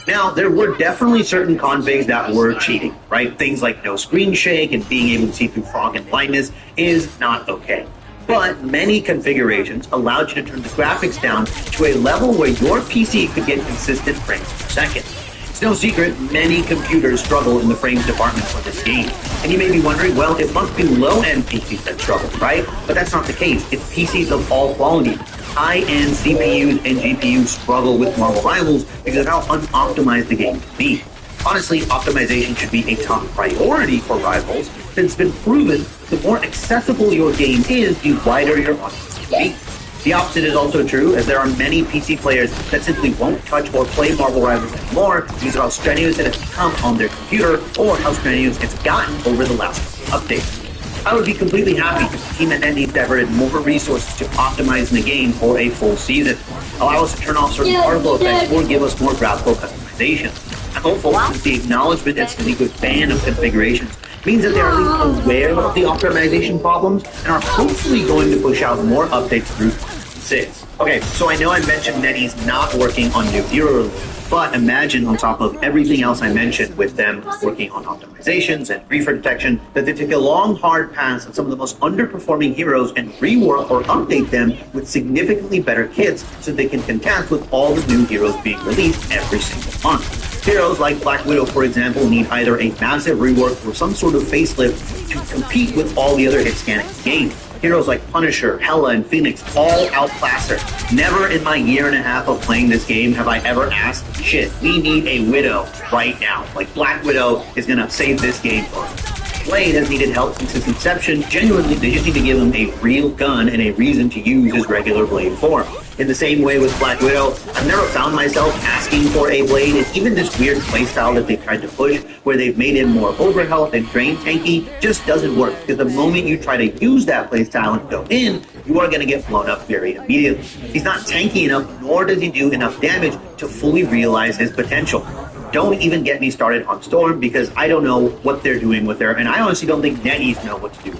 Now, there were definitely certain configs that were cheating, right? Things like no screen shake and being able to see through fog and blindness is not okay. But many configurations allowed you to turn the graphics down to a level where your PC could get consistent frames per second. It's no secret many computers struggle in the frames department for this game. And you may be wondering, well, it must be low-end PCs that struggle, right? But that's not the case. It's PCs of all quality. High-end CPUs and GPUs struggle with Marvel Rivals because of how unoptimized the game can be. Honestly, optimization should be a top priority for Rivals, since it's been proven the more accessible your game is, the wider your audience can be. The opposite is also true, as there are many PC players that simply won't touch or play Marvel Rivals anymore because of how strenuous it has become on their computer or how strenuous it's gotten over the last updates. I would be completely happy if the team at NetEase diverted more resources to optimizing the game for a full season, allow us to turn off certain particle effects, or give us more graphical customization. I'm hopeful that the acknowledgement and steady good ban of configurations means that they are at least aware of the optimization problems and are hopefully going to push out more updates through 6. Okay, so I know I mentioned NetEase not working on new hero, but imagine on top of everything else I mentioned with them working on optimizations and griefer detection, that they take a long, hard pass at some of the most underperforming heroes and rework or update them with significantly better kits so they can contest with all the new heroes being released every single month. Heroes like Black Widow, for example, need either a massive rework or some sort of facelift to compete with all the other hit scanning games. Heroes like Punisher, Hela, and Phoenix all outclass her. Never in my year and a half of playing this game have I ever asked, shit, we need a Widow right now. Like, Black Widow is gonna save this game for us. Blade has needed help since its inception. Genuinely, they just need to give him a real gun and a reason to use his regular Blade form. In the same way with Black Widow, I've never found myself asking for a Blade, and even this weird playstyle that they tried to push, where they've made him more overhealth and drain tanky, just doesn't work, because the moment you try to use that playstyle and go in, you are going to get blown up very immediately. He's not tanky enough, nor does he do enough damage to fully realize his potential. Don't even get me started on Storm, because I don't know what they're doing with her, and I honestly don't think NetEase know what to do.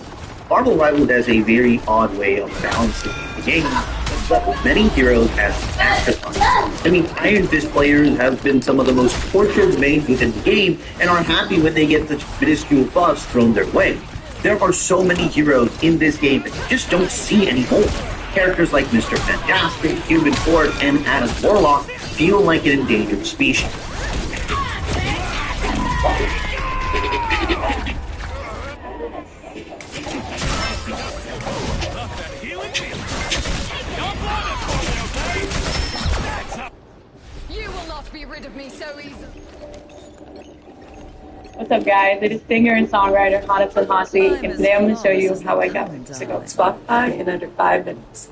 Marvel Rivals has a very odd way of balancing the game, but with many heroes as afterthoughts. I mean, Iron Fist players have been some of the most tortured mains within the game, and are happy when they get such minuscule buffs thrown their way. There are so many heroes in this game that you just don't see anymore. Characters like Mr. Fantastic, Human Torch, and Adam Warlock feel like an endangered species. You will not be rid of me so easily. What's up, guys? It is singer and songwriter Hanifan Hasi, and today I'm going to show you how I got my music on Spotify in under 5 minutes.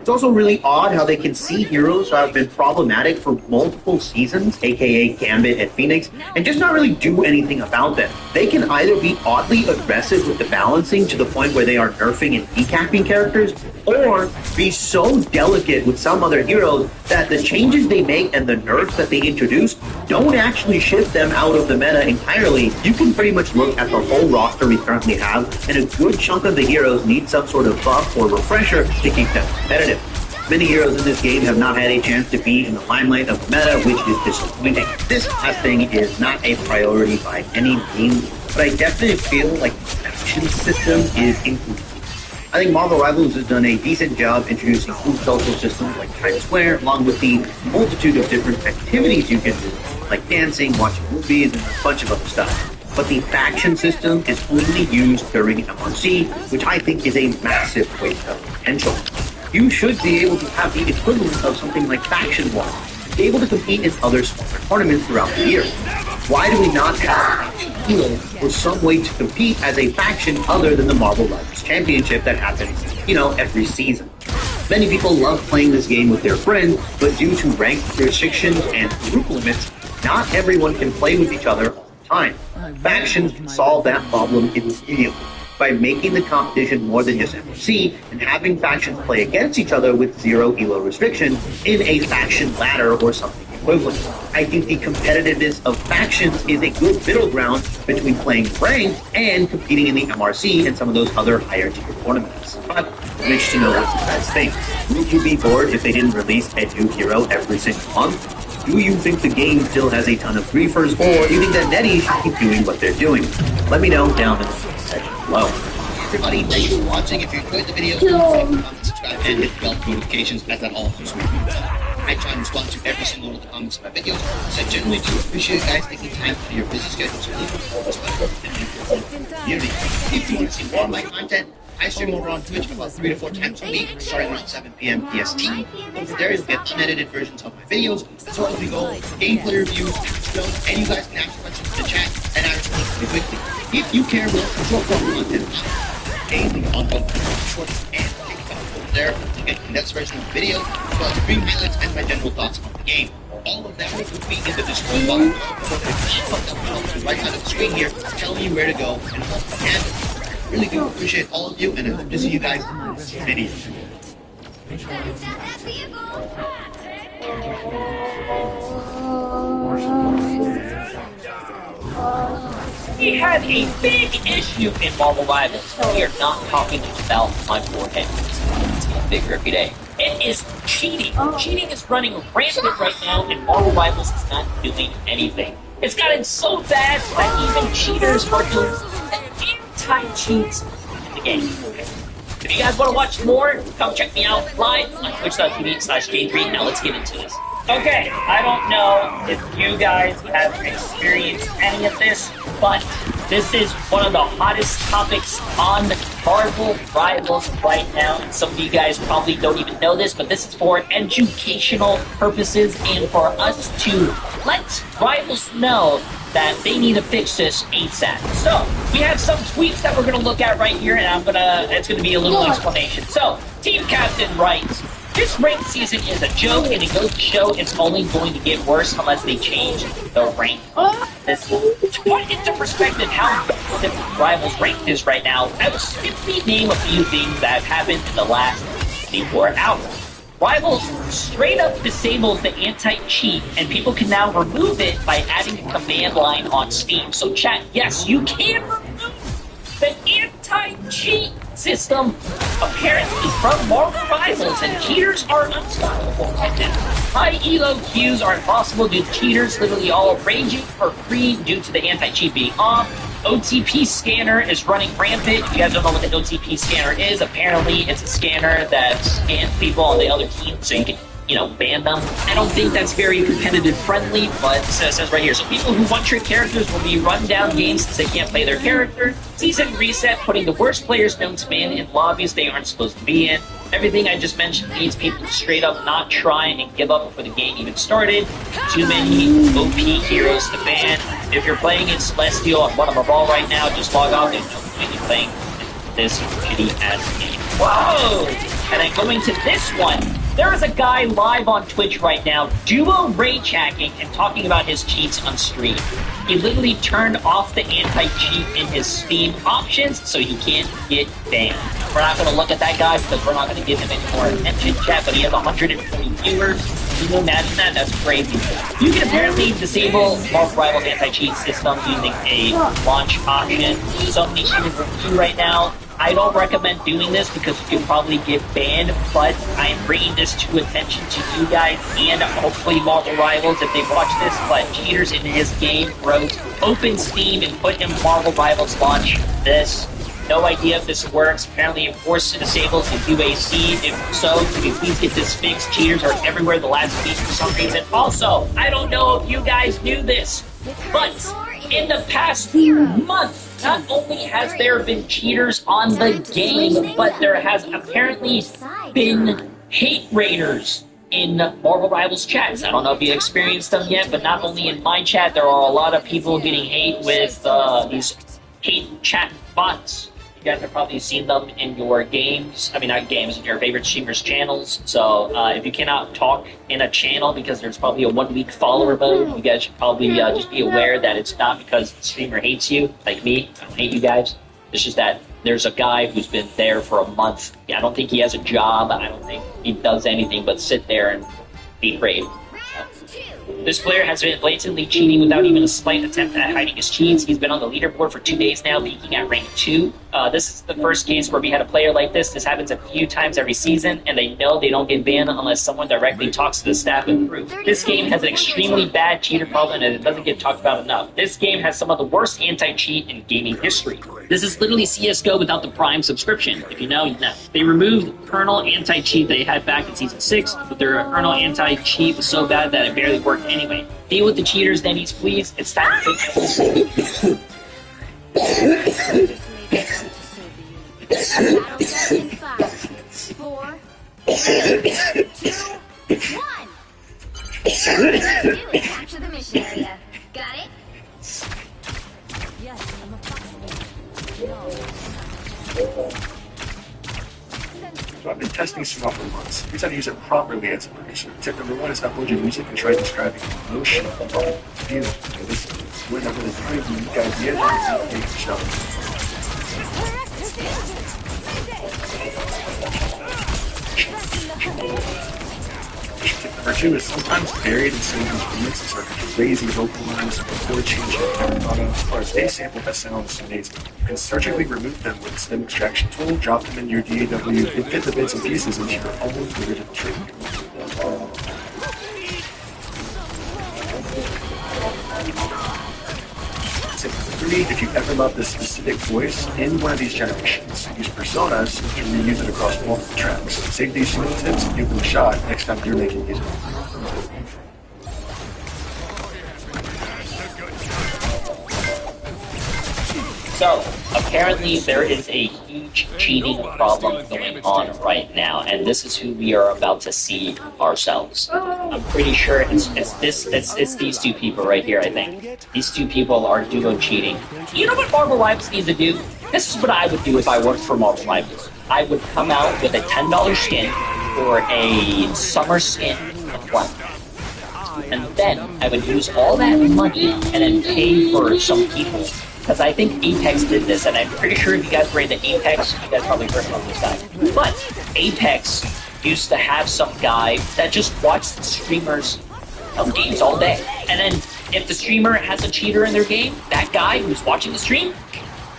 It's also really odd how they can see heroes who have been problematic for multiple seasons, aka Gambit and Phoenix, and just not really do anything about them. They can either be oddly aggressive with the balancing to the point where they are nerfing and decapping characters, or be so delicate with some other heroes that the changes they make and the nerfs that they introduce don't actually shift them out of the meta entirely. You can pretty much look at the whole roster we currently have, and a good chunk of the heroes need some sort of buff or refresher to keep them competitive. Many heroes in this game have not had a chance to be in the limelight of the meta, which is disappointing. This testing is not a priority by any means, but I definitely feel like the action system is incomplete. I think Marvel Rivals has done a decent job introducing cool social systems like Times Square, along with the multitude of different activities you can do, like dancing, watching movies, and a bunch of other stuff. But the faction system is only used during MRC, which I think is a massive waste of potential. You should be able to have the equivalent of something like Faction Wall, be able to compete in other smaller tournaments throughout the year. Why do we not have Faction Heal or some way to compete as a faction other than the Marvel Rivals Championship that happens, every season? Many people love playing this game with their friends, but due to rank restrictions and group limits, not everyone can play with each other all the time. Factions can solve that problem immediately by making the competition more than just MRC and having factions play against each other with zero elo restriction in a faction ladder or something equivalent. I think the competitiveness of factions is a good middle ground between playing ranked and competing in the MRC and some of those other higher tier tournaments. But I'm interested to know what you guys think. Would you be bored if they didn't release a new hero every single month? Do you think the game still has a ton of griefers, or do you think that NetEase should keep doing what they're doing? Let me know down in the section below. Everybody, thank you for watching. If you enjoyed the video, don't forget to comment, subscribe, and hit the bell notifications, as that all helps me. I try and respond to every single one of the comments in my videos, so I genuinely do appreciate you guys taking time out of your busy schedules to leave all this my work and the community. If you want to see more of my content, I stream over on Twitch about 3 to 4 times a week, starting around 7 p.m. PST. Over there, you'll get unedited versions of my videos, as well as we go gameplay reviews, and you guys can ask questions in the chat, and I respond pretty quickly. If you care more short form content, daily on both shorts and TikTok over there, you get the next version of the video, as well as screen highlights and my general thoughts on the game. All of that will be in the description box, so the right side of the screen here, telling you where to go and what you can. Really do appreciate all of you, and I hope to see you guys in the next video. We had a big issue in Marvel Rivals. We are not talking about my forehead. It's getting bigger every day. It is cheating. Cheating is running rampant right now, and Marvel Rivals is not doing anything. It's gotten so bad that even cheaters are doing anti-cheats in the game. If you guys want to watch more, come check me out live on twitch.tv/gold3. Now let's get into this. Okay, I don't know if you guys have experienced any of this, but this is one of the hottest topics on Marvel Rivals right now. And some of you guys probably don't even know this, but this is for educational purposes and for us to let Rivals know that they need to fix this ASAP. So, we have some tweets that we're going to look at right here, and it's going to be a little explanation. So, Team Captain writes, this ranked season is a joke, and it goes to show it's only going to get worse unless they change the rank. This to put into perspective how the Rivals ranked is right now, I will simply name a few things that have happened in the last 24 hours. Rivals straight up disables the anti-cheat, and people can now remove it by adding a command line on Steam. So chat, yes, you can remove the anti-cheat system apparently from Marvel Rivals, and cheaters are unstoppable. High elo queues are impossible due to cheaters literally all raging for free due to the anti-cheat being off. OTP scanner is running rampant. If you guys don't know what the OTP scanner is, apparently it's a scanner that scans people on the other team so you can, ban them. I don't think that's very competitive friendly, but it says right here. So people who one-trick characters will be run down games since they can't play their character. Season reset, putting the worst players known to ban in lobbies they aren't supposed to be in. Everything I just mentioned needs people to straight up not try and give up before the game even started. Too many OP heroes to ban. If you're playing in Celestial on one of them all right now, just log off. There's no point in playing this shitty ass game. Whoa! And then going to this one, there is a guy live on Twitch right now, duo rage hacking and talking about his cheats on stream. He literally turned off the anti-cheat in his Steam options so he can't get banned. We're not going to look at that guy because we're not going to give him any more attention, chat, but he has 140 viewers. Can you imagine that? That's crazy. You can apparently disable Marvel Rivals anti-cheat system using a launch option. So many cheaters review right now. I don't recommend doing this because you can probably get banned, but I am bringing this to attention to you guys and hopefully Marvel Rivals if they watch this. But cheaters in his game wrote open Steam and put in Marvel Rivals launch this. No idea if this works. Apparently it forced to disable the UAC. If so, can you please get this fixed? Cheaters are everywhere the last week for some reason. Also, I don't know if you guys knew this, but in the past month, not only has there been cheaters on the game, but there has apparently been hate raiders in Marvel Rivals chats. I don't know if you experienced them yet, but not only in my chat, there are a lot of people getting hate with these hate chat bots. You guys have probably seen them in your games. I mean, not games, in your favorite streamers' channels. So if you cannot talk in a channel because there's probably a 1-week follower mode, you guys should probably just be aware that it's not because the streamer hates you, like me. I don't hate you guys. It's just that there's a guy who's been there for a month. I don't think he has a job. I don't think he does anything but sit there and be brave. So. This player has been blatantly cheating without even a slight attempt at hiding his cheats. He's been on the leaderboard for 2 days now, peaking at rank 2. This is the first case where we had a player like this. This happens a few times every season, and they know they don't get banned unless someone directly talks to the staff and proof. This game has an extremely bad cheater problem, and it doesn't get talked about enough. This game has some of the worst anti-cheat in gaming history. This is literally CSGO without the Prime subscription. If you know, you know. They removed kernel anti-cheat they had back in Season 6, but their kernel anti-cheat was so bad that it barely worked anyway. Deal with the cheaters, Denny's, please. It's time to fix it. In 5, 4, 3, 2, 1. Do is capture the mission area. Got it? Yes, I'm a So I've been testing Sumo for months. Here's how to use it properly as a producer. Tip number 1 is upload your music and try describing emotion and view. This is when I'm going to tell you unique ideas and make the show. Tip number 2 is sometimes buried in singles remixes are crazy vocal lines before changing or if they sample that sounds amazing. You can surgically remove them with a stem extraction tool, drop them in your DAW, and fit the bits and pieces into your own original track. Tip number 3, if you ever loved a specific voice in one of these generations, use personas to reuse it across multiple tracks. Save these small tips and give them a shot next time you're making music. So, apparently there is a huge cheating problem going on right now, and this is who we are about to see ourselves. I'm pretty sure it's these two people right here, I think. These two people are duo cheating. You know what Marvel Rivals needs to do? This is what I would do if I worked for Marvel Rivals. I would come out with a $10 skin or a summer skin of one. And then I would use all that money and then pay for some people. Because I think Apex did this, and I'm pretty sure if you guys read the Apex, you guys probably heard about this guy. But Apex used to have some guy that just watched the streamers of games all day. And then if the streamer has a cheater in their game, that guy who's watching the stream,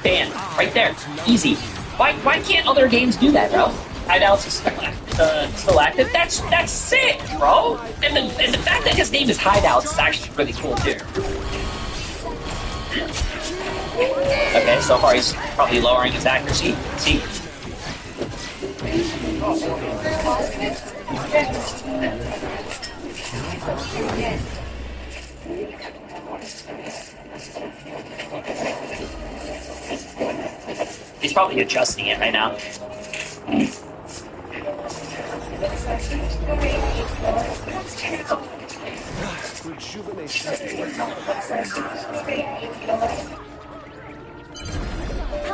banned. Right there. Easy. Why can't other games do that, bro? Hideouts is still active. That's sick, bro. And the fact that his name is Hideouts is actually really cool, too. Okay, so far he's probably lowering his accuracy. See? He's probably adjusting it right now.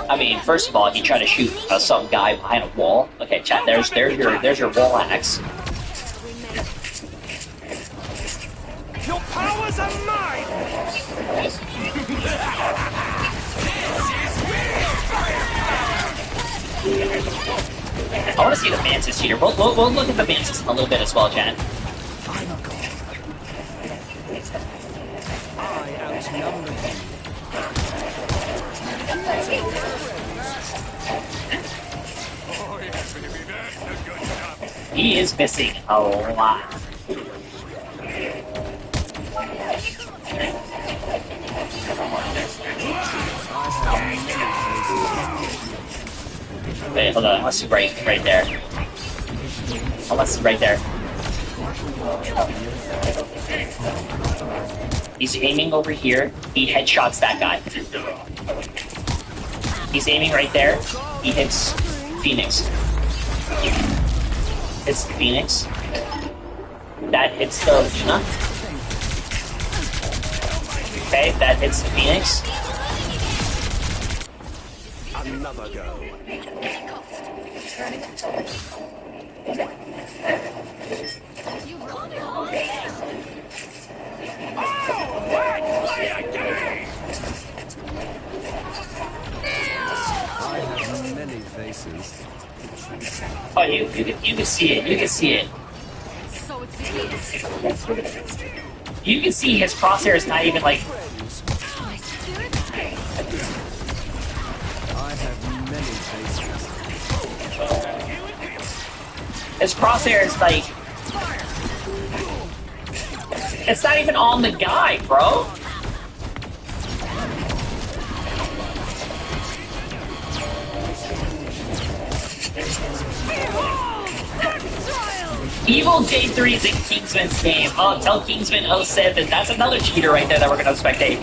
I mean, first of all, he tried to shoot some guy behind a wall. Okay, chat. There's your wall axe. Your powers are mine. I want to see the Mantis cheater. We'll look at the Mantis in a little bit as well, chat. He is missing a lot. Wait, hold on. Let's see right there. Oh, let's see right there. He's aiming over here. He headshots that guy. He's aiming right there. He hits Phoenix. Hits the Phoenix. That hits the Luna. Okay, that hits the Phoenix. Another go. I have many faces. Oh, you can see it. You can see it. So it's You can see his crosshair is not even like. I have many faces. His crosshair is like. It's not even on the guy, bro. Evil J3 is in Kingsman's game. Oh, tell Kingsman 07. That's another cheater right there that we're gonna spectate.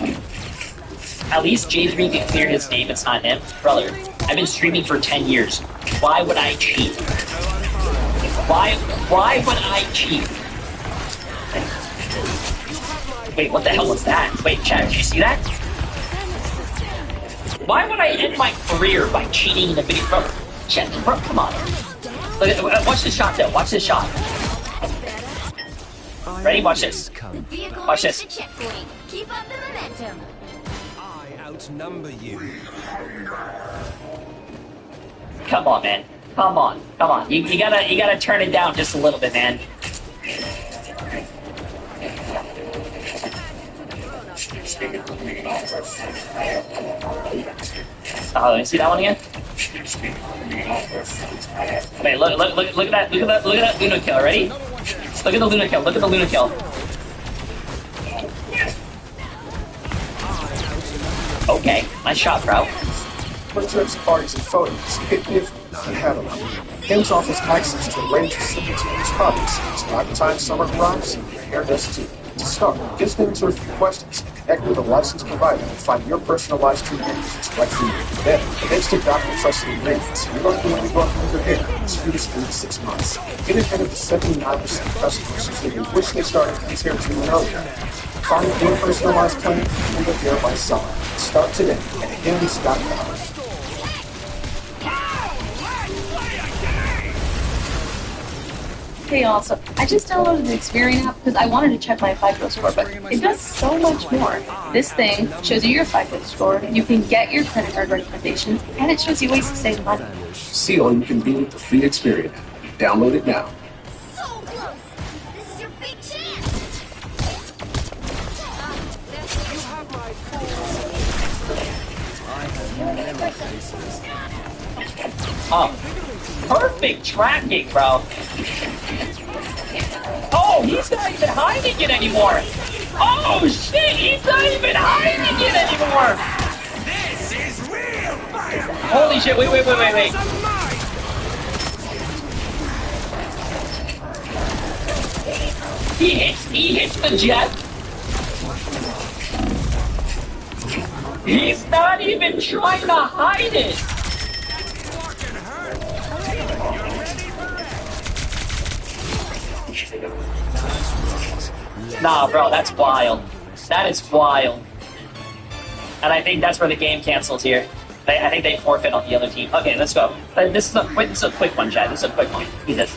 At least J3 can clear his name. It's not him. Brother, I've been streaming for 10 years. Why would I cheat? Why would I cheat? Wait, what the hell was that? Wait, chat, did you see that? Why would I end my career by cheating in the video? Bro, chat, bro, come on. Look at, watch this shot, though. Watch this shot. Ready? Watch this. Watch this. Keep up the momentum. I outnumber you. Come on, man. Come on. Come on. You gotta turn it down just a little bit, man. Oh, let me see that one again. Wait, look at that Luna kill. Ready? Look at the Luna kill. Look at the Luna kill. Okay, nice shot, bro. For trips, parties, and photos, hit me if you have them. Games offers access to a range of simultaneous hobbies. It's time summer arrives, and your hair does too. To start, just answer a few questions and connect with a licensed provider and find your personalized treatment that's right for you. Then, thanks to Dr. Trusted Ingredients, you're going to want to go with your hair. It's free to screen 6 months. Get ahead of the 79% of customers who say they wish they started these hair treatment earlier. Find your personalized plan and your hair by summer. Start today at Handy's.com. Hey, also, I just downloaded the Experian app because I wanted to check my FICO score, but it does so much more. This thing shows you your FICO score, you can get your credit card recommendations, and it shows you ways to save money. See all you can do with the free Experian. Download it now. So close. This is your big chance. Oh, perfect tracking, bro. Oh, he's not even hiding it anymore. Oh shit, he's not even hiding it anymore. This is real fire. Holy shit! Wait. He hits the jet. He's not even trying to hide it. Nah, bro, that's wild. That is wild. And I think that's where the game cancels here. I think they forfeit on the other team. Okay, let's go. This is a quick one, Chad. This is a quick one. Read this.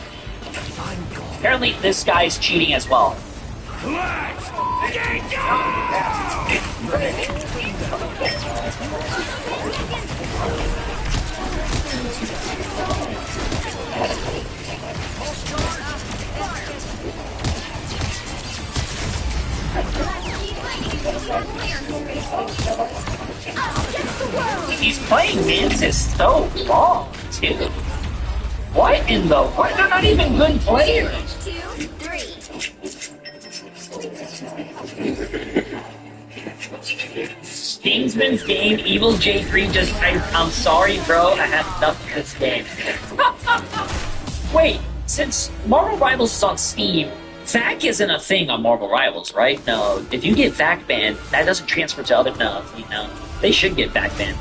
Apparently, this guy's cheating as well. He's playing Mantis so long, too. What in the... What? They're not even good players. 2, 3. Kingsman's game, Evil J3 just... I'm sorry, bro. I have enough of this game. Wait, since Marvel Rivals is on Steam, VAC isn't a thing on Marvel Rivals, right? No, if you get VAC banned, that doesn't transfer to other... No, you know, they should get VAC banned.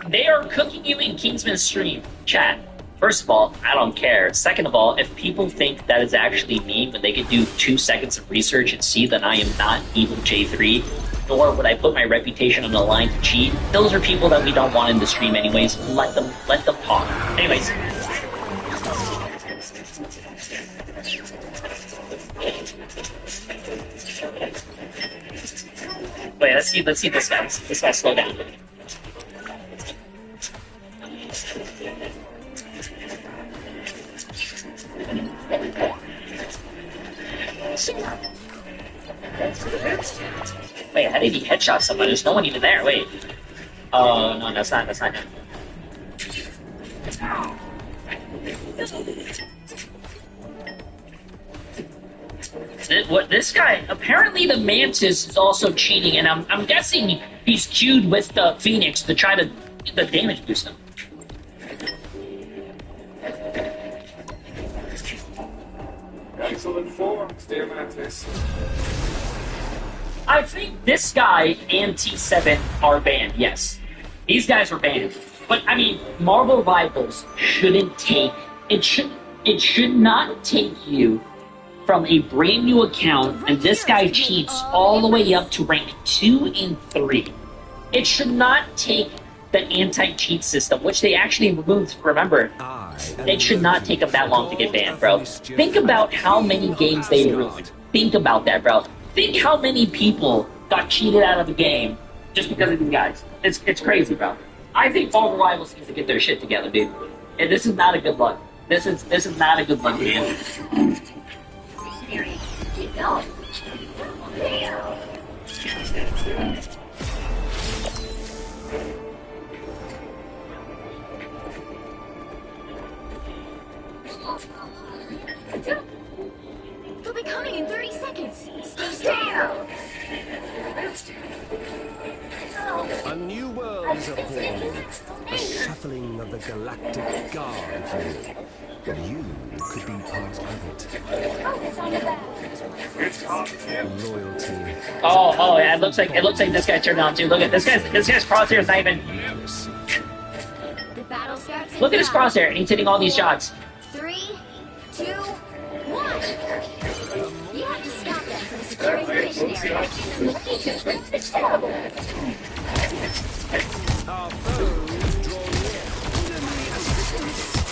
They are cooking you in Kingsman's stream. Chat. First of all, I don't care. Second of all, if people think that is actually me when they can do 2 seconds of research and see that I am not Evil J3, nor would I put my reputation on the line to cheat. Those are people that we don't want in the stream anyways. Let them talk. Anyways. Wait, let's see this guy. This guy slow down. Wait, how did he headshot somebody? There's no one even there. Wait. Oh no, that's not him. This guy, apparently the Mantis is also cheating, and I'm guessing he's queued with the Phoenix to try to the damage boost him. Excellent form, dear Mantis. I think this guy and T7 are banned, yes. These guys are banned. But, I mean, Marvel Rivals shouldn't take... It should not take you from a brand new account, and this guy cheats all the way up to rank 2 and 3. It should not take the anti-cheat system, which they actually removed, remember. It should not take them that long to get banned, bro. Think about how many games they ruined. Think about that, bro. Think how many people got cheated out of the game just because of these guys. It's crazy, bro. I think Marvel Rivals needs to get their shit together, dude. And this is not a good look. This is not a good look, man. They'll be coming in 30 seconds. Stay still. A new world is upon. A shuffling of the galactic guard, if you will. You could be part of it. Loyalty. Oh yeah, it looks like this guy turned on too. Look at this guy's crosshair is not even. The battle starts. Look at his crosshair, and he's hitting all these shots. 3, 2, 1. You have to stop them from securing the mission area. Our foes draw near. Enemy assistance.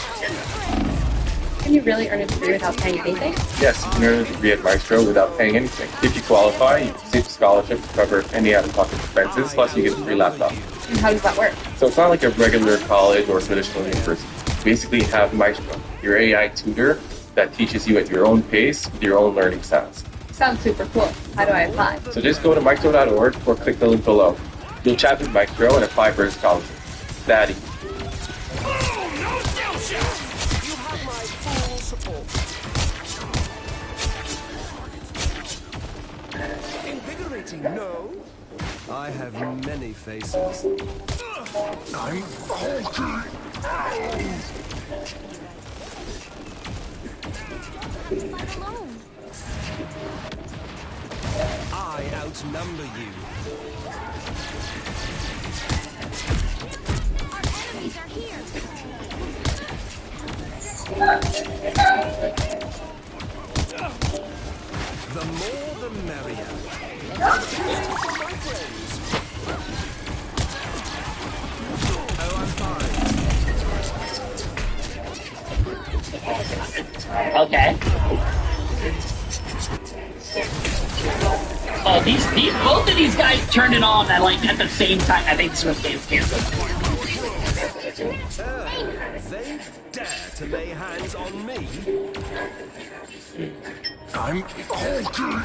Can you really earn a degree without paying anything? Yes, you can earn a degree at Maestro without paying anything. If you qualify, you receive a scholarship to cover any out-of-pocket expenses, plus you get a free laptop. And how does that work? So it's not like a regular college or traditional university. You basically have Maestro, your AI tutor that teaches you at your own pace with your own learning styles. Sounds super cool. How do I apply? So just go to maestro.org or click the link below. You'll chat with Maestro and apply for his scholarship. That easy. Invigorating, no? I have many faces. I'm hulking. I outnumber you. Our enemies are here. The more the merrier. Oh, I'm fine. Okay. Oh, both of these guys turned it on at the same time. I think this was game's canceled. They dare to lay hands on me? I'm hulking.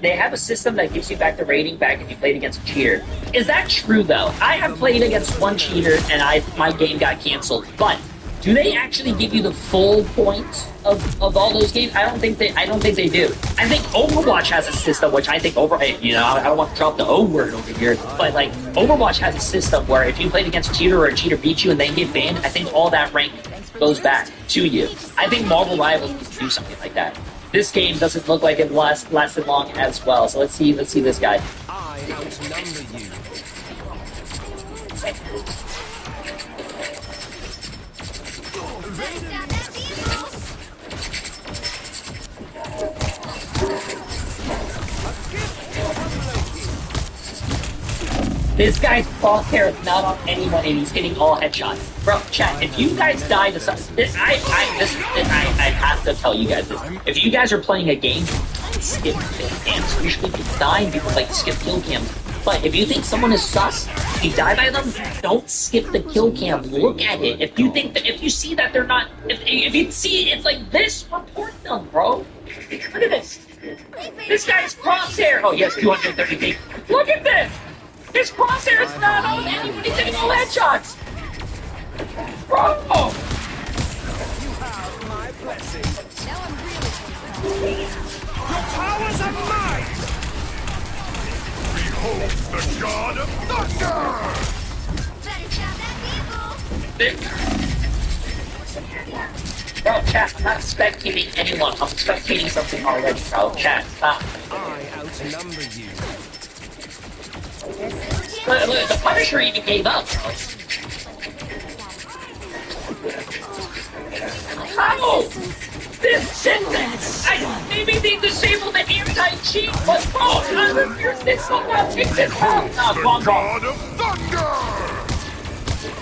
They have a system that gives you back the rating back if you played against a cheater. Is that true though? I have played against one cheater and my game got canceled. But do they actually give you the full points of all those games? I don't think they do. I think Overwatch has a system which I think I don't want to drop the O word over here, but like Overwatch has a system where if you played against a cheater or a cheater beats you and they get banned, I think all that rank goes back to you. I think Marvel Rivals needs to do something like that. This game doesn't look like it lasted long as well. So let's see this guy. I outnumber you. This guy's crosshair is not on anyone, and he's hitting all headshots. Bro, chat. If you guys die to something, I have to tell you guys this. If you guys are playing a game, skip kill cams. Usually people die and people like to skip kill cams. But if you think someone is sus, if you die by them, don't skip the kill cam. Look at it. If you think that, if you see that they're not, if you see it's like this, report them, bro. Look at this. This guy's crosshair. Oh, yes, 230 feet. Look at this. His crosshair is not on anyone. He's hitting all headshots. Bro. You have my blessing. Now I'm really. Your powers are mine. Behold the god of thunder! Better stop that vehicle! Bro, chat, I'm not spectating anyone. I'm spectating something already, bro. Chat, stop. I outnumber you. Look, the Punisher even gave up. How? This shit, maybe they disabled the anti-cheat, but bro, I refuse this so much. It's this wrong. Nah, wrong, God of thunder!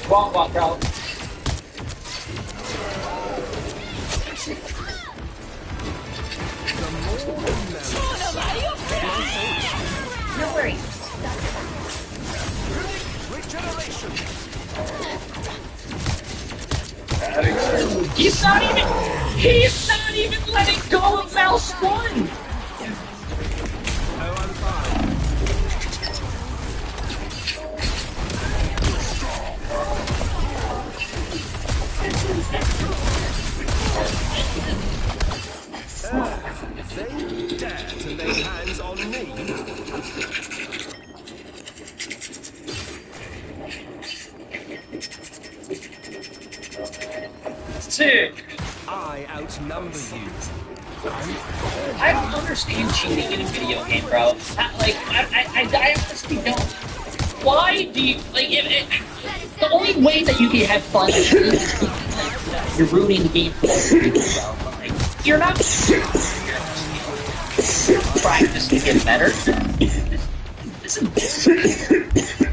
wrong, bro. No worries. Regeneration. He's not even letting go of Mouse 1! Oh, I'm fine. They dare to lay hands on me? Sick! I outnumber you. I don't understand cheating in a video game, bro. I honestly don't. Why do you, like, the only way that you can have fun is you're ruining the game for other people, bro. Like, you're not practice to get better.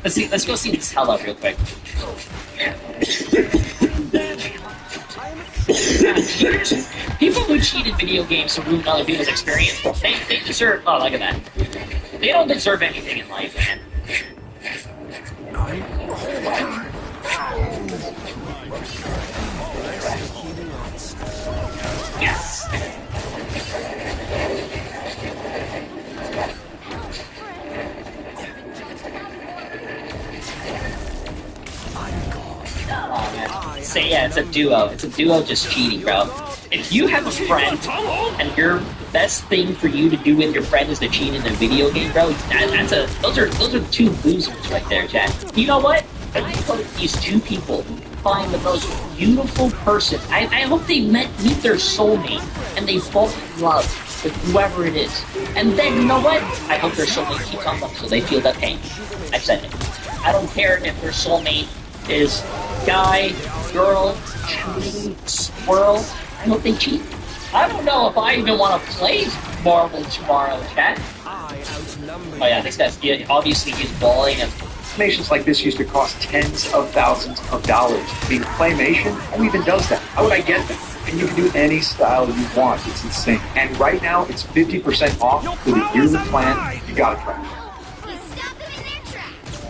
Let's go see this hell up real quick. People who cheat in video games to ruin other people's experience, they deserve, oh, look at that. They don't deserve anything in life, man. Yes! Oh, man. Say, yeah, it's a duo. It's a duo just cheating, bro. If you have a friend and your best thing for you to do with your friend is to cheat in a video game, bro, those are two losers right there, chat. You know what? I hope these two people find the most beautiful person. I hope they meet their soulmate and they fall in love with whoever it is. And then, you know what? I hope their soulmate cheats on them so they feel that pain. I've said it. I don't care if their soulmate is guy, girl, squirrel. I hope they cheat. I don't know if I even want to play Marvel tomorrow, chat. Oh yeah, this guy's obviously he's balling and Animations like this used to cost tens of thousands of dollars. I mean, Claymation, who even does that? How would I get them? And you can do any style you want. It's insane. And right now, it's 50% off with a yearly plan. You gotta try it. You stop them in their tracks!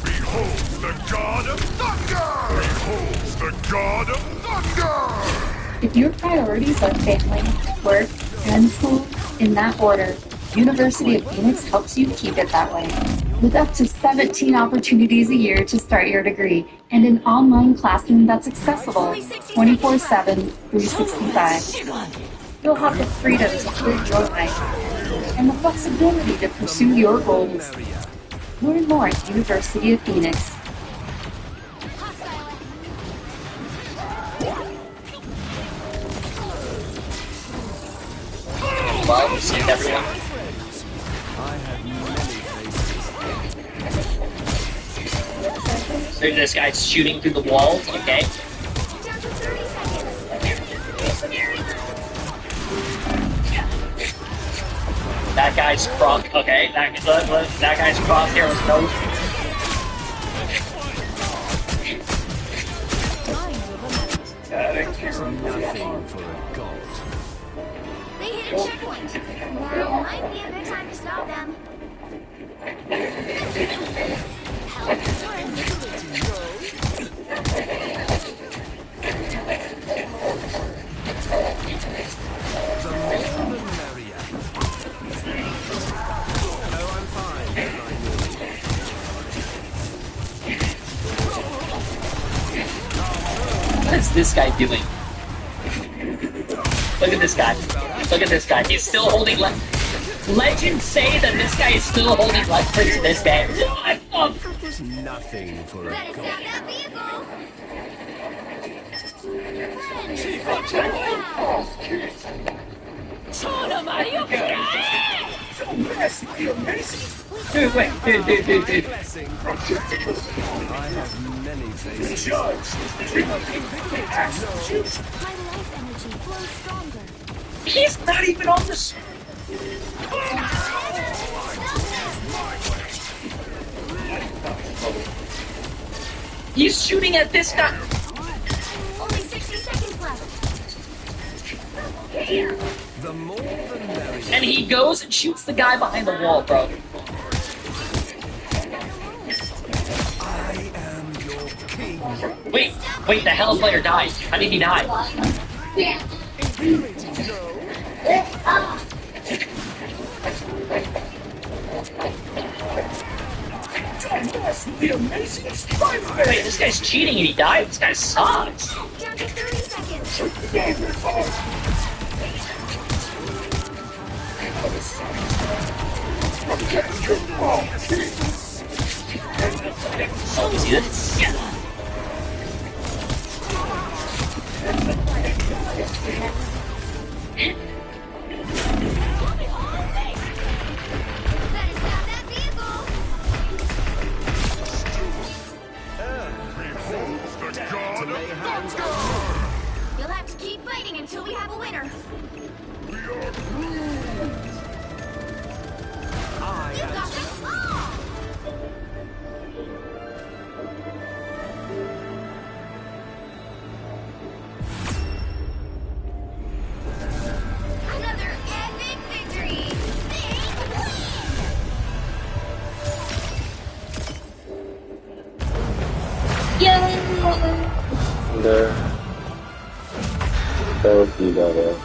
Behold the god of thunder! Behold the god of thunder! If your priorities are family, work, and school, in that order, University of Phoenix helps you keep it that way. With up to 17 opportunities a year to start your degree and an online classroom that's accessible 24/7, 365. You'll have the freedom to live your life and the flexibility to pursue your goals. Learn more at University of Phoenix. well, saved everyone. There's this guy shooting through the walls, okay? That guy's cross. Okay, that guy's crosshair was no. Nothing for a god. They hit a checkpoint. Now might be a good time to stop them. The more the merrier. Oh, I'm fine. What is this guy doing? Look at this guy. Look at this guy. He's still holding left. Legends say that this guy is still holding left click to this game. There's nothing for a Better god. stop that vehicle. Dude, wait, dude. Blessing. I have many faces. My life energy flows stronger. He's not even on the. He's shooting at this guy. Only 60 seconds left. The more the merrier. And he goes and shoots the guy behind the wall, bro. I am your king. Wait, the hell player died. How did he die? Wait, this guy's cheating and he died? This guy sucks. Down to 30 seconds. Oh, you see this? Yeah. Better stop that vehicle. Behold the god of thunder! You'll have to keep fighting until we have a winner. We are Groot! You got them all. Another epic victory. Big win. There. That was pretty badass.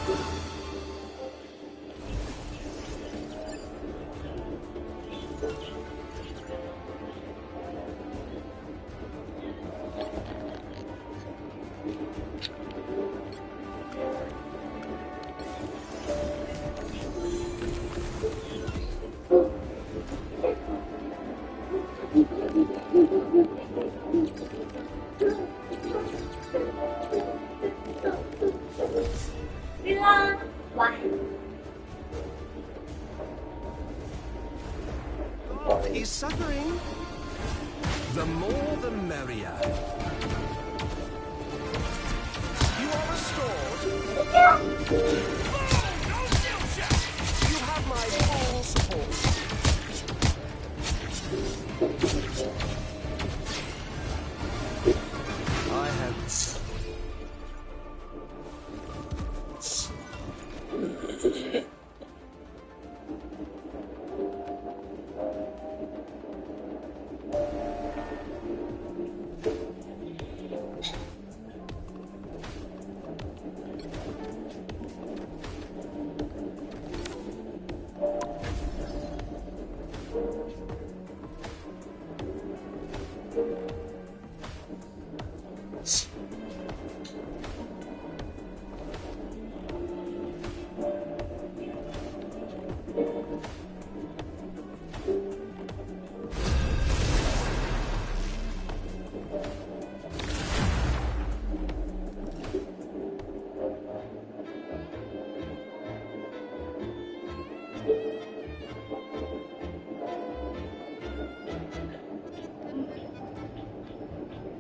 He's suffering. The more the merrier. You are restored. You have my full support. I have.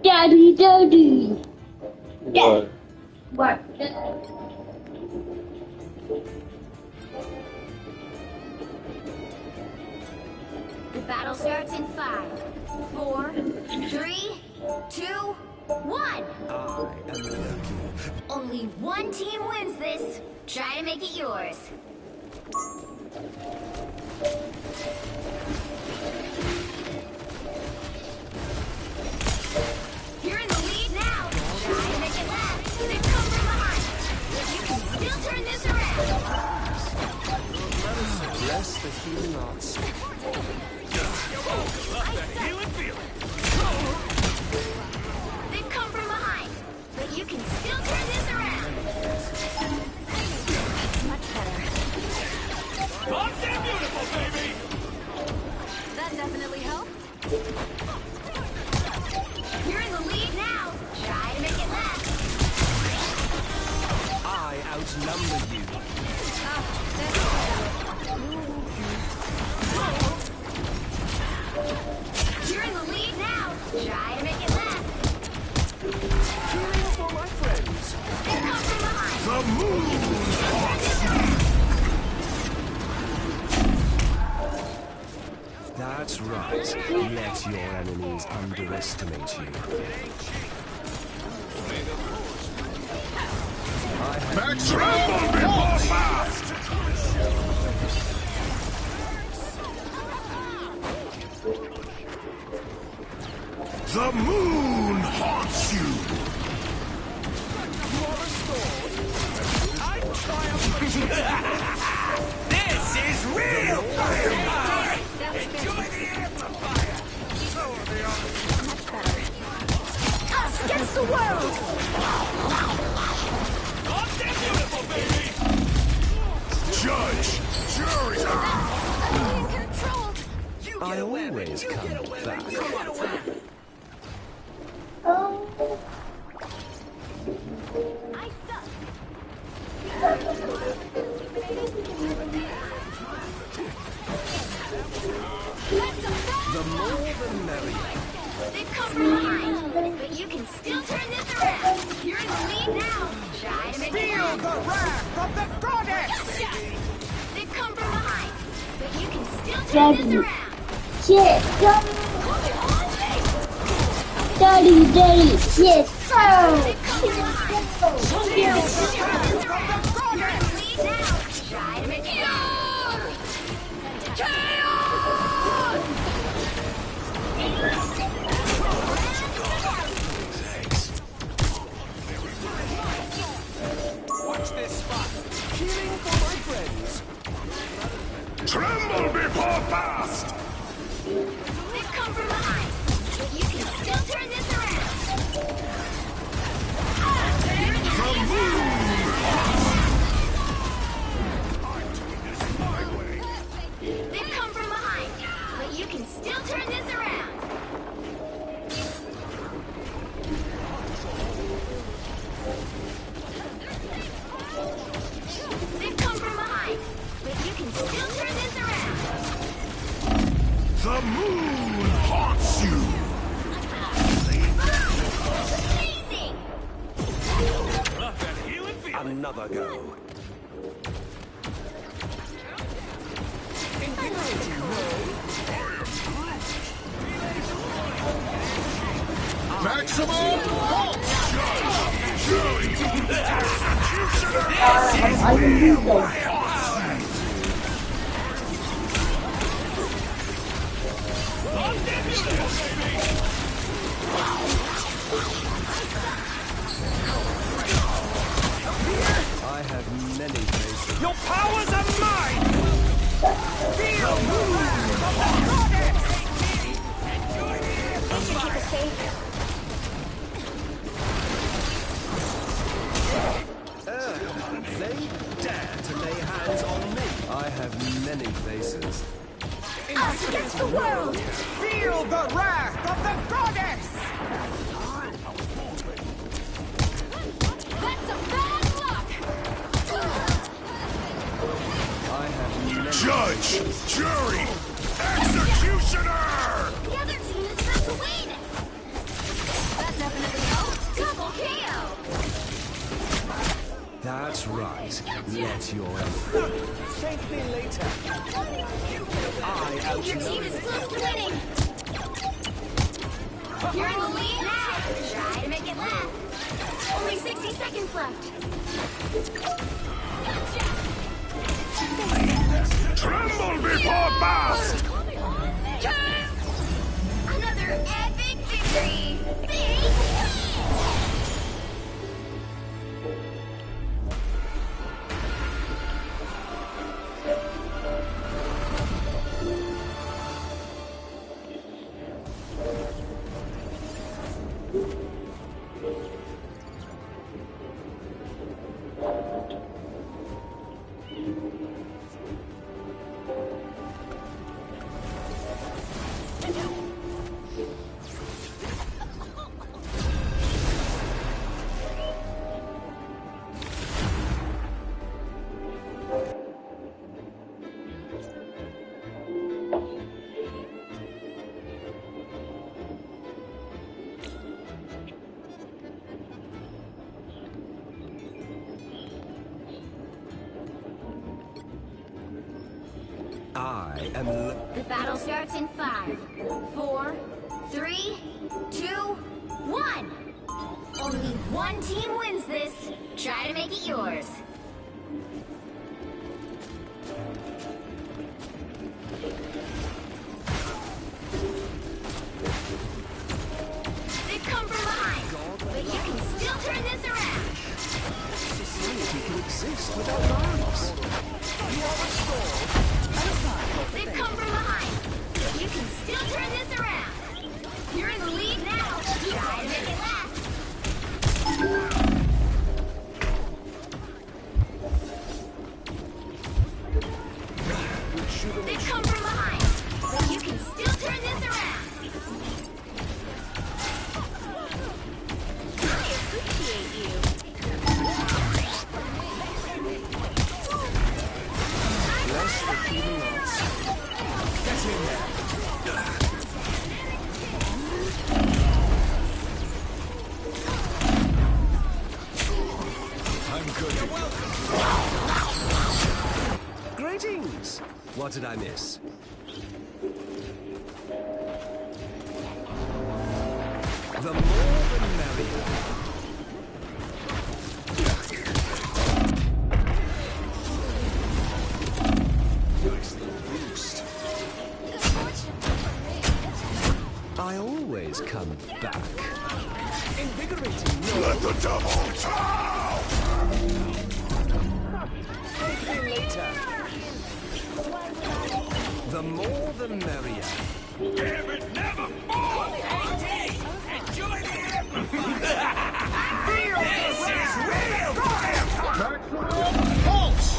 Daddy, daddy. What? What? battle starts in 5, 4, 3, 2, 1. I am Loki. Only one team wins this. Try to make it yours. You're in the lead now. Try to make it last. They've come from behind. You can still turn this around. Bless the healing arts. They've come from behind, but you can still turn this around. Much better. God damn beautiful, baby! That definitely helped. You're in the lead now. Try to make it last. I outnumber you. You're in the lead now. Try to make it last. Cheering for my friends. They come from behind. The moon! That's right. Let your enemies underestimate you. Tremble before fast! The moon haunts you! This is real fire! Enjoy the amplifier! So are the others. Much better. Us against the world. God damn beautiful, baby! Judge! Jury! Being controlled. I always come back. I suck. The more the merrier. They've come from behind, but you can still turn this around. You're in the lead now. Try to make it last. the wrath of the goddess! They've come from behind, but you can still turn this around. Shit, Daddy, shit, They've come from behind. You're in the lead now. Try to make it Watch this spot. Cheering for my friends. Tremble before fast! They've come from behind, but you can still turn this around. The moon! They've come from behind, but you can still turn this around. They've come from behind, but you can still turn this around. The moon haunts you! Amazing! Another go. Maximum pulse! Jury! I have many faces. Your powers are mine! Feel the wrath of the goddess! They dare to lay hands on me. I have many faces. Us against the world! Feel the wrath of the goddess! That's a bad luck! I have many Judge! Jury! Executioner! The other team is about to win! That definitely helps. Double KO! That's That's right. Let your enemy. Thank me later. I am Your team is close to winning. You're in the lead now. Try to make it last. Only 60 seconds left. Tremble before Bast! Another epic victory. Big win! I am. The battle starts in 5, 4, 3, 2, 1. Only one team wins this. Try to make it yours. They've come from behind, but you can still turn this around. Society can exist without violence. You are restored. They've come from behind, but you can still turn this around. You're in the lead now. Try to make it last. They've come from behind, but you can still turn this around. I appreciate you. Bless the healing arts. Get in there. I'm good. You're welcome. Greetings. What did I miss? The more the merrier. Nice little boost. I always come back. Invigorating. Let the devil down! Thank me later. The more the merrier. Damn it, never fall! Enjoy the amplifier! This is real fire! Maximum pulse!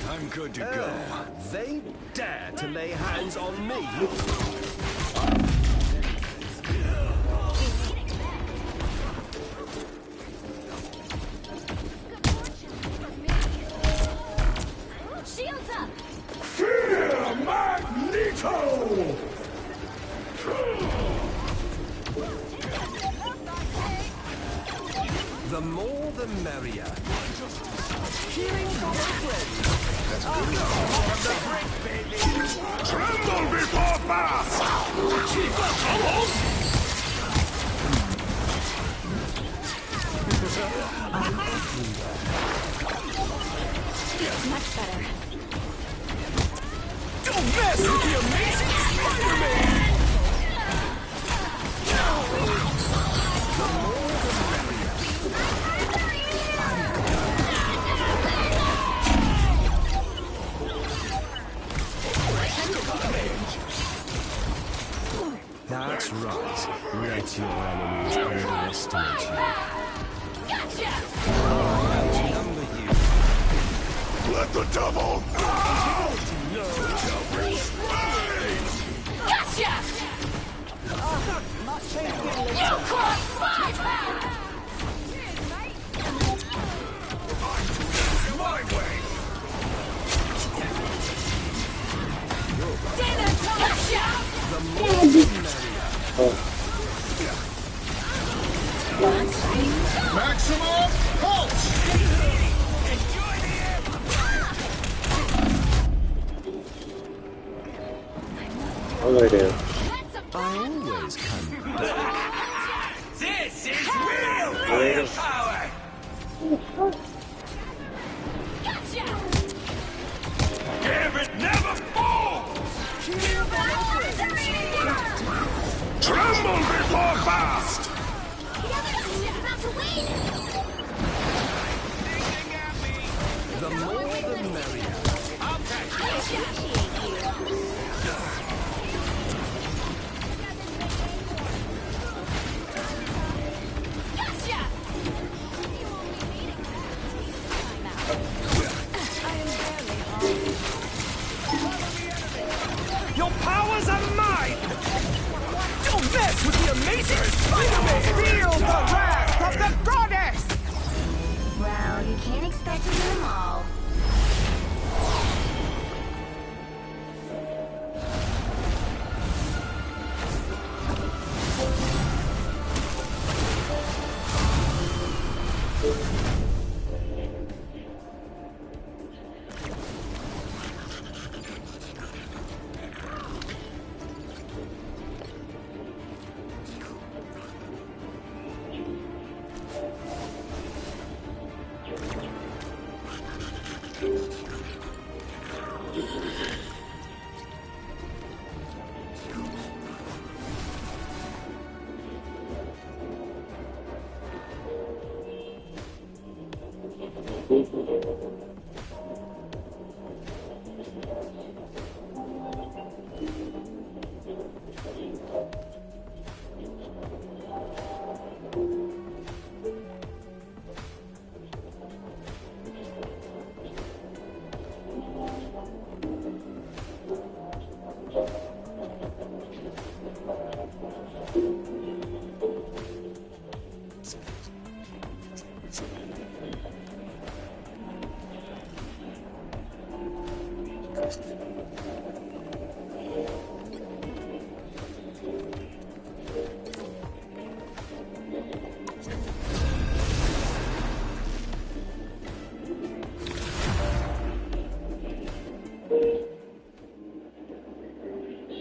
I'm good to go. They dare to lay hands on me. Shields up! Fear Magneto! The more the merrier. Healing Tremble before Bast! It's much better. Don't mess with the amazing Spider-Man! The more the merrier. That's right. Let your enemies underestimate you. Gotcha! Outnumber you. Let the devil out! Gotcha! You crossed my path! My way! Gotcha! The more the merrier. What do I do? I always come back. This is real power! Gambit never falls! Tremble before fast! The other team is about to win! The more the merrier. I appreciate you. Gotcha! Your powers are mine! Don't mess with the amazing Spider-Man! Feel the wrath of the goddess! Well, you can't expect to do them all.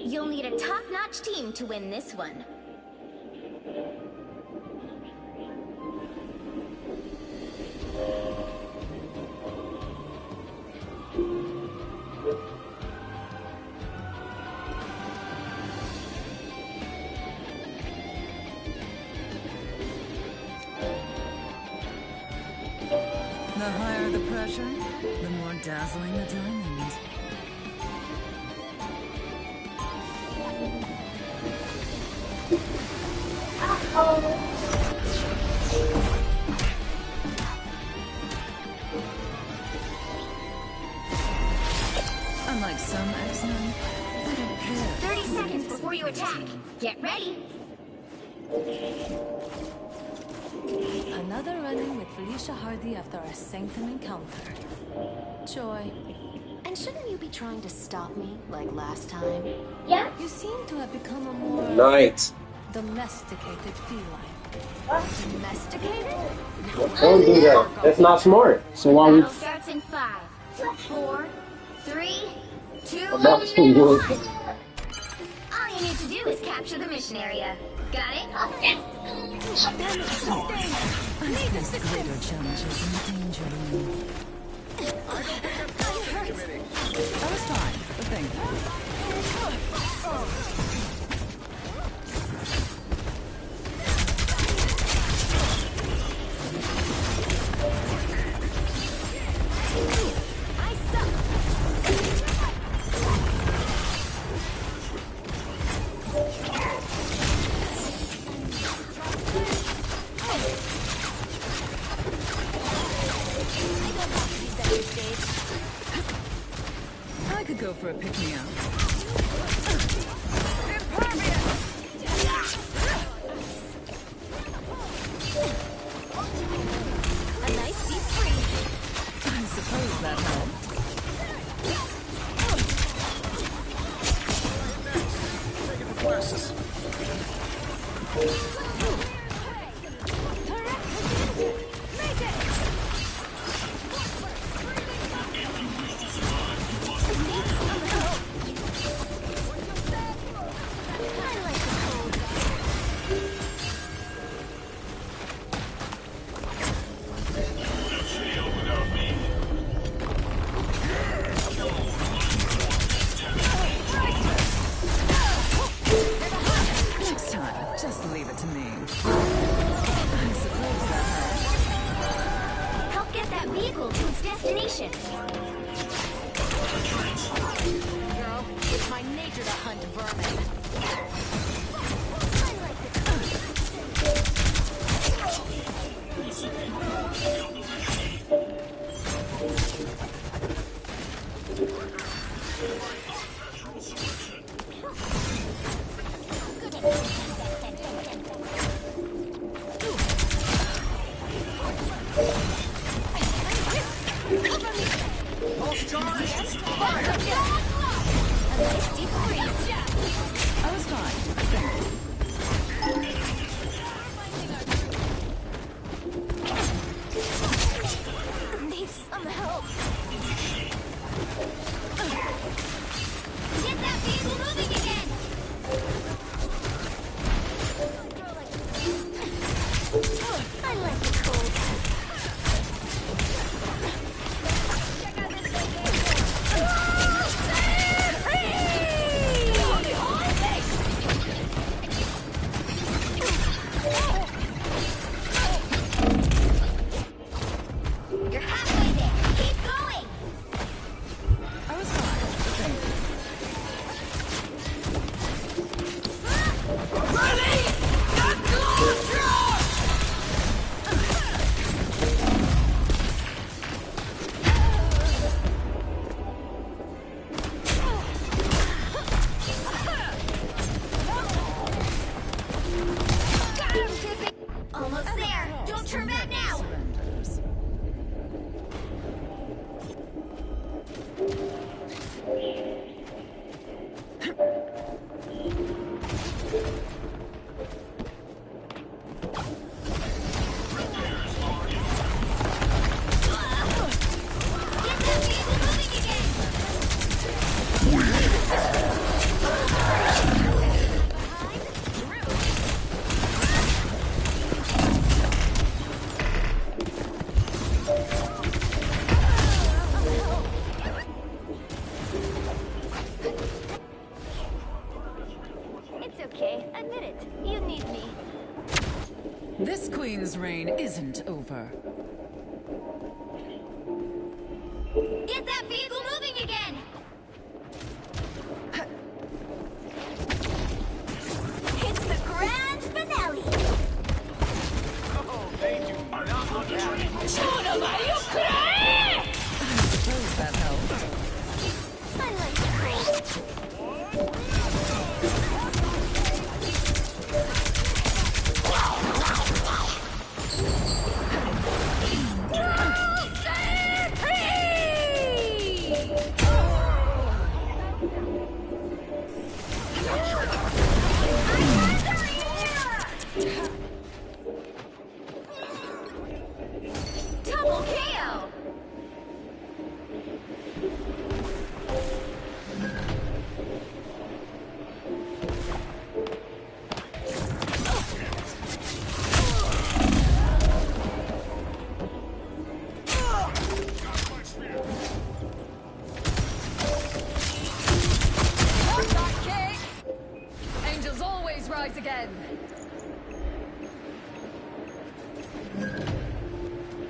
You'll need a top-notch team to win this one. The higher the pressure, the more dazzling the diamonds. Unlike some X-Men, I don't care. 30 seconds before you attack. Get ready. Another run-in with Felicia Hardy after our Sanctum encounter. Joy. And shouldn't you be trying to stop me like last time? Yeah? You seem to have become a more Night. domesticated feline. Domesticated? Don't do that. That's not smart. So while we Battle starts in 5, 4, 3, 2, I'm not too good. 1. All you need to do is capture the mission area. Got it? I face greater challenges in the danger room. That was fine, but thank I could go for a pick-me-up. A nice deep freeze. I suppose that helped. Girl, it's my nature to hunt vermin. I was fine. Need some help. Get that vehicle moving again. I like the cold. Check out this You're halfway there. Keep going. I was fine. Almost there. Don't turn back now. Surrenders. Get that vehicle moving again. It's okay. Admit it. You need me. This queen's reign isn't over. Get that vehicle moving again. It's the grand finale. Suppose that helped. I like the cold. Double KO! That kick! Angels always rise again.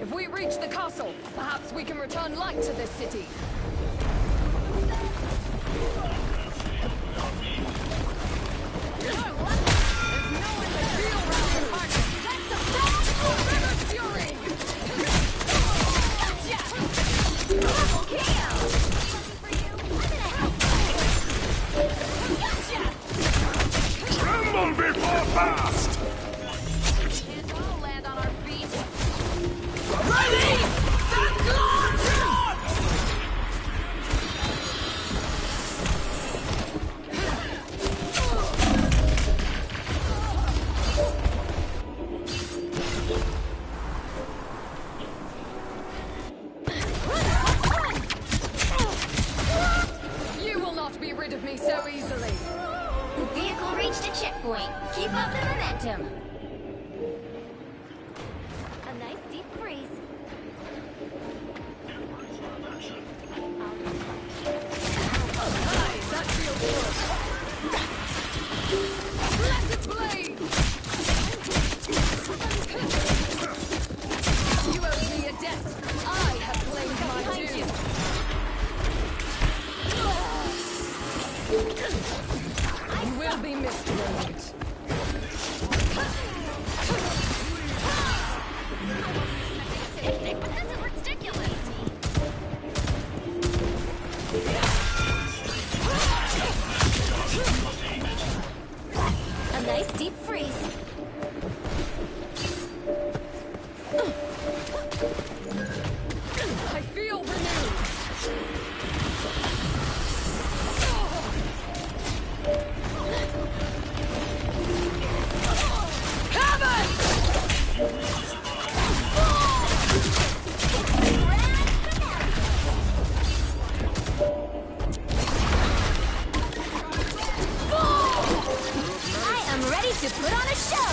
If we reach the castle, perhaps we can return light to this city. There's no one to feel around the party. That's a river fury! Gotcha! Double KO! Gotcha! Tremble before fast! Can't all land on our feet. Release the Glory! You will not be rid of me so easily. The vehicle reached a checkpoint. Keep up the momentum. A nice deep freeze. Nice, that feels good. Let it blade! You owe me a debt. I have claimed my due. Put on a show!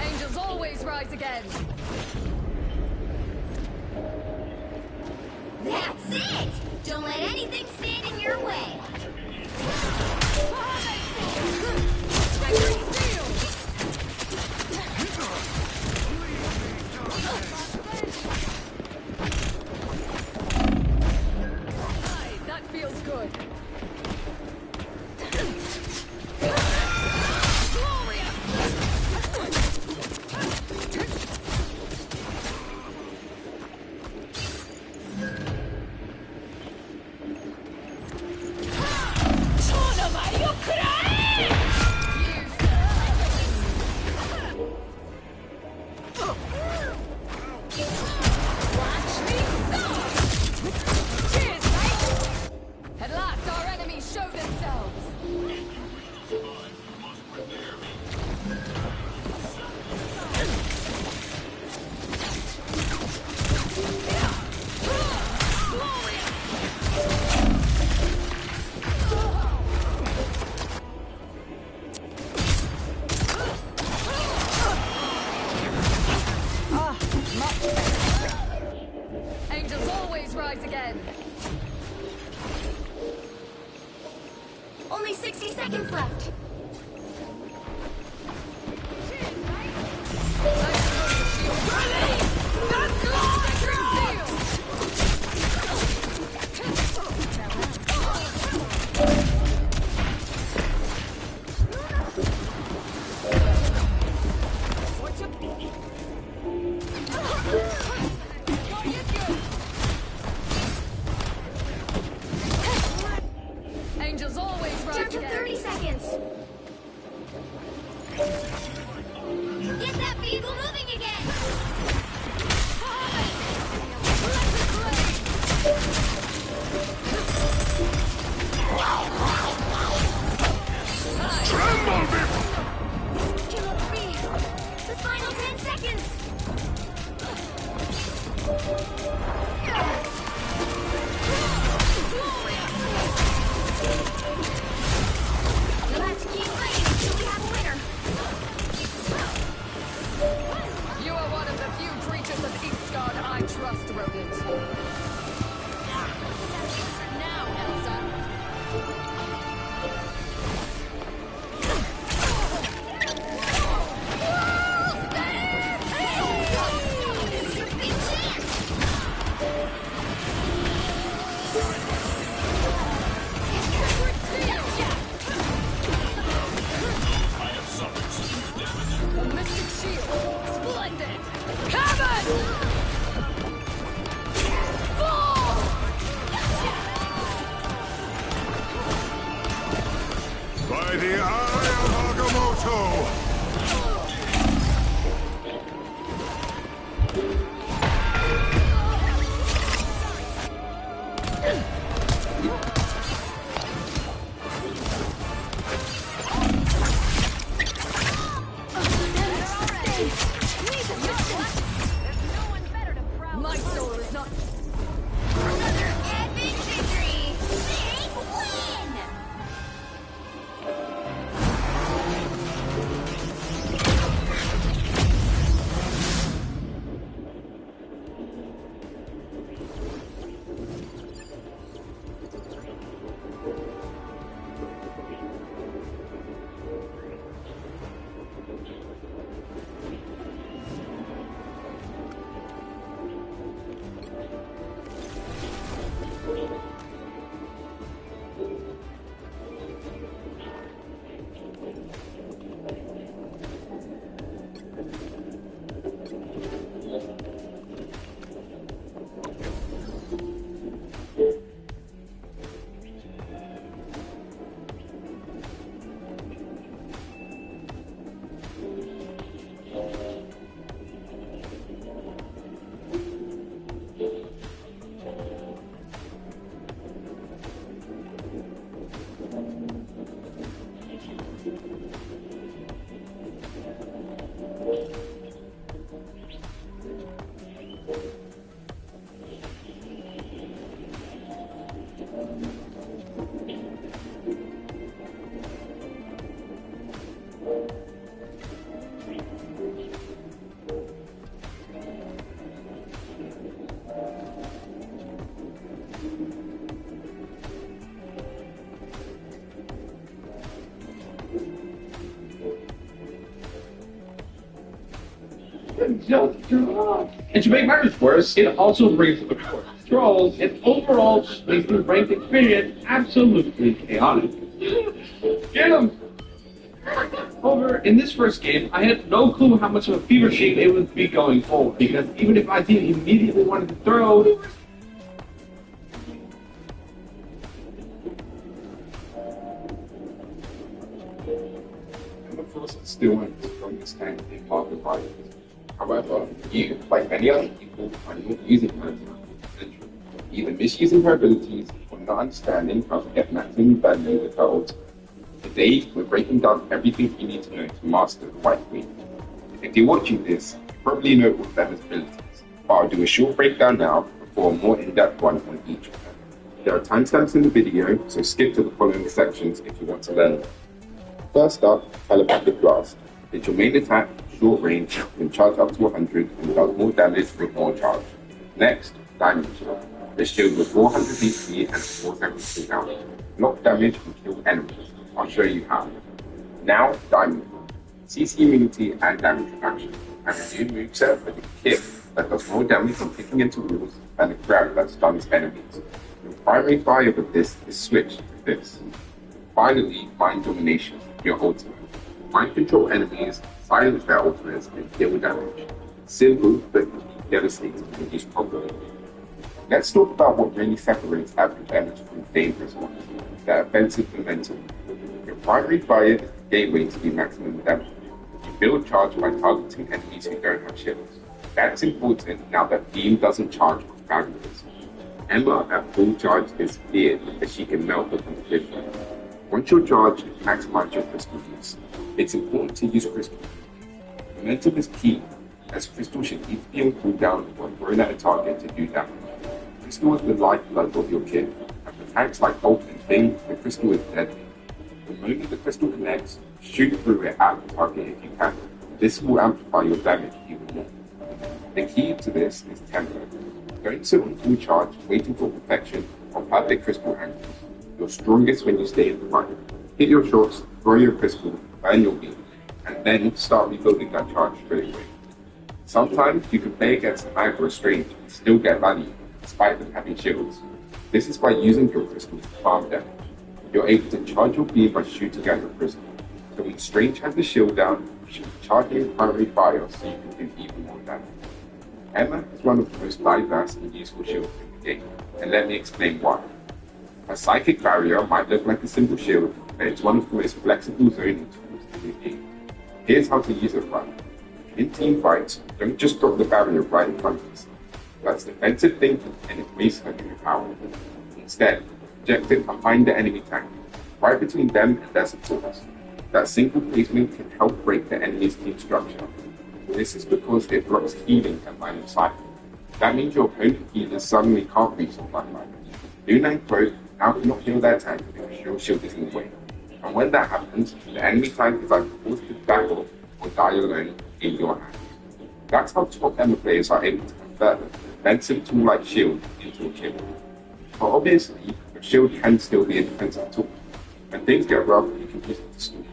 Angels always rise again. That's it! Don't let anything stand in your way. That feels good. At last, our enemies show themselves. Angels always rise again. Only 60 seconds left. Angels always rise Down to again. 30 seconds. Get that vehicle moving again. Tremble Killer speed. The final 10 seconds. You'll have to keep fighting until we have a winner. You are one of the few creatures of Eastgard I trust, Rodent. Now, Elsa. This is your big chance. The Mystic Shield. Splendid. Heaven! Fall! by the eye of Agamotto! My soul is not... Another epic victory. Big win. No, and to make matters worse, it also brings the core trolls and overall makes the ranked experience absolutely chaotic. Get him! However, in this first game, I had no clue how much of a fever shape it would be going forward, because even if my team immediately wanted to throw, still one of the strongest tanks in market prices. However, you, like many other people, are not using her to her potential, either misusing her abilities or not understanding how to get maximum value with her ultimate. Today, we're breaking down everything you need to know to master the White Queen. If you're watching this, you probably know all of Emma's abilities, but I'll do a short breakdown now before a more in-depth one on each of them. There are timestamps in the video, so skip to the following sections if you want to learn them. First up, Telepathic Blast. It's your main attack, short range, can charge up to 100 and does more damage with more charge. Next, Diamond Shield. The shield with 400 HP and 470 damage. Block damage and kill enemies. I'll show you how. Now, Diamond Shield. CC immunity and damage reduction. And a new moveset with a kick that does more damage from kicking into walls and a grab that stuns enemies. The primary fire with this is switched to this. Finally, Mind Domination, your ultimate. Mind control enemies, silence their ultimates, and deal damage. Simple, but can be devastating when used properly. Let's talk about what really separates average damage from dangerous ones, their offensive momentum. Your primary fire is the gateway to do maximum damage. You build charge by targeting enemies who don't have shields. That's important now that Beam doesn't charge with barriers. Emma at full charge is feared as she can melt the competition. Once you're charged, maximize your crystal use. It's important to use crystal. Momentum is key, as crystal should either be on cooldown or thrown at a target to do damage. Crystal is the lifeblood of your kit, and for tanks like Hulk and Thing, the crystal is deadly. The moment the crystal connects, shoot through it at the target if you can. This will amplify your damage even more. The key to this is tempo. Don't sit on full charge, waiting for perfection, or perfect crystal angles. You're strongest when you stay in the fight. Hit your shots, throw your crystal, burn your beam, and then start rebuilding that charge straight away. Sometimes you can play against a mag or a strange and still get value, despite them having shields. This is by using your crystal to farm damage. You're able to charge your beam by shooting at your crystal. So when strange has the shield down, you should be charging your primary fire so you can do even more damage. Emma is one of the most diverse and useful shields in the game, and let me explain why. A psychic barrier might look like a simple shield, but it's one of the most flexible zoning tools in the game. Here's how to use it right. In team fights, don't just drop the barrier right in front of us. That's defensive thinking and it wastes your power. Instead, project it behind the enemy tank, right between them and their supporters. That single placement can help break the enemy's team structure. This is because it blocks healing and line of sight. That means your opponent healers suddenly can't reach the front line. Luna and Croak now cannot heal their tank because your shield is in the way. And when that happens, the enemy tank is either forced to back off or die alone in your hands. That's how top Emma players are able to convert a defensive tool like shield into a kill. But obviously, a shield can still be a defensive tool. When things get rough, you can use it to stall.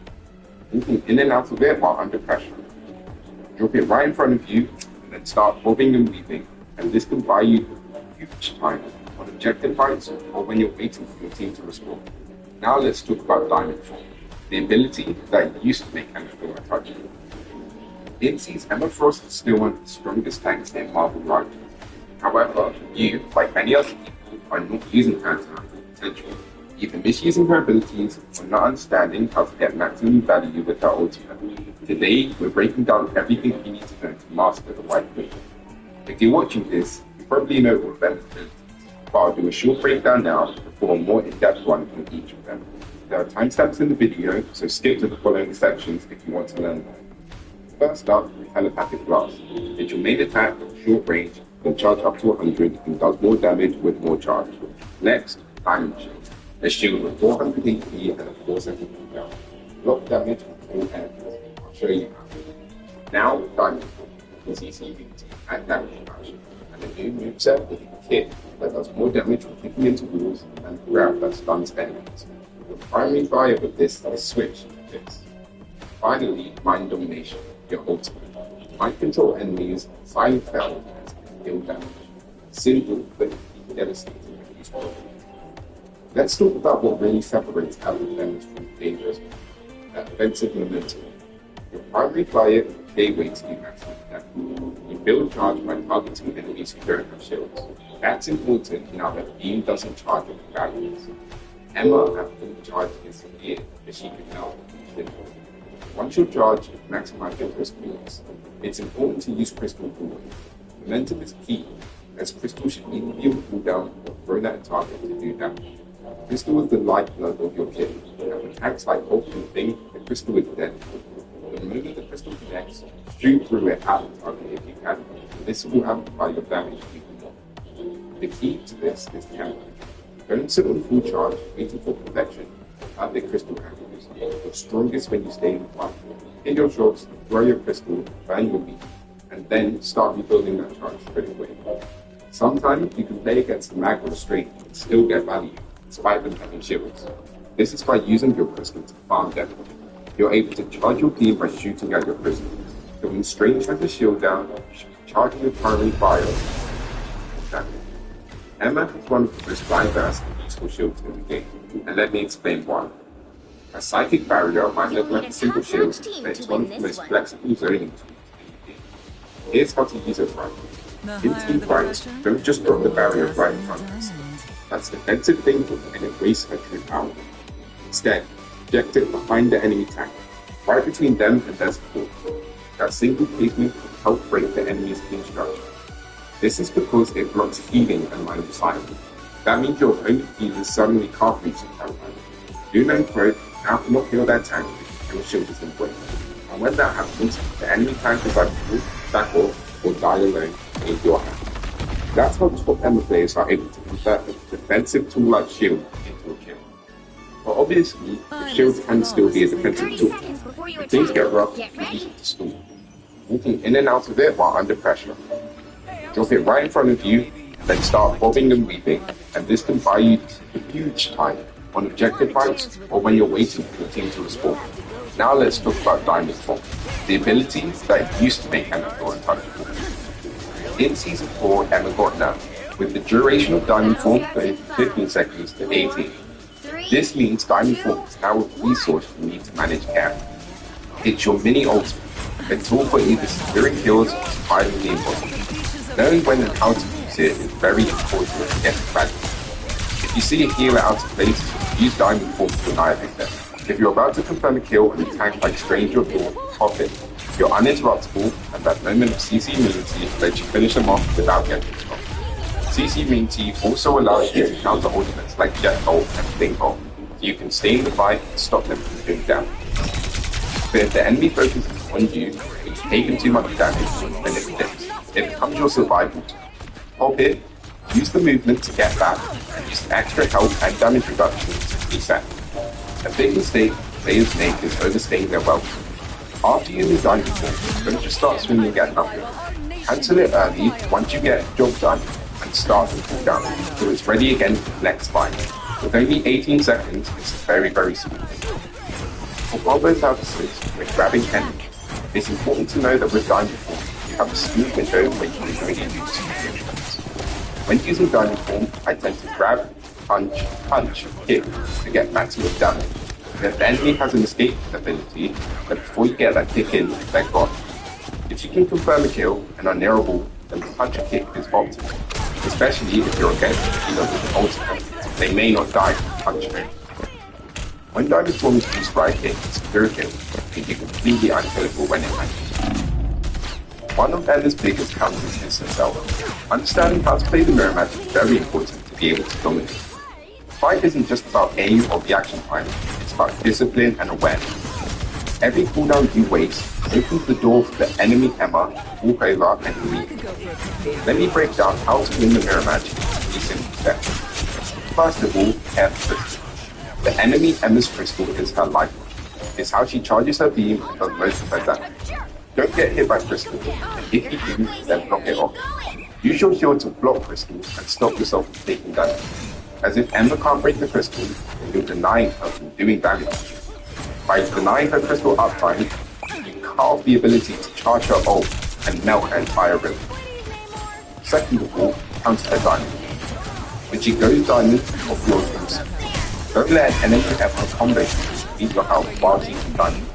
Moving in and out of it while under pressure. Drop it right in front of you, and then start bobbing and weaving, and this can buy you huge time on objective fights or when you're waiting for your team to respond. Now let's talk about Diamond Form, the ability that used to make Emma feel untouchable. It sees Emma Frost is still one of the strongest tanks in Marvel Rivals. However, you, like many other people, are not using her to her full potential, either misusing her abilities or not understanding how to get maximum value with her ultimate. Today, we're breaking down everything you need to know to master the White Queen. If you're watching this, you probably know all of Emma's abilities, but I'll do a short breakdown now before a more in-depth one on each of them. There are timestamps in the video, so skip to the following sections if you want to learn more. First up, Telepathic Blast. It's your main attack, short range, can charge up to 100 and does more damage with more charge. Next, Diamond Shield. A shield with 400 HP and a 470 damage. Block damage from all enemies. I'll show you how. Now, Diamond Shield. CC immunity and damage reduction. And a new moveset with a kick that does more damage from kicking into walls and a grab that stuns enemies. The primary fire with this is switched to this. Finally, Mind Domination, your ultimate. Mind control enemies, Seinfeld has kill damage. Simple, but devastating when used properly. Let's talk about what really separates average damage from dangerous ones. Offensive momentum. Your primary fire gateway to do maximum damage. You build charge by targeting enemies who don't have shields. That's important now that Beam doesn't charge with barriers. Emma, after the charge is severe, but she can help. Once your charge maximize your crystal use, it's important to use crystal pool. Momentum is key, as crystal should either be on cooldown or thrown at a target to do damage. Crystal is the lifeblood of your kit, and with attacks like Hulk and Thing, the crystal is dead. The moment the crystal connects, shoot through it at the target if you can. This will amplify your damage even more. The key to this is tempo. Don't sit on full charge, waiting for perfection. At the crystal angles, you're strongest when you stay in the fight. Hit your shots, throw your crystal, burn your beat, and then start rebuilding that charge straight away. Sometimes you can play against the mag or straight and still get value, despite them having shields. This is by using your crystal to farm damage. You're able to charge your team by shooting at your crystal. So when Strange has a shield down, charging your primary fire. Emma has one of the most diverse and useful shields in the game, and let me explain why. A psychic barrier might look like a simple shield, but it's one of the most flexible zoning tools in the game. Here's how to use it right. In team fights, don't just drop the barrier right in front of us. That's defensive thinking and embrace her true power. Instead, project it behind the enemy tank, right between them and their support. That single placement can help break the enemy's team structure. This is because it blocks healing and line of sight. That means your opponent healers suddenly can't reach the tank line. Do not quote, now cannot heal that tank and the shield is in place. And when that happens, the enemy tank is either move, back off, or die alone in your hand. That's how top Emma players are able to convert a defensive tool like shield into a kill. But obviously, the shield can still be a defensive tool. When things get rough, you use it to stall. Walking in and out of it while under pressure. Drop it right in front of you, then start bobbing and weaving, and this can buy you a huge time on objective fights or when you're waiting for your team to respawn. Now let's talk about Diamond Form, the ability that used to make Emma feel untouchable. In Season 4, Emma got nerfed, with the duration of Diamond Form going from 15 seconds to 18. This means Diamond Form is now a resource you need to manage care. It's your mini ultimate, a tool for either securing kills or surviving the impossible. Knowing when and how to use it is very important to get the value. If you see a healer out of place, use Diamond Form to annihilate them. If you're about to confirm a kill on a tank like Strange or Dawn, pop it. You're uninterruptible, and that moment of CC immunity lets you finish them off without getting stopped. CC immunity also allows you to counter ultimates like Jet Bolt and Thing Bolt, so you can stay in the fight and stop them from doing damage. But if the enemy focuses on you, and you've taken too much damage, then it flips. It becomes your survival tool. Pop it, use the movement to get back, and use the extra health and damage reduction to reset. A big mistake players make is overstaying their welcome. After using Diamond Form, don't just start swinging at nothing. Cancel it early once you get the job done, and start to cool down, so it's ready again for the next fight. With only 18 seconds, it's very, very smooth. For all those purposes, when grabbing enemies, it's important to know that with Diamond Form, you have a smooth window where you can only use two instruments. When using Diamond Form, I tend to grab, punch, kick to get maximum damage. If the enemy has an escape ability, but before you get that kick in, they're gone. If you can confirm a kill and are nearable, then the punch or kick is optimal, especially if you're against a healer with an ultimate. They may not die from punching. When Diamond Form is used right here, secure kill can be completely unkillable when it matches. One of Emma's biggest counters is herself. Understanding how to play the mirror match is very important to be able to dominate. The fight isn't just about aim or reaction time, it's about discipline and awareness. Every cooldown you waste opens the door for the enemy Emma to walk over and leave. Let me break down how to win the mirror match in 3 simple steps. First of all, crystal. The enemy Emma's crystal is her lifeline. It's how she charges her beam and does most of her damage. Don't get hit by crystal, and if you do, then block it off. Use your shield to block crystal and stop yourself from taking damage. As if Emma can't break the crystal, then you're denying her from doing damage. By denying her crystal uptime, you cut off the ability to charge her ult and melt an entire room. Second of all, counter a diamond. When she goes diamond or yours moves, don't let an enemy have a combo to beat your health while using diamond.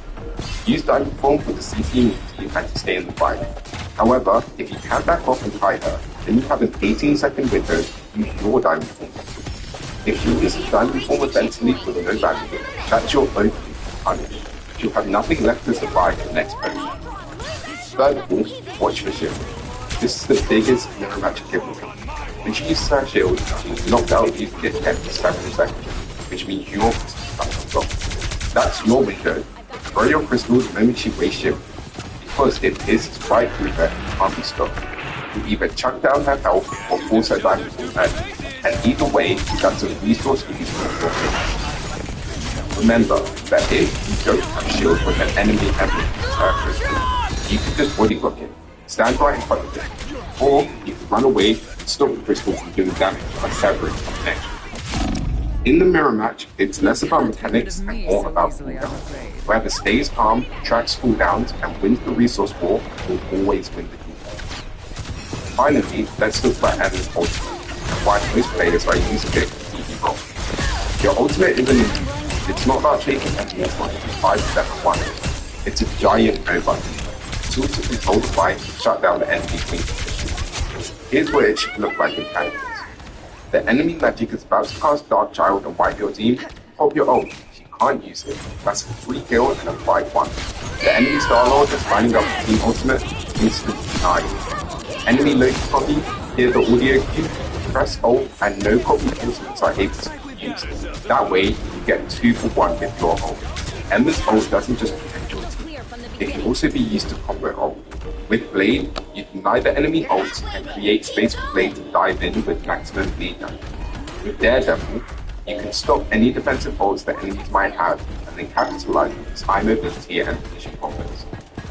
Use diamond form for the CC immunity and to stay in the fight. However, if you can back off and hide her, then you have an 18-second window to use your diamond form. If you use a diamond form eventually with no value, that's your own punish. You'll have nothing left to survive the next person. Third of all, watch for shield. This is the biggest mirror match giveaway. When she uses her shield, she's knocked out using it every 7 seconds, which means you're stuck to block. That's your window. Throw your crystals the moment she wastes shield, because it is right through her and can't be stopped. You either chuck down her health or force her diamond from early, and either way, that's a resource you use for your game. Remember that if you don't have shield when an enemy enters her crystal, you can just body block it, stand right in front of it, or you can run away and stop the crystal from doing damage by severing the connection. In the mirror match, it's less about mechanics and more about cooldown. Whoever stays calm, tracks cooldowns, and wins the resource war will always win the game. Finally, let's talk about Emma's ultimate, and why most players are using it completely wrong. Your ultimate isn't easy. It's not about taking enemies like 5 step 1. It's a giant no button. It's also control the fight and shut down the enemy queen position. Here's what it should look like in practice. The enemy magic is about to cast Dark Child and wipe your team. Pop your ult. If you can't use it, that's a 3 kill and a 5-1. The enemy Star-Lord is lining up the team ultimate, instantly denied. Enemy Loki copy, hear the audio cue, press ult, and no copy ultimates are able to be used. That way, you get 2 for 1 with your ult. Emma's ult doesn't just protect your team, it can also be used to combo ult. With Blade, you deny the enemy ult and create space for Blade to dive in with maximum bleed damage. With Daredevil, you can stop any defensive ults that enemies might have and then capitalize on its high mobility and position combos.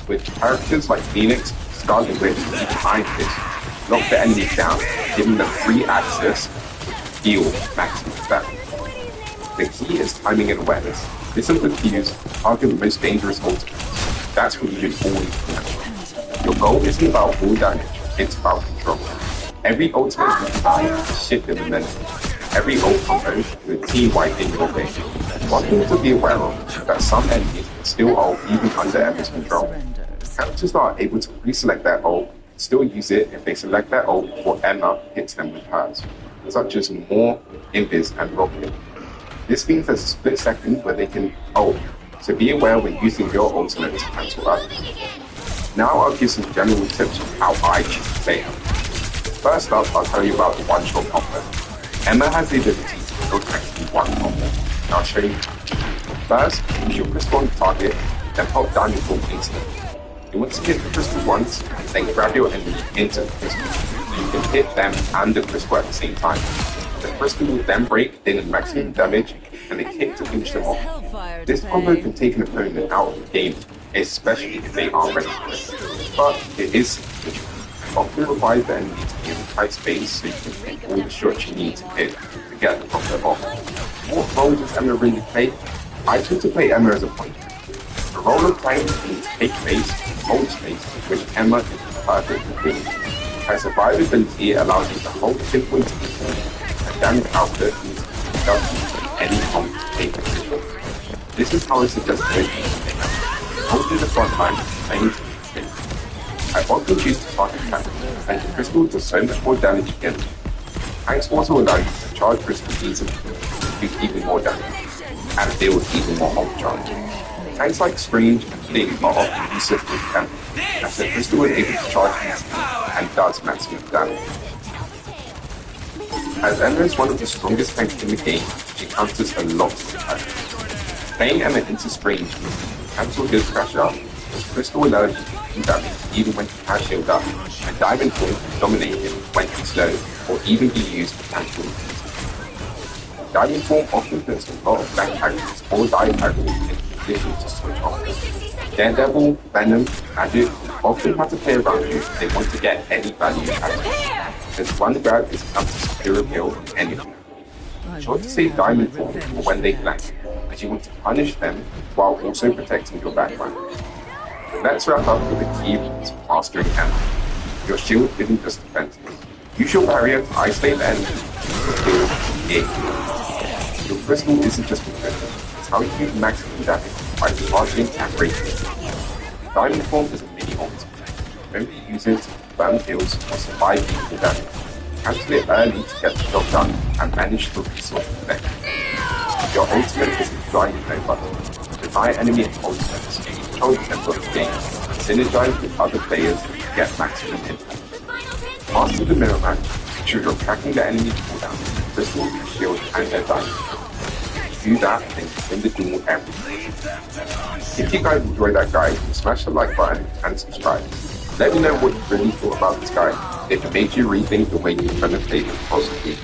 With characters like Phoenix, Scarlet Witch, and even Iron Fist, knock the enemies down, giving them free access to deal maximum damage. The key is timing and awareness. Listen for cues, target the most dangerous ultimates. That's what you should always remember. Your goal isn't about full damage, it's about control. Every ultimate you design is shifted momentum. Every ult combo is a team wiping your game. One thing to be aware of is that some enemies can still ult even under Emma's control. Characters are able to pre-select their ult, still use it if they select their ult or Emma hits them with hers, such as Moore, Invis, and Rocket. This means there's a split second where they can ult, so be aware when using your ultimate to cancel out. Now I'll give some general tips on how I choose to play her. First up, I'll tell you about the one-shot combo. Emma has the ability to build actually one combo, and I'll show you. First, use your crystal on the target, then pop down your full instantly. You want to hit the crystal once, then grab your enemy into the crystal, so you can hit them and the crystal at the same time. The crystal will then break, dealing maximum damage, and a kick to finish them off. This combo can take an opponent out of the game, especially if they aren't ready for it. But it is significant. Often requires the enemy to be in a tight space so you can take all the shots you need to hit to get the combo off. What role does Emma really play? I tend to play Emma as a point. The role of playing is to take space, hold space, which Emma is perfect doing. Her survivability allows you to hold pinpoint and damage output is reduced any combo to take position. This is how I suggest playing. Hold the front line, playing to the space. I often choose to target tanks, and the crystal does so much more damage against you. Tanks also allow you to charge crystals easily, do even more damage, and deal with even more ult charge. Tanks like Strange and Thing are often useless with damage, as the crystal is able to charge easily and does maximum damage. As Emma is one of the strongest tanks in the game, she counters a lot of attacks. Playing Emma into Strange means you can cancel his crash out, as crystal allows you to do damage even when he has shield up, and Diamond Form can dominate him when he's slow, or even be used to cancel him. Diamond Form often puts a lot of flank actions or diagonals in position to switch on. Daredevil, Venom, Magic often have to play around you if they want to get any value out of it, as one grab is enough to secure a kill from anyone. Be sure to save Diamond Form for when they flank, as you want to punish them while also protecting your background. Let's wrap up with the key to mastering Emma. Your shield isn't just defensive. Use your barrier to isolate the enemy. Your shield, your crystal isn't just defensive. It's how you do maximum damage by charging and breaking. Diamond Form is a mini ultimate. Remember to use it to burn kills or survive equal damage. Cancel it early to get the job done and manage the resource effect. Your ultimate is a giant no button. Deny enemy ultimates, control them of the game, synergize with other players to get maximum impact. Master the mirror match, ensure you're tracking the enemy cooldown, crystal, shield, and their diamond. Do that and win the duel every. If you guys enjoyed that guide, smash the like button and subscribe. Let me know what you really thought about this guide, if it made you rethink the way you're going to play across the game.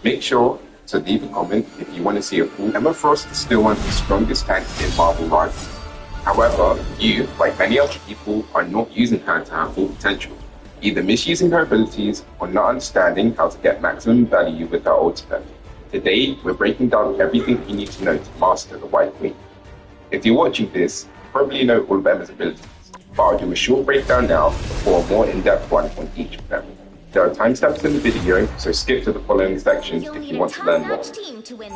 Make sure to leave a comment if you want to see a full. Emma Frost is still one of the strongest tanks in Marvel Rivals. However, you, like many other people, are not using her to her full potential, either misusing her abilities or not understanding how to get maximum value with her ultimate. Today, we're breaking down everything you need to know to master the White Queen. If you're watching this, you probably know all of Emma's abilities, but I'll do a short breakdown now for a more in-depth one on each of them. There are timestamps in the video, so skip to the following sections if you want to learn more.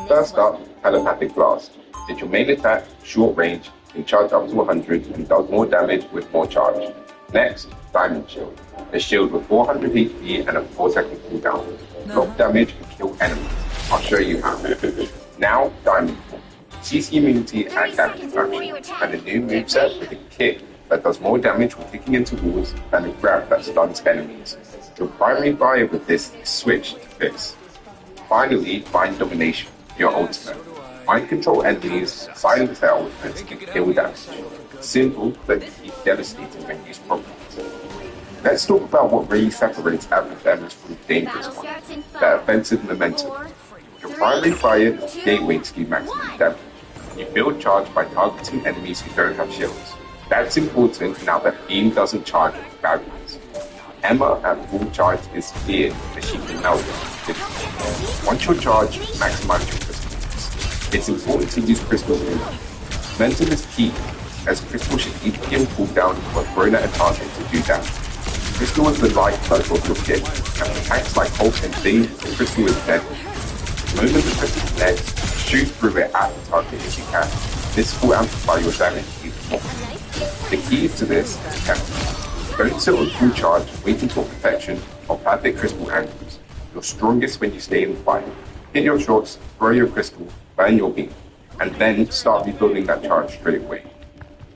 First up, Telepathic Blast. It's your main attack, short range, can charge up to 100 and does more damage with more charge. Next, Diamond Shield. A shield with 400 HP and a 4-second cooldown. Block damage and kill enemies. I'll show you how. Now, Diamond Form. CC immunity and damage reduction, and a new moveset with a kick that does more damage when kicking into walls and a grab that stuns enemies. Your primary buyer with this is switch to this. Finally, Mind Domination, your ultimate. Mind control enemies, silence their ultimates, and kill damage. Simple, but devastating when used properly. Let's talk about what really separates average damage from the dangerous one, the offensive momentum. Your primary fire is the gateway to do maximum damage. You build charge by targeting enemies who don't have shields. That's important now that beam doesn't charge with barriers. Emma at full charge is feared as she can melt it. Once you're charged, maximize your crystals. It's important to use crystal momentum. Momentum is key, as crystal should each be in cooldown or thrown at a target to do damage. Crystal is the lifeblood of your kit, and for tanks like Hulk and Thing, the crystal is dead. The moment the crystal connects, shoot through it at the target if you can. This will amplify your damage even more. The key to this is tempo. Don't sit on full charge, waiting for perfection, or perfect crystal angles. You're strongest when you stay in the fight. Hit your shots, throw your crystal, burn your beam, and then start rebuilding that charge straight away.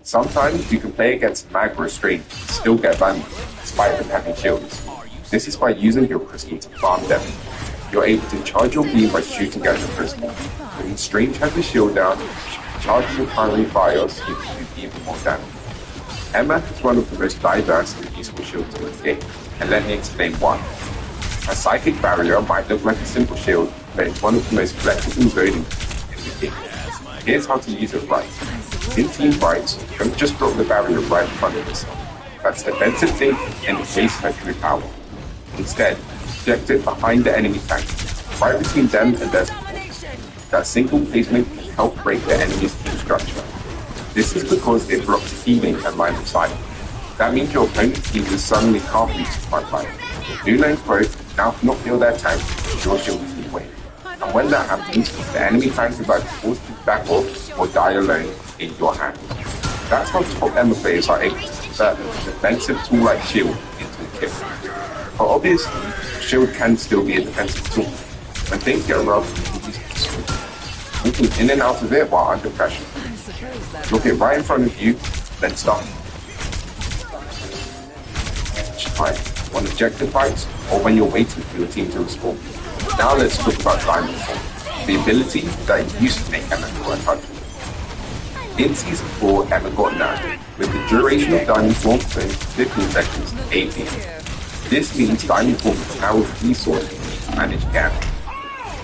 Sometimes you can play against mag or strain and still get value, despite them having shields. This is by using your crystal to farm them. You're able to charge your beam by shooting at your crystal. When Strange has the shield down, charging your primary fire so you can do even more damage. Emma is one of the most diverse and useful shields in the game, and let me explain why. A psychic barrier might look like a simple shield, but it's one of the most flexible loading in the game. Here's how to use it right. In team fights, don't just drop the barrier right in front of yourself. That's defensive thing and it wastes her true power. Instead, project it behind the enemy tank, right between them and their support. That single placement can help break the enemy's team structure. This is because it blocks healing and line of sight. That means your opponent's team is suddenly can't reach the front line. New lane growth now cannot feel their tank, your shield is in the way. And when that happens, the enemy tank is either forced to back off or die alone in your hands. That's how top Emma players are able to convert a defensive tool like shield into a kill. But obviously, shield can still be a defensive tool. When things get rough, you can use it to swing. Moving in and out of it while under pressure. Look it right in front of you, then stop. Right, on objective fights, or when you're waiting for your team to respawn. Now let's talk about Diamond Form, the ability that used to make Emma more untouchable. In Season 4, Emma got nerfed, with the duration of Diamond Form from 15 seconds to 18. This means Diamond Form is now a resource to manage damage.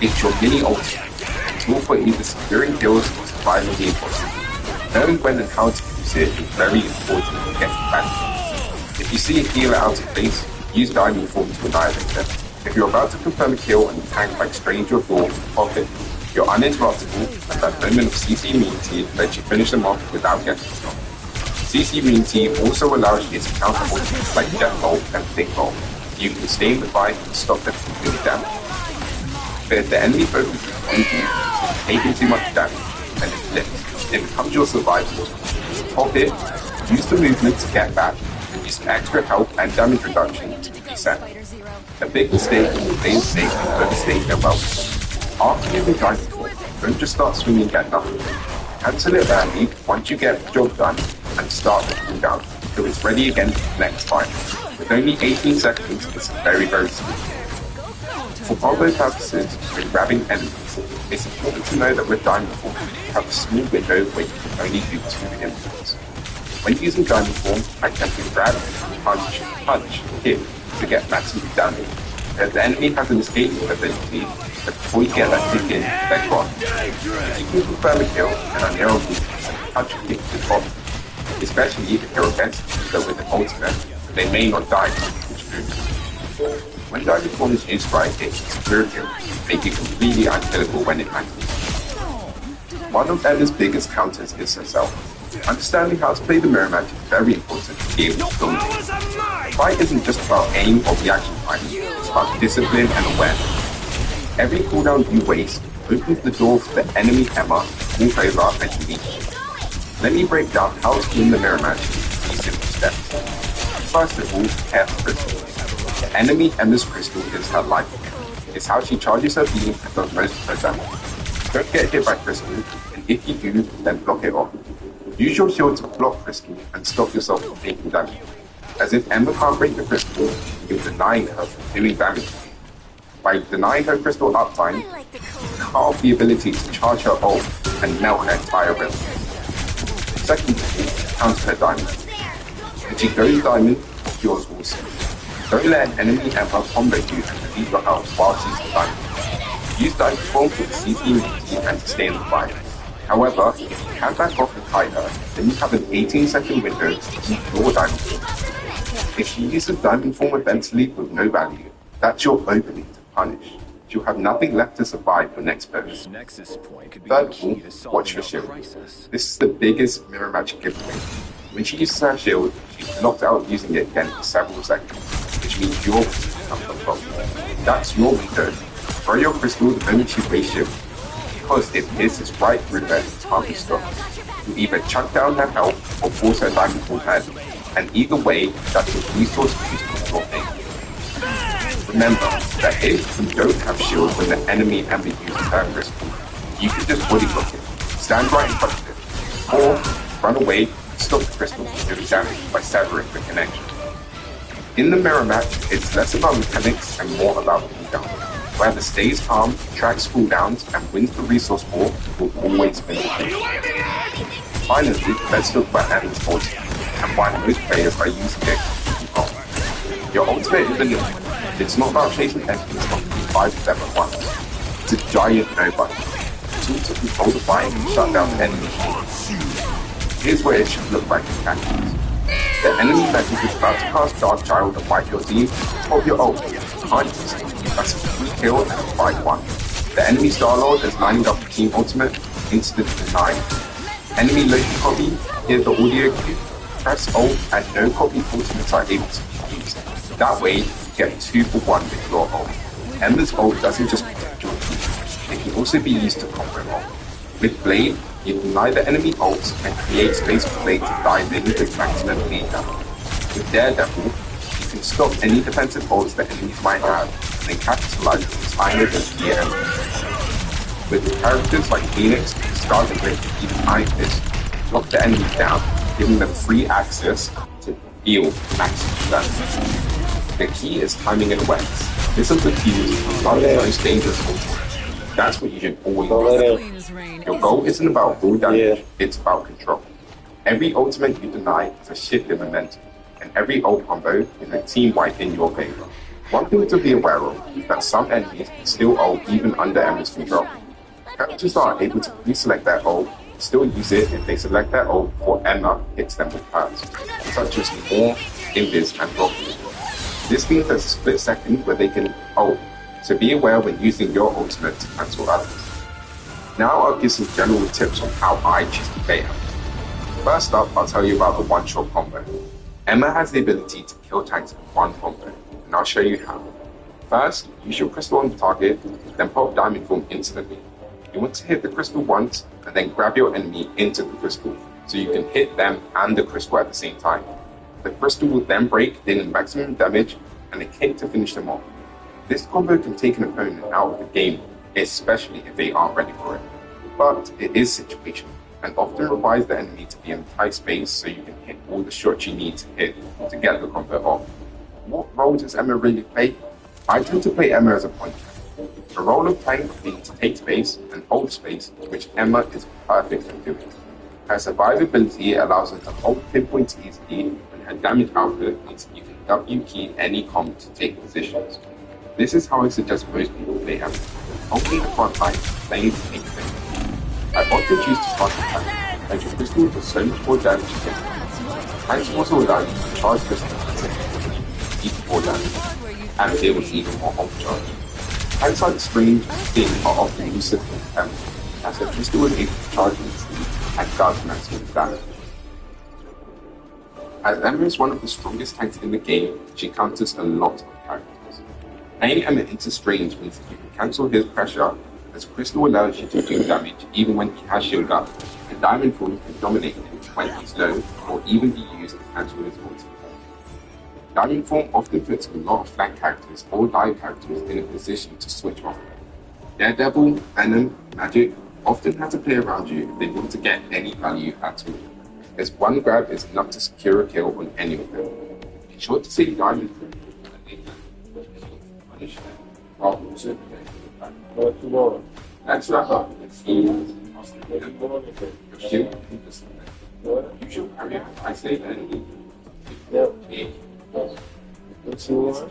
It's your mini ultimate, a tool for either securing kills or surviving the impossible. Knowing when and how to use it is very important to get advantage. If you see a healer out of place, use Diamond Form to annihilate them. If you're about to confirm a kill and tank like Strange or Thor, pop it. You're uninterruptible, and that moment of CC immunity lets you finish them off without getting stopped. CC Immunity also allows you to counter ultimates like Death Bolt and Think Bolt. You can stay in the fight and stop them from doing damage. But if the enemy focuses on you, taking too much damage, and it flips, it becomes your survival. Pop it, use the movement to get back, and use extra health and damage reduction to reset. A big mistake is playing safe and overstaying their wealth. After you've been dining for, don't just start swinging at nothing. Cancel it early once you get the job done and start the cooldown so it's ready again for the next fight. With only 18 seconds, it's very simple. For combo purposes, when grabbing enemies, it's important to know that with Diamond Form, you have a small window where you can only do 2 inputs. When using Diamond Form, I tend to grab, punch, hit to get maximum damage. If the enemy has an escape ability, but before you get that kick in, they're gone. If you can confirm a kill and are near a weak, punch and kick to the bottom. Especially if you're against people with an ultimate, they may not die to which move. When Diamond Form is used right, it's secure kill, making it completely unkillable when it matters. One of Emma's biggest counters is herself. Understanding how to play the mirror match is very important to be able to build it. The fight isn't just about aim or reaction time, it's about discipline and awareness. Every cooldown you waste opens the door for the enemy Emma, move over and you leave. Let me break down how to win the mirror match in 3 simple steps. First of all, care for Crystal. The enemy Emma's Crystal is her life. It's how she charges her beam and does most of her damage. Don't get hit by Crystal, and if you do, then block it off. Use your shield to block Crystal and stop yourself from taking damage. As if Emma can't break the Crystal, you're denying her from doing damage. By denying her Crystal uptime, you cut off the ability to charge her ult and melt her entire realm. Secondly, counter her diamond. When she goes diamond, yours also. Don't let an enemy Emma combo you and defeat your health while she's in diamond. Use Diamond Form for the CC immunity and to stay in the fight. However, if you can back off and hide her, then you have an 18-second window to keep your Diamond Form. If she uses Diamond Form eventually with no value, that's your opening to punish. You'll have nothing left to survive your next burst. Third of all, watch your shield. This is the biggest mirror match giveaway. When she uses her shield, she's knocked out using it again for several seconds, which means your crystal comes on top. That's your window. Throw your crystal the moment she waste shield, because it pierces right through her and can't be stopped. You either chuck down her health or force her diamond form early, and either way, that's a resource used for your aim. Remember that if you don't have shield when the enemy Ember uses her crystal, you can just body block it, stand right in front of it, or run away and stop the crystal from doing damage by severing the connection. In the mirror match, it's less about mechanics and more about cooldown. Whoever stays calm, tracks cooldowns, and wins the resource war will always win the game. Finally, let's talk about Emma's ultimate and why most players are using it to keep on. Your ultimate is a limit. It's not about chasing enemies from 5 to 7 at once. It's a giant no-button. It's all to control the fight and shut down the enemy. Here's what it should look like in practice. The enemy message is about to cast Dark Child and wipe your team, pop your ult, behind you. That's a free kill and a 5-1. The enemy Star-Lord is lining up the team ultimate, instant denied. Enemy Loki copy, hear the audio cue, press ult, and no copy ultimates are able to be used. That way, you get 2 for 1 with your ult. Ember's ult doesn't just protect your team, it can also be used to combo ult. With Blade, you deny the enemy ult and create space for Blade to dive in with maximum bleed damage. With Daredevil, you can stop any defensive ults that enemies might have, and then capitalize on time against the enemy. With characters like Phoenix, Scarlet Witch, even Iron Fist, lock the enemies down, giving them free access to deal maximum damage. The key is timing and awareness. This is the key to one of the most dangerous ultimates. That's what you should always do. Your goal isn't about raw damage, it's about control. Every ultimate you deny is a shift in momentum, and every ult combo is a team wipe in your favor. One thing to be aware of is that some enemies can still ult even under Emma's control. Characters that are able to pre-select their ult still use it if they select their ult before Emma hits them with hers, such as Moore, Invis, and Rocky. This means there's a split second where they can ult, so be aware when using your ultimate to cancel others. Now I'll give some general tips on how I choose to play Emma. First up, I'll tell you about the one-shot combo. Emma has the ability to kill tanks in one combo, and I'll show you how. First, use your crystal on the target, then pop diamond form instantly. You want to hit the crystal once, and then grab your enemy into the crystal, so you can hit them and the crystal at the same time. The crystal will then break, dealing maximum damage, and a kick to finish them off. This combo can take an opponent out of the game, especially if they aren't ready for it. But it is situational, and often requires the enemy to be in a tight space so you can hit all the shots you need to hit to get the combo off. What role does Emma really play? I tend to play Emma as a point. The role of tank being to take space and hold space, which Emma is perfect at doing. Her survivability allows her to hold pinpoints easily, and her damage output means you can W key any comp to take positions. This is how I suggest most people play Emma. Only in the front line, playing to take space. I often choose to start the tank, as your crystal does so much more damage to hit. Tanks also allow you to charge crystals and even more damage, and deal with even more overcharge. Tanks like Strange and Sting are often used with Emma, as the crystal is able to charge instantly and does maximum damage. As Emma is one of the strongest tanks in the game, she counters a lot of characters. Playing Emma into Strange means that you can cancel his pressure, as Crystal allows you to do damage even when he has shield up, and Diamond Form can dominate him when he's low, or even be used to cancel his ulti. Diamond Form often puts a lot of flank characters or dive characters in a position to switch off. Daredevil, Venom, Magic often have to play around you if they want to get any value at all, as one grab is enough to secure a kill on any of them. Be sure to save Diamond Form and they can punish them rather than super them. Let's wrap up with schemes. Your shield can discipline. You should carry out I say the enemy. What's the one?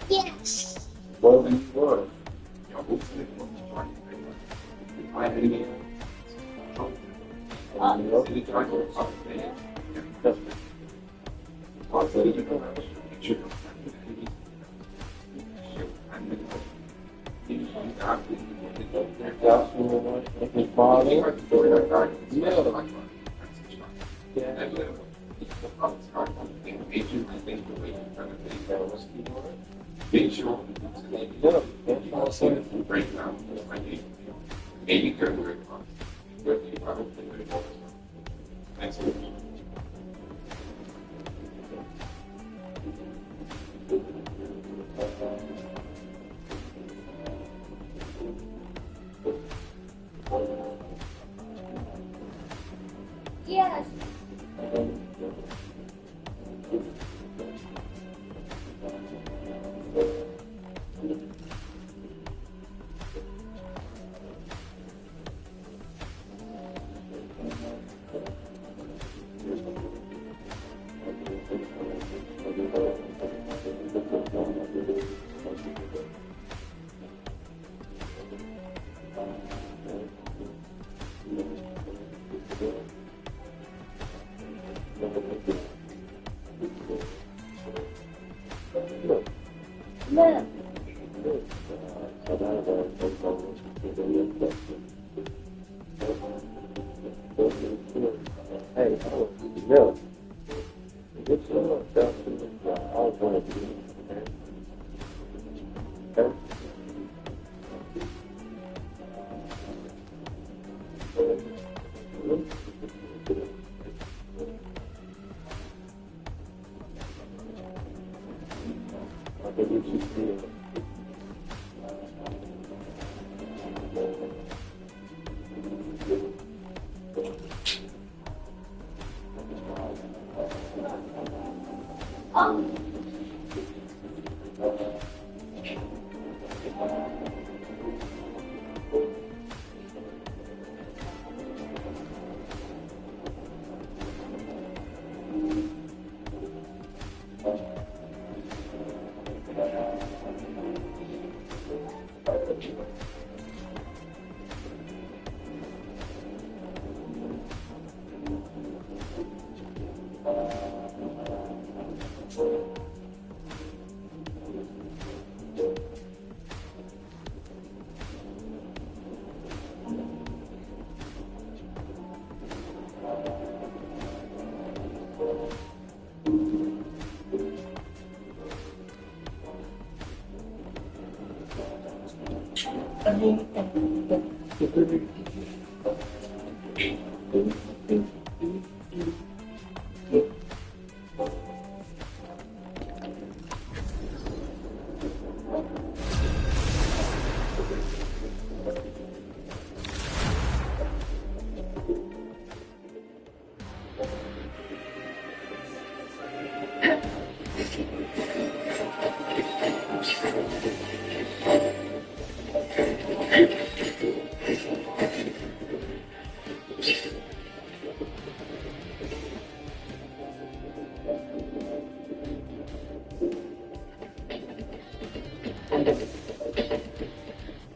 Yes. What do you want? Maybe go with Thanks. Yes. No. Hey, no. Get some stuff I was going to do. Okay? I think you should see it.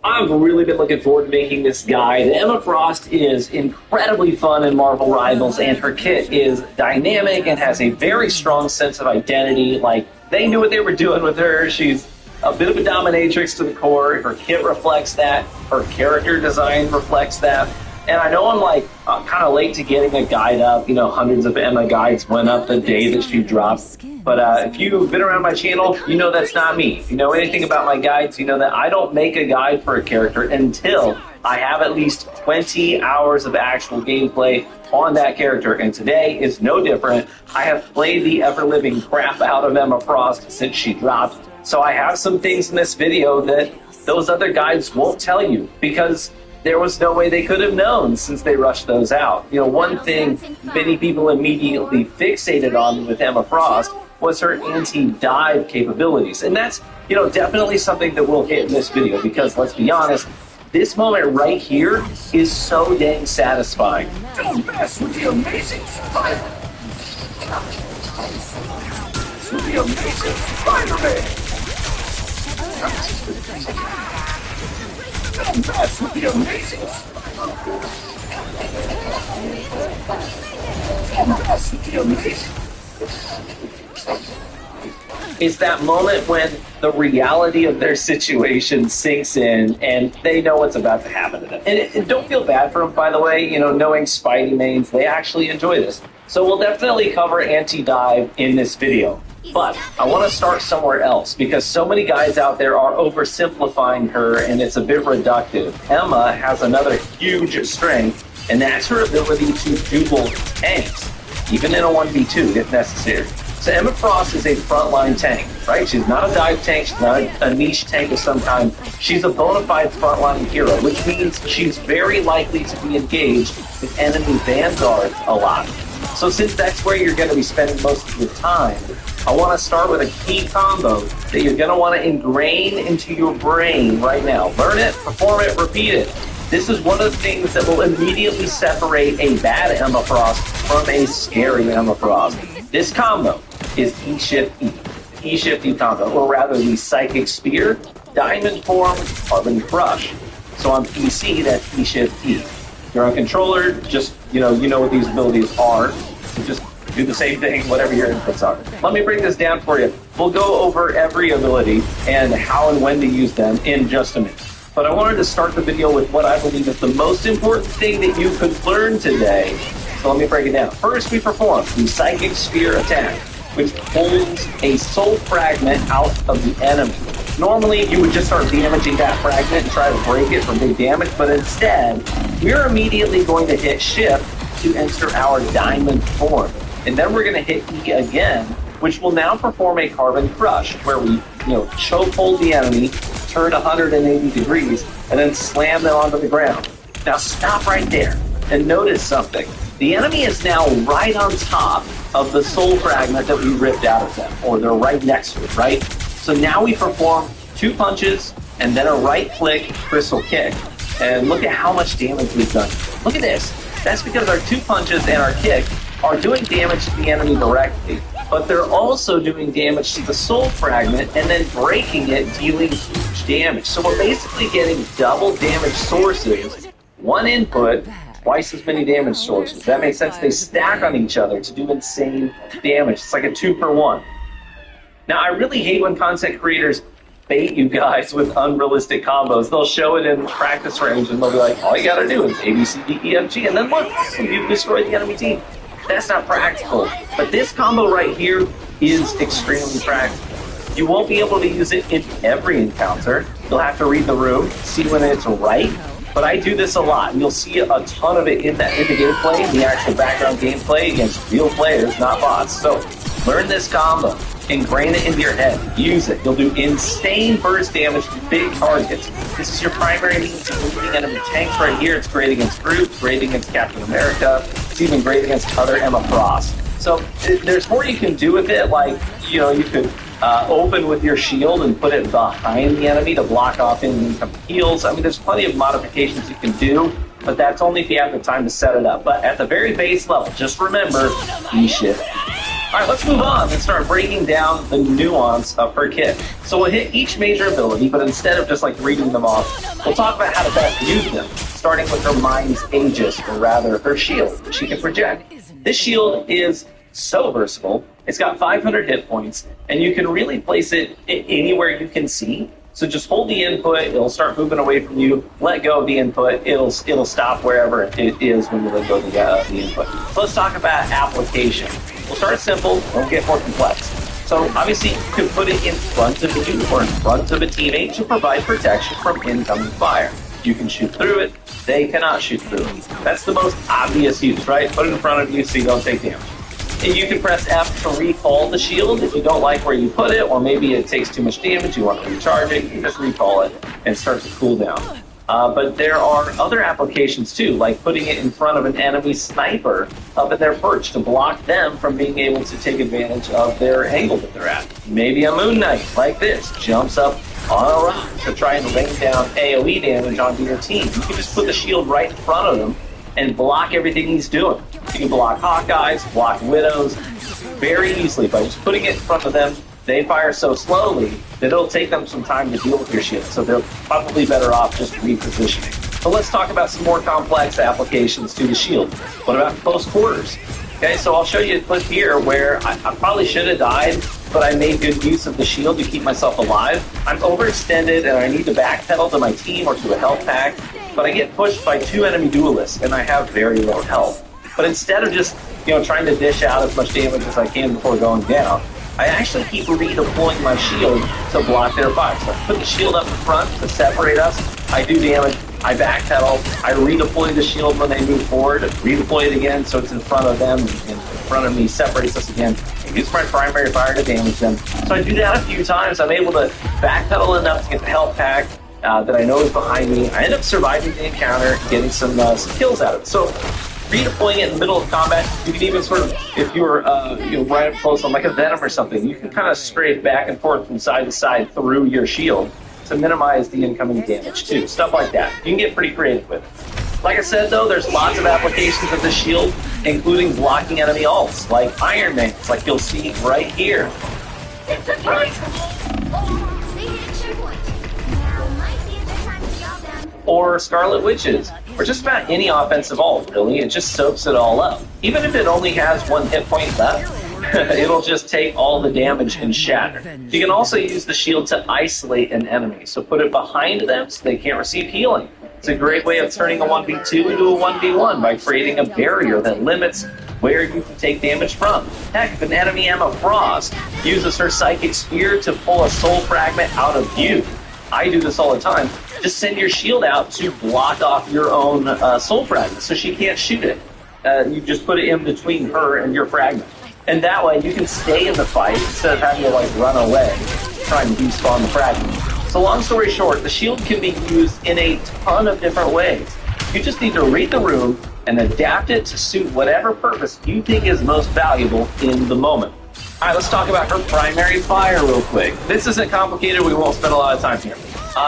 I've really been looking forward to making this guide. Emma Frost is incredibly fun in Marvel Rivals, and her kit is dynamic and has a very strong sense of identity. Like, they knew what they were doing with her. She's a bit of a dominatrix to the core. Her kit reflects that. Her character design reflects that. And I know I'm kind of late to getting a guide up. You know, hundreds of Emma guides went up the day that she dropped. But if you've been around my channel, you know that's not me. If you know anything about my guides, you know that I don't make a guide for a character until I have at least 20 hours of actual gameplay on that character. And today is no different. I have played the ever-living crap out of Emma Frost since she dropped. So I have some things in this video that those other guides won't tell you, because there was no way they could have known since they rushed those out. You know, one thing many people immediately fixated on with Emma Frost was her anti-dive capabilities. And that's, you know, definitely something that we'll hit in this video, because let's be honest, this moment right here is so dang satisfying. Don't mess with the amazing Spider! With the amazing Spider-Man! Don't mess with the amazing Spider-Man! Don't mess with the amazing. It's that moment when the reality of their situation sinks in and they know what's about to happen to them. And don't feel bad for them, by the way. You know, knowing Spidey mains, they actually enjoy this. So we'll definitely cover anti-dive in this video. But I want to start somewhere else, because so many guys out there are oversimplifying her and it's a bit reductive. Emma has another huge strength, and that's her ability to duel tanks, even in a 1v2 if necessary. So Emma Frost is a frontline tank, right? She's not a dive tank, she's not a niche tank of some kind. She's a bona fide frontline hero, which means she's very likely to be engaged with enemy vanguards a lot. So since that's where you're going to be spending most of your time, I want to start with a key combo that you're going to want to ingrain into your brain right now. Learn it, perform it, repeat it. This is one of the things that will immediately separate a bad Emma Frost from a scary Emma Frost. This combo is E-Shift-E. E-Shift-E combo, or rather the Psychic Spear, Diamond Form, Carbon Crush. So on PC, that's E-Shift-E. If you're on controller, just, you know what these abilities are. So just do the same thing, whatever your inputs are. Let me break this down for you. We'll go over every ability and how and when to use them in just a minute. But I wanted to start the video with what I believe is the most important thing that you could learn today. So let me break it down. First, we perform the Psychic Spear attack, which pulls a soul fragment out of the enemy. Normally, you would just start damaging that fragment and try to break it for big damage, but instead, we're immediately going to hit Shift to enter our Diamond Form. And then we're going to hit E again, which will now perform a Carbon Crush, where we, choke hold the enemy, turn 180 degrees, and then slam them onto the ground. Now stop right there and notice something. The enemy is now right on top of the soul fragment that we ripped out of them, or they're right next to it, right? So now we perform 2 punches and then a right-click crystal kick. And look at how much damage we've done. Look at this. That's because our 2 punches and our kick are doing damage to the enemy directly, but they're also doing damage to the soul fragment and then breaking it, dealing huge damage. So we're basically getting double damage sources, 1 input, twice as many damage sources. That makes sense. They stack on each other to do insane damage. It's like a 2 for 1. Now, I really hate when content creators bait you guys with unrealistic combos. They'll show it in practice range and they'll be like, all you gotta do is A, B, C, D, E, F, G, and then look, you've destroyed the enemy team. That's not practical. But this combo right here is extremely practical. You won't be able to use it in every encounter, You'll have to read the room, see when it's right. But I do this a lot, and you'll see a ton of it in the gameplay, in the actual background gameplay against real players, not bots. So learn this combo, ingrain it into your head, use it. You'll do insane burst damage to big targets. This is your primary means of moving enemy tanks right here. It's great against Groot, great against Captain America. It's even great against other Emma Frost. So there's more you can do with it, like, you know, you could open with your shield and put it behind the enemy to block off incoming heals. I mean, there's plenty of modifications you can do, but that's only if you have the time to set it up. But at the very base level, just remember, E-shift. All right, let's move on and start breaking down the nuance of her kit. So we'll hit each major ability, but instead of just like reading them off, we'll talk about how to best use them, starting with her Mind's Aegis, or rather her shield she can project. This shield is so versatile. It's got 500 hit points, and you can really place it anywhere you can see. So just hold the input, it'll start moving away from you. Let go of the input, it'll stop wherever it is when you let go of the input. So let's talk about application. We'll start simple, we'll get more complex. So obviously you can put it in front of you or in front of a teammate to provide protection from incoming fire. You can shoot through it, they cannot shoot through it. That's the most obvious use, right? Put it in front of you so you don't take damage. And you can press F to recall the shield if you don't like where you put it, or maybe it takes too much damage, you want to recharge it, you can just recall it and start to cool down. But there are other applications too, like putting it in front of an enemy sniper up in their perch to block them from being able to take advantage of their angle that they're at. Maybe a Moon Knight, like this, jumps up on a rock to try and rain down AoE damage onto your team. You can just put the shield right in front of them and block everything he's doing. You can block Hawkeyes, block Widows very easily by just putting it in front of them. They fire so slowly that it'll take them some time to deal with your shield, so they're probably better off just repositioning. But let's talk about some more complex applications to the shield. What about close quarters? Okay, so I'll show you a clip here where I probably should have died, but I made good use of the shield to keep myself alive. I'm overextended and I need to backpedal to my team or to a health pack, but I get pushed by 2 enemy duelists and I have very low health. But instead of just, you know, trying to dish out as much damage as I can before going down, I actually keep redeploying my shield to block their fire. So I put the shield up in front to separate us, I do damage, I backpedal, I redeploy the shield when they move forward, redeploy it again so it's in front of them, and in front of me, separates us again. I use my primary fire to damage them. So I do that a few times. I'm able to backpedal enough to get the health pack that I know is behind me. I end up surviving the encounter, getting some kills out of it. So redeploying it in the middle of combat, you can even sort of, if you were right up close on like a Venom or something, you can kind of strafe back and forth from side to side through your shield to minimize the incoming damage too. Stuff like that. You can get pretty creative with it. Like I said though, there's lots of applications of the shield, including blocking enemy ults, like Iron Man's, like you'll see right here. Or Scarlet Witches, or just about any offensive ult, really. It just soaks it all up. Even if it only has 1 hit point left, it'll just take all the damage and shatter. You can also use the shield to isolate an enemy, so put it behind them so they can't receive healing. It's a great way of turning a 1v2 into a 1v1 by creating a barrier that limits where you can take damage from. Heck, if an enemy Emma Frost uses her Psychic Spear to pull a soul fragment out of you, I do this all the time, just send your shield out to block off your own soul fragment so she can't shoot it. You just put it in between her and your fragment. And that way you can stay in the fight instead of having to like run away trying to despawn the fragment. So long story short, the shield can be used in a ton of different ways. You just need to read the room and adapt it to suit whatever purpose you think is most valuable in the moment. All right, let's talk about her primary fire real quick. This isn't complicated, we won't spend a lot of time here.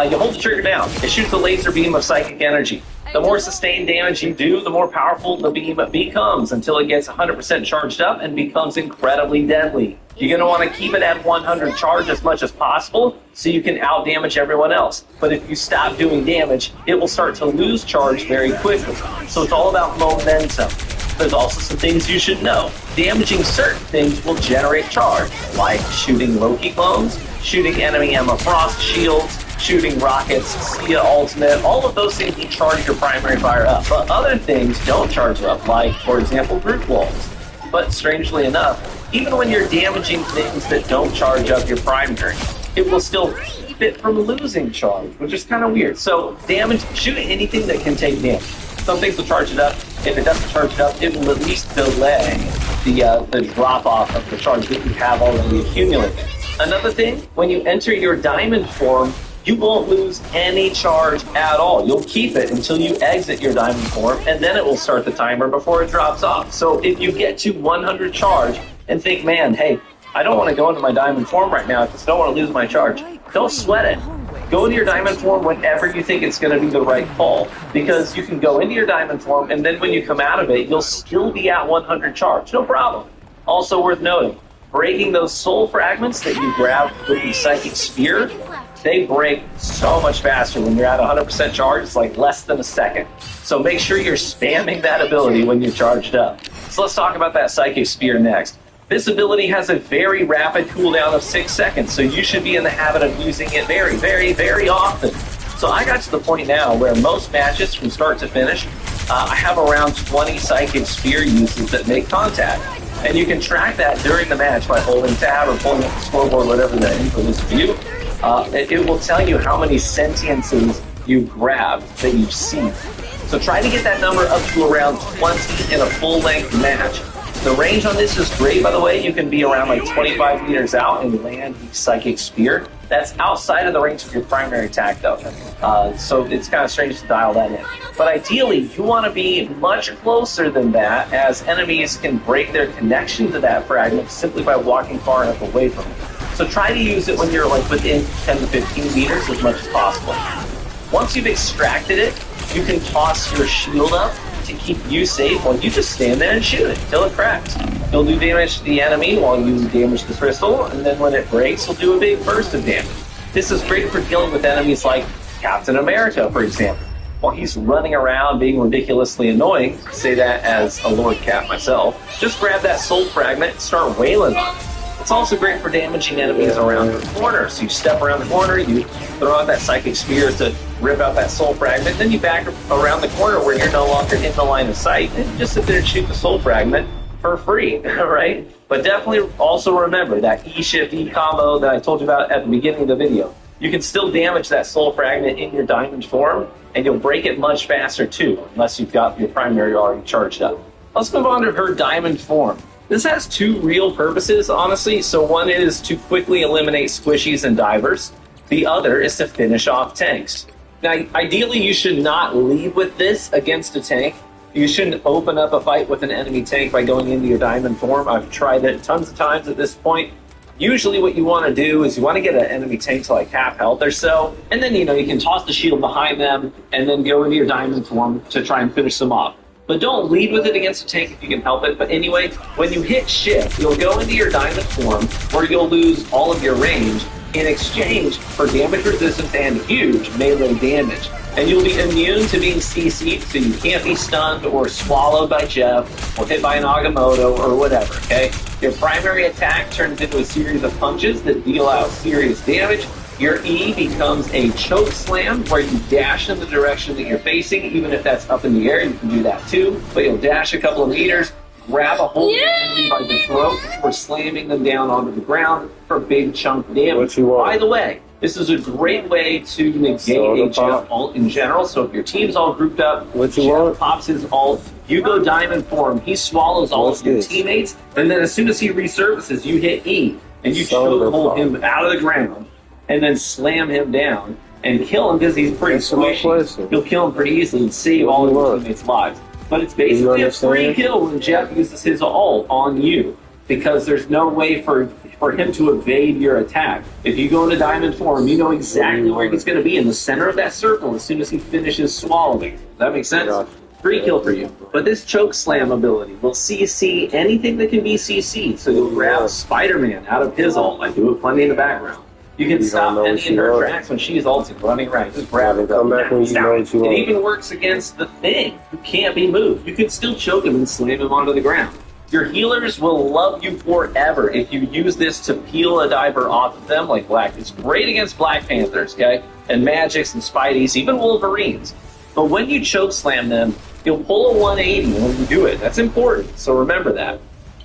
You hold the trigger down. It shoots a laser beam of psychic energy. The more sustained damage you do, the more powerful the beam becomes until it gets 100% charged up and becomes incredibly deadly. You're going to want to keep it at 100 charge as much as possible so you can out-damage everyone else. But if you stop doing damage, it will start to lose charge very quickly. So it's all about momentum. There's also some things you should know. Damaging certain things will generate charge, like shooting Loki clones, shooting enemy Emma Frost shields, shooting rockets, Sia ultimate, all of those things will charge your primary fire up. But other things don't charge up, like, for example, Groot walls. But strangely enough, even when you're damaging things that don't charge up your primary, it will still keep it from losing charge, which is kind of weird. So damage, shoot anything that can take damage. Some things will charge it up. If it doesn't charge it up, it will at least delay the drop off of the charge that you have already accumulated. Another thing, when you enter your diamond form, you won't lose any charge at all. You'll keep it until you exit your diamond form, and then it will start the timer before it drops off. So if you get to 100 charge and think, man, hey, I don't want to go into my diamond form right now, I just don't want to lose my charge, don't sweat it. Go into your diamond form whenever you think it's going to be the right call, because you can go into your diamond form, and then when you come out of it, you'll still be at 100 charge. No problem. Also worth noting, breaking those soul fragments that you grab with the psychic spear, they break so much faster when you're at 100% charge. It's like less than a second. So make sure you're spamming that ability when you're charged up. So let's talk about that psychic spear next. This ability has a very rapid cooldown of 6 seconds, so you should be in the habit of using it very, very, very often. So I got to the point now where most matches from start to finish, I have around 20 psychic spear uses that make contact. And you can track that during the match by holding tab or pulling up the scoreboard, whatever that input is for you. It will tell you how many sentiences you grabbed that you've seen. So try to get that number up to around 20 in a full-length match. The range on this is great, by the way. You can be around like 25 meters out and land the psychic spear. That's outside of the range of your primary attack, though. So it's kind of strange to dial that in. But ideally, you want to be much closer than that, as enemies can break their connection to that fragment simply by walking far enough away from it. So try to use it when you're like within 10 to 15 meters as much as possible. Once you've extracted it, you can toss your shield up to keep you safe while you just stand there and shoot it until it cracks. You'll do damage to the enemy while you damage the crystal, and then when it breaks, you'll do a big burst of damage. This is great for dealing with enemies like Captain America, for example. While he's running around being ridiculously annoying, say that as a Lord Cap myself, just grab that soul fragment and start wailing on it. It's also great for damaging enemies around the corner. So you step around the corner, you throw out that psychic spear to rip out that soul fragment, then you back around the corner where you're no longer in the line of sight, and just sit there and shoot the soul fragment for free, right? But definitely also remember that E-Shift-E combo that I told you about at the beginning of the video. You can still damage that soul fragment in your diamond form, and you'll break it much faster too, unless you've got your primary already charged up. Let's move on to her diamond form. This has two real purposes, honestly. So one is to quickly eliminate squishies and divers. The other is to finish off tanks. Now, ideally, you should not lead with this against a tank. You shouldn't open up a fight with an enemy tank by going into your diamond form. I've tried it tons of times at this point. Usually what you want to do is you want to get an enemy tank to like half health or so, and then, you can toss the shield behind them and then go into your diamond form to try and finish them off. But don't lead with it against a tank if you can help it. But anyway, when you hit shift, you'll go into your diamond form where you'll lose all of your range in exchange for damage resistance and huge melee damage. And you'll be immune to being CC'd, so you can't be stunned or swallowed by Jeff or hit by an Agamotto or whatever, okay? Your primary attack turns into a series of punches that deal out serious damage. Your E becomes a choke slam where you dash in the direction that you're facing. Even if that's up in the air, you can do that too. But you'll dash a couple of meters, grab a hold of the enemy by the throat, or slamming them down onto the ground for big chunk damage. By the way, this is a great way to negate a Jeff ult in general. So if your team's all grouped up, Jeff pops his ult, you go diamond form, he swallows all of your teammates, and then as soon as he resurfaces, you hit E, and you choke hold him out of the ground, and then slam him down and kill him because he's pretty squishy. You'll kill him pretty easily and save all of your teammates' lives. But it's basically a free kill when Jeff uses his ult on you, because there's no way for him to evade your attack. If you go into diamond form, you know exactly where he's going to be, in the center of that circle as soon as he finishes swallowing. Does that make sense? Free kill for you. But this choke slam ability will CC anything that can be CC'd. So you'll grab Spider-Man out of his ult. I do it plenty in the background. You can stop Penny in her tracks when she's ulting, running around. Just grab it. It even works against the Thing, who can't be moved. You can still choke him and slam him onto the ground. Your healers will love you forever if you use this to peel a diver off of them like Black. It's great against Black Panthers, okay? And Magics and Spideys, even Wolverines. But when you choke slam them, you'll pull a 180 when you do it. That's important, so remember that.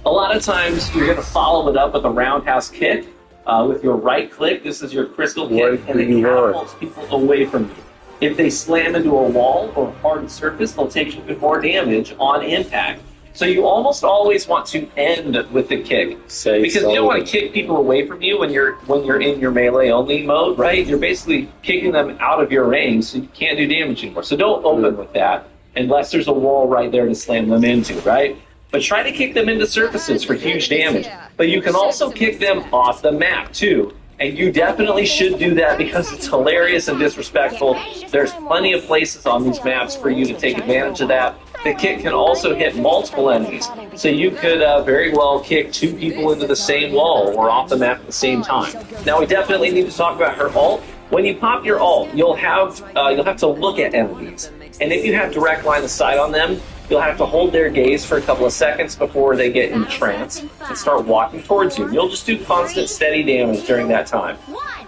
A lot of times you're going to follow it up with a roundhouse kick. With your right click, this is your crystal kick, What and do it you want? catapults people away from you. If they slam into a wall or hard surface, they'll take even more damage on impact. So you almost always want to end with the kick, because you don't want to kick people away from you when you're in your melee only mode, right? You're basically kicking them out of your range, so you can't do damage anymore. So don't open with that unless there's a wall right there to slam them into, right? But try to kick them into surfaces for huge damage. But you can also kick them off the map too. And you definitely should do that because it's hilarious and disrespectful. There's plenty of places on these maps for you to take advantage of that. The kick can also hit multiple enemies. So you could very well kick 2 people into the same wall or off the map at the same time. Now we definitely need to talk about her ult. When you pop your ult, you'll have to look at enemies. And if you have direct line of sight on them, you'll have to hold their gaze for a couple of seconds before they get in trance and start walking towards you. You'll just do constant, steady damage during that time.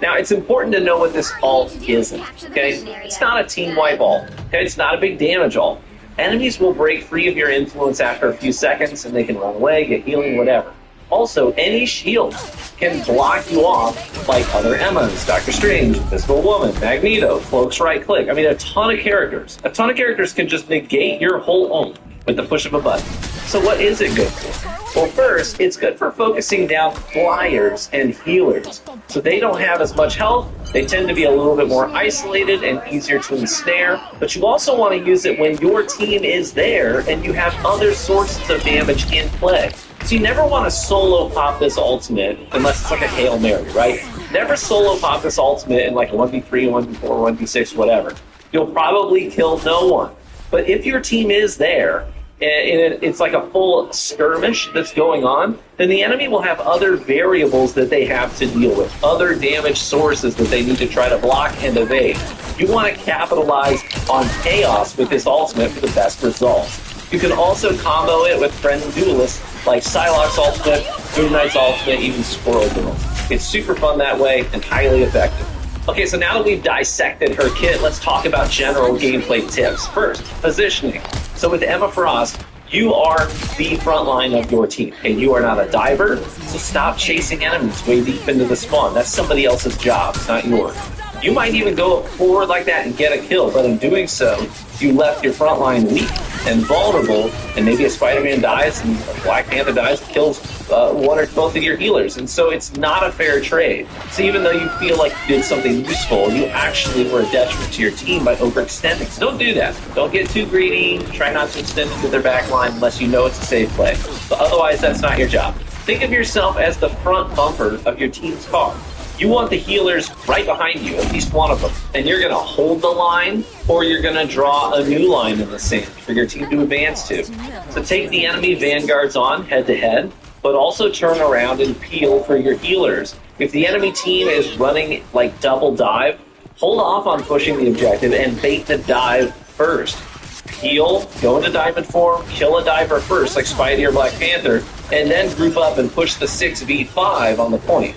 Now, it's important to know what this ult isn't, okay? It's not a team wipe ult, okay? It's not a big damage ult. Enemies will break free of your influence after a few seconds, and they can run away, get healing, whatever. Also, any shield can block you off like other Emmas, Doctor Strange, Invisible Woman, Magneto, Cloak's right click. I mean, a ton of characters. A ton of characters can just negate your whole ult with the push of a button. So what is it good for? Well, first, it's good for focusing down flyers and healers. So they don't have as much health, they tend to be a little bit more isolated and easier to ensnare, but you also want to use it when your team is there and you have other sources of damage in play. So you never want to solo pop this ultimate unless it's like a Hail Mary, right? Never solo pop this ultimate in like a 1v3, 1v4, 1v6, whatever. You'll probably kill no one. But if your team is there, and it's like a full skirmish that's going on, then the enemy will have other variables that they have to deal with, other damage sources that they need to try to block and evade. You want to capitalize on chaos with this ultimate for the best results. You can also combo it with friendly duelists like Psylocke's ultimate, Moon Knight's ultimate, even Squirrel Girl. It's super fun that way and highly effective. Okay, so now that we've dissected her kit, let's talk about general gameplay tips. First, positioning. So with Emma Frost, you are the front line of your team, and you are not a diver, so stop chasing enemies way deep into the spawn. That's somebody else's job, it's not yours. You might even go forward like that and get a kill, but in doing so, you left your front line weak and vulnerable, and maybe a Spider-Man dies and a Black Panther dies and kills one or both of your healers, and so it's not a fair trade. So even though you feel like you did something useful, you actually were a detriment to your team by overextending. So don't do that. Don't get too greedy. Try not to extend into their back line unless you know it's a safe play. But otherwise, that's not your job. Think of yourself as the front bumper of your team's car. You want the healers right behind you, at least one of them. And you're going to hold the line, or you're going to draw a new line in the sand for your team to advance to. So take the enemy vanguards on head-to-head, but also turn around and peel for your healers. If the enemy team is running like double dive, hold off on pushing the objective and bait the dive first. Peel, go into diamond form, kill a diver first, like Spidey or Black Panther, and then group up and push the 6v5 on the point.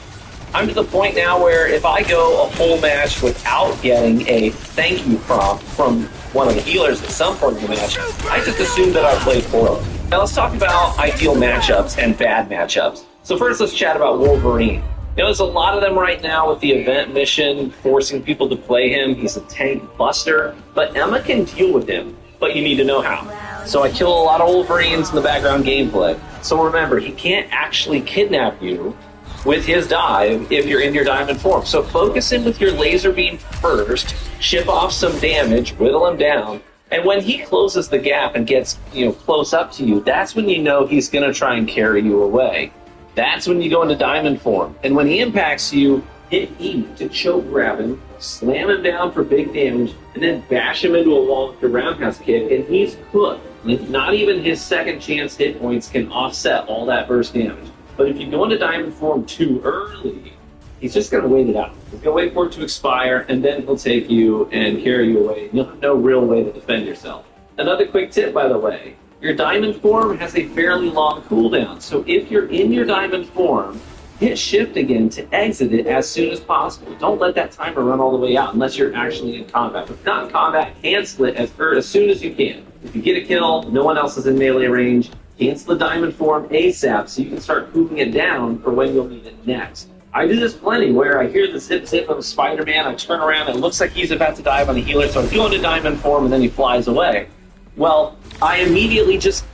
I'm to the point now where if I go a whole match without getting a thank you prompt from one of the healers at some point in the match, I just assume that I played poorly. Now let's talk about ideal matchups and bad matchups. So first let's chat about Wolverine. You know, there's a lot of them right now with the event mission, forcing people to play him. He's a tank buster, but Emma can deal with him, but you need to know how. So I kill a lot of Wolverines in the background gameplay. So remember, he can't actually kidnap you with his dive if you're in your diamond form. So focus in with your laser beam first, ship off some damage, whittle him down, and when he closes the gap and gets close up to you, that's when you know he's going to try and carry you away. That's when you go into diamond form. And when he impacts you, hit E to choke grab him, slam him down for big damage, and then bash him into a wall with your roundhouse kick, and he's cooked. Not even his second chance hit points can offset all that burst damage. But if you go into diamond form too early, he's just going to wait it out. He's going to wait for it to expire, and then he'll take you and carry you away. And you'll have no real way to defend yourself. Another quick tip, by the way, your diamond form has a fairly long cooldown. So if you're in your diamond form, hit shift again to exit it as soon as possible. Don't let that timer run all the way out unless you're actually in combat. If not in combat, cancel it as soon as you can. If you get a kill, no one else is in melee range, cancel the diamond form ASAP so you can start cooling it down for when you'll need it next. I do this plenty where I hear the zip zip of Spider-Man, I turn around, it looks like he's about to dive on a healer, so I go into diamond form and then he flies away. Well, I immediately just,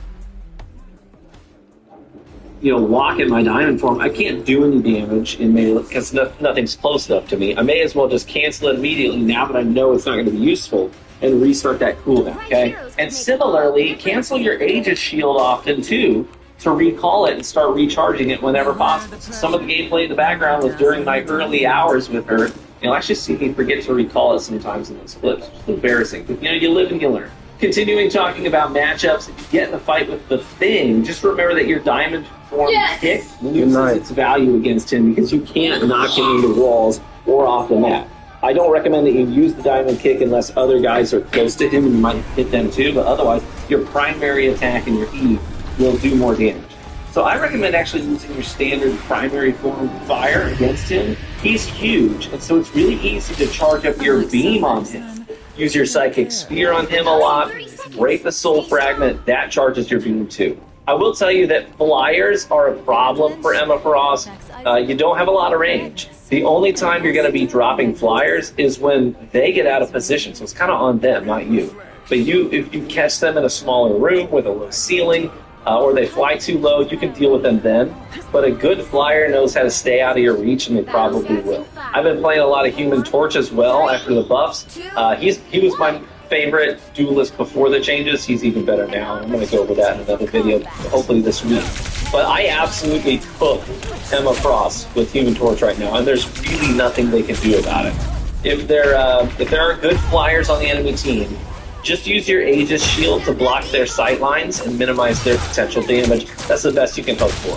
walk in my diamond form. I can't do any damage in melee because nothing's close enough to me. I may as well just cancel it immediately now that I know it's not going to be useful and restart that cooldown, okay? And similarly, cancel your Aegis shield often too, to recall it and start recharging it whenever possible. So some of the gameplay in the background was during my early hours with her. You'll actually see me forget to recall it sometimes in those clips. It's embarrassing. But you live and you learn. Continuing talking about matchups, if you get in a fight with the Thing, just remember that your diamond form kick loses its value against him because you can't knock him into walls or off the map. I don't recommend that you use the diamond kick unless other guys are close to him and you might hit them too, but otherwise, your primary attack and your E will do more damage. So I recommend actually using your standard primary form fire against him. He's huge, and so it's really easy to charge up your beam on him. Use your psychic spear on him a lot, break the soul fragment, that charges your beam too. I will tell you that flyers are a problem for Emma Frost. You don't have a lot of range. The only time you're going to be dropping flyers is when they get out of position, so it's kind of on them, not you. But if you catch them in a smaller room with a low ceiling, or they fly too low, you can deal with them then. But a good flyer knows how to stay out of your reach, and they probably will. I've been playing a lot of Human Torch as well after the buffs. He was my favorite duelist before the changes. He's even better now. I'm going to go over that in another video, hopefully this week. But I absolutely cook Emma Frost with Human Torch right now, and there's really nothing they can do about it. If there are good flyers on the enemy team, just use your Aegis shield to block their sight lines and minimize their potential damage. That's the best you can hope for.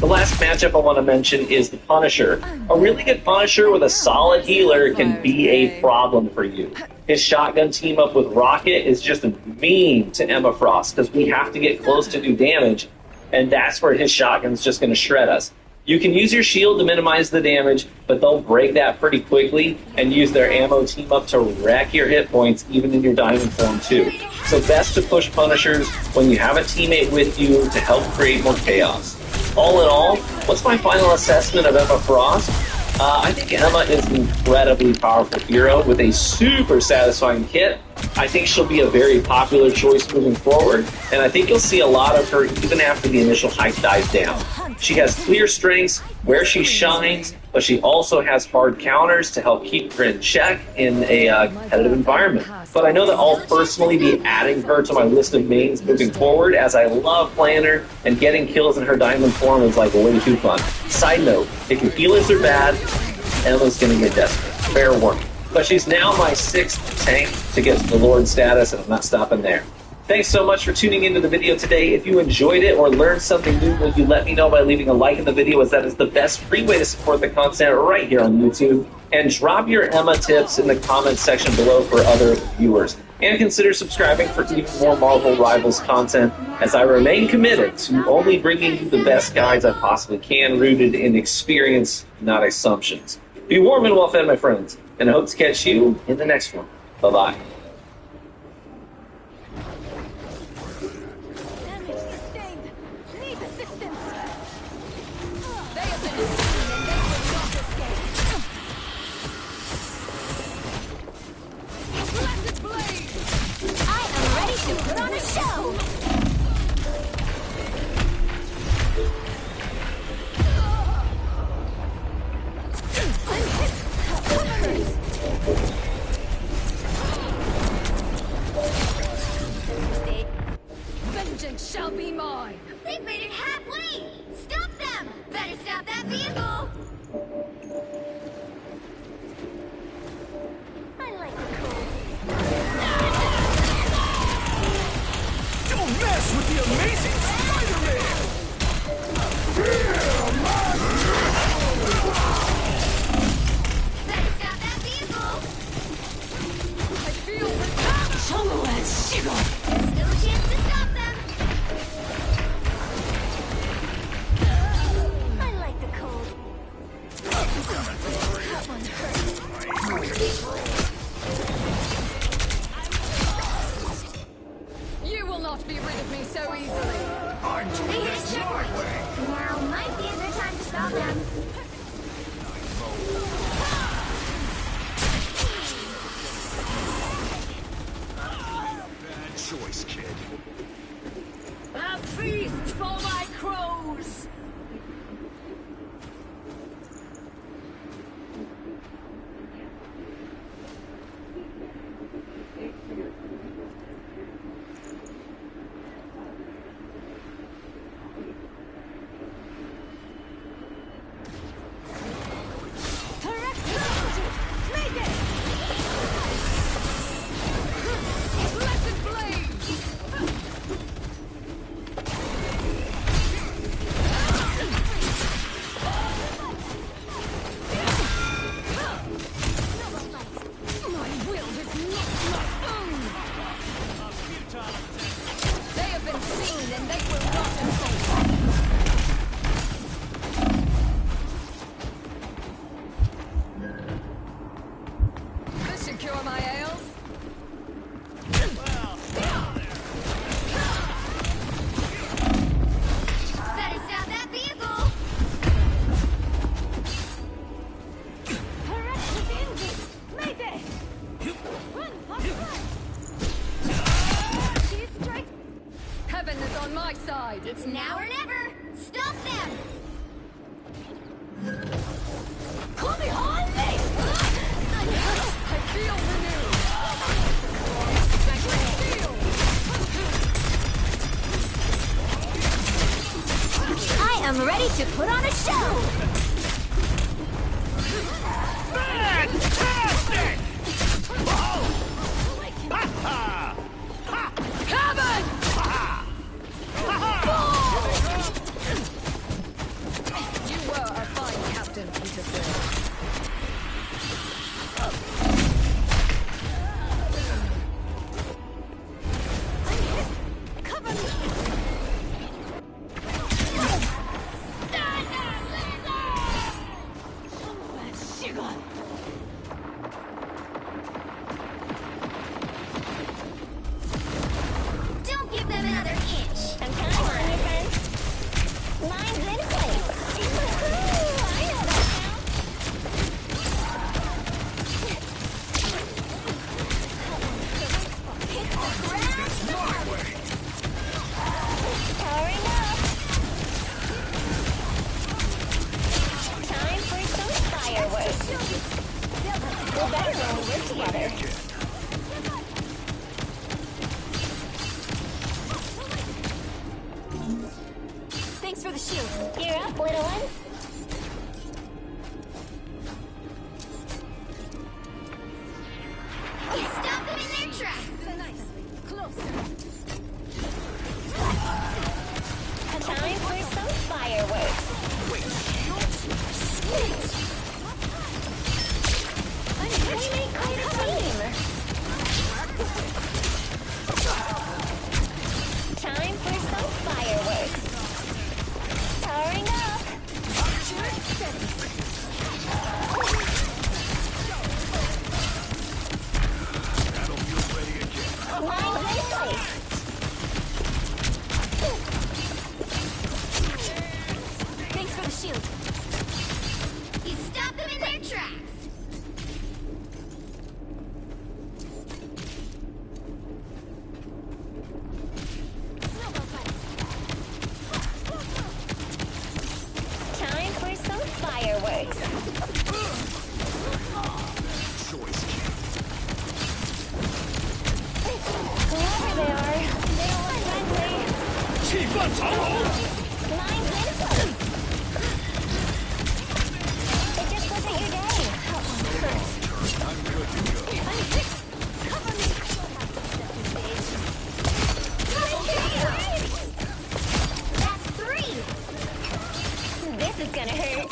The last matchup I want to mention is the Punisher. A really good Punisher with a solid healer can be a problem for you. His shotgun team up with Rocket is just mean to Emma Frost because we have to get close to do damage, and that's where his shotgun's just going to shred us. You can use your shield to minimize the damage, but they'll break that pretty quickly and use their ammo team up to wreck your hit points, even in your diamond form too. So best to push Punishers when you have a teammate with you to help create more chaos. All in all, what's my final assessment of Emma Frost? I think Emma is an incredibly powerful hero with a super satisfying kit. I think she'll be a very popular choice moving forward, and I think you'll see a lot of her even after the initial hype dies down. She has clear strengths where she shines, but she also has hard counters to help keep her in check in a competitive environment. But I know that I'll personally be adding her to my list of mains moving forward, as I love playing her, and getting kills in her diamond form is like way too fun. Side note, if your healers are bad, Emma's gonna get desperate. Fair warning. But she's now my 6th tank to get to the Lord status, and I'm not stopping there. Thanks so much for tuning into the video today. If you enjoyed it or learned something new, will you let me know by leaving a like in the video, as that is the best free way to support the content right here on YouTube. And drop your Emma tips in the comments section below for other viewers. And consider subscribing for even more Marvel Rivals content, as I remain committed to only bringing you the best guides I possibly can, rooted in experience, not assumptions. Be warm and well fed, my friends, and I hope to catch you in the next one. Bye-bye. Put on a show! am ready to put on a show! Fantastic! Heaven! You were a fine captain, Peterson. Cover me! Don't give them another inch. I'm counting on you, friend. Mine's in place. I know that now. Hit the ground. Powering up. Time for some fireworks. We're better when we work together. Thanks for the shield. You're up, little one. You stop them in their tracks. Closer. Time for some fireworks. We make quite a team. Time for some fireworks. Powering up. Mine's in place. Thanks for the shield. You stop them in their tracks. Time for some fireworks. Whoever they are, they don't look friendly. Mine's in place. It just wasn't your day. Cover me! That's 3. This is gonna hurt.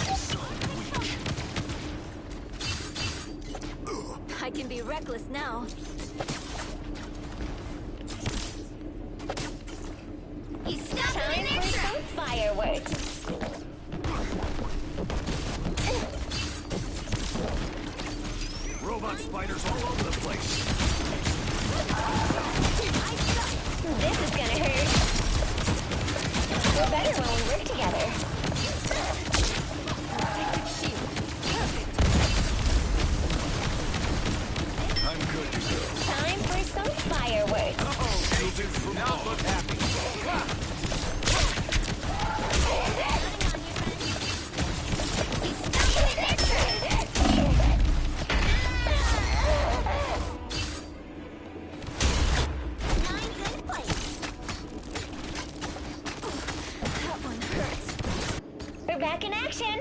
I can be reckless now. You stop them in their tracks. Fireworks. Robot spiders all over the place. This is gonna hurt. We're better when we work together. I'm good to go. Time for some fireworks. Shielded from now look happy. You stop them in their tracks. Mine's in place. That one hurts. We're back in action.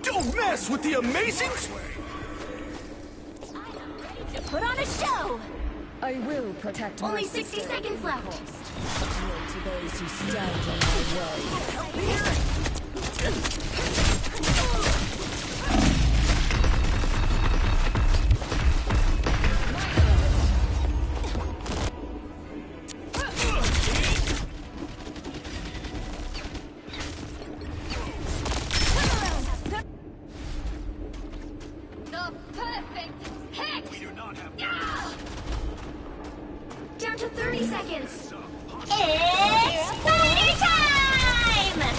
Don't mess with the amazing. To put on a show. I will protect my Only 60 sister. seconds left. Woe to those who stand in my The perfect hit. We do not have. Down to 30 seconds. It's spider time!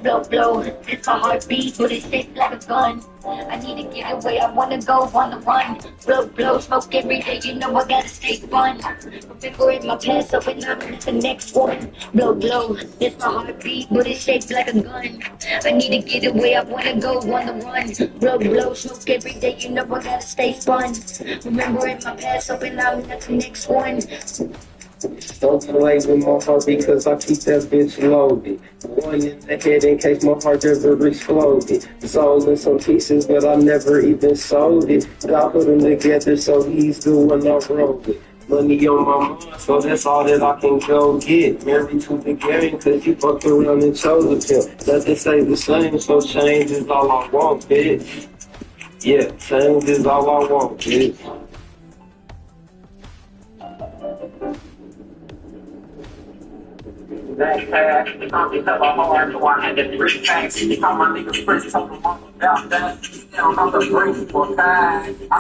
blow, blow. It's my heartbeat, but it's shaped like a gun. I need to get away, I wanna go on the run. Blow, blow, smoke every day, you know I gotta stay fun. Remember in my past, so when I'm in the next one. Blow, blow, it's my heartbeat, but it's shaped like a gun. I need to get away, I wanna go on the run. Blow, blow, smoke every day, you know I gotta stay fun. Remember in my past, so when I'm in the next one. Don't play with my heart because I keep that bitch loaded. One in the head in case my heart ever exploded. Sold in some pieces, but I never even sold it. God put them together, so he's the one I wrote it. Money on my mind, so that's all that I can go get. Married to the game, cause you fucked around and chose a pill. Nothing stays the same, so change is all I want, bitch. Yeah, change is all I want, bitch. That cash, the company have a hard, so I had to bring facts. All my niggas fresh, told them all about that. Down on the brink for time. I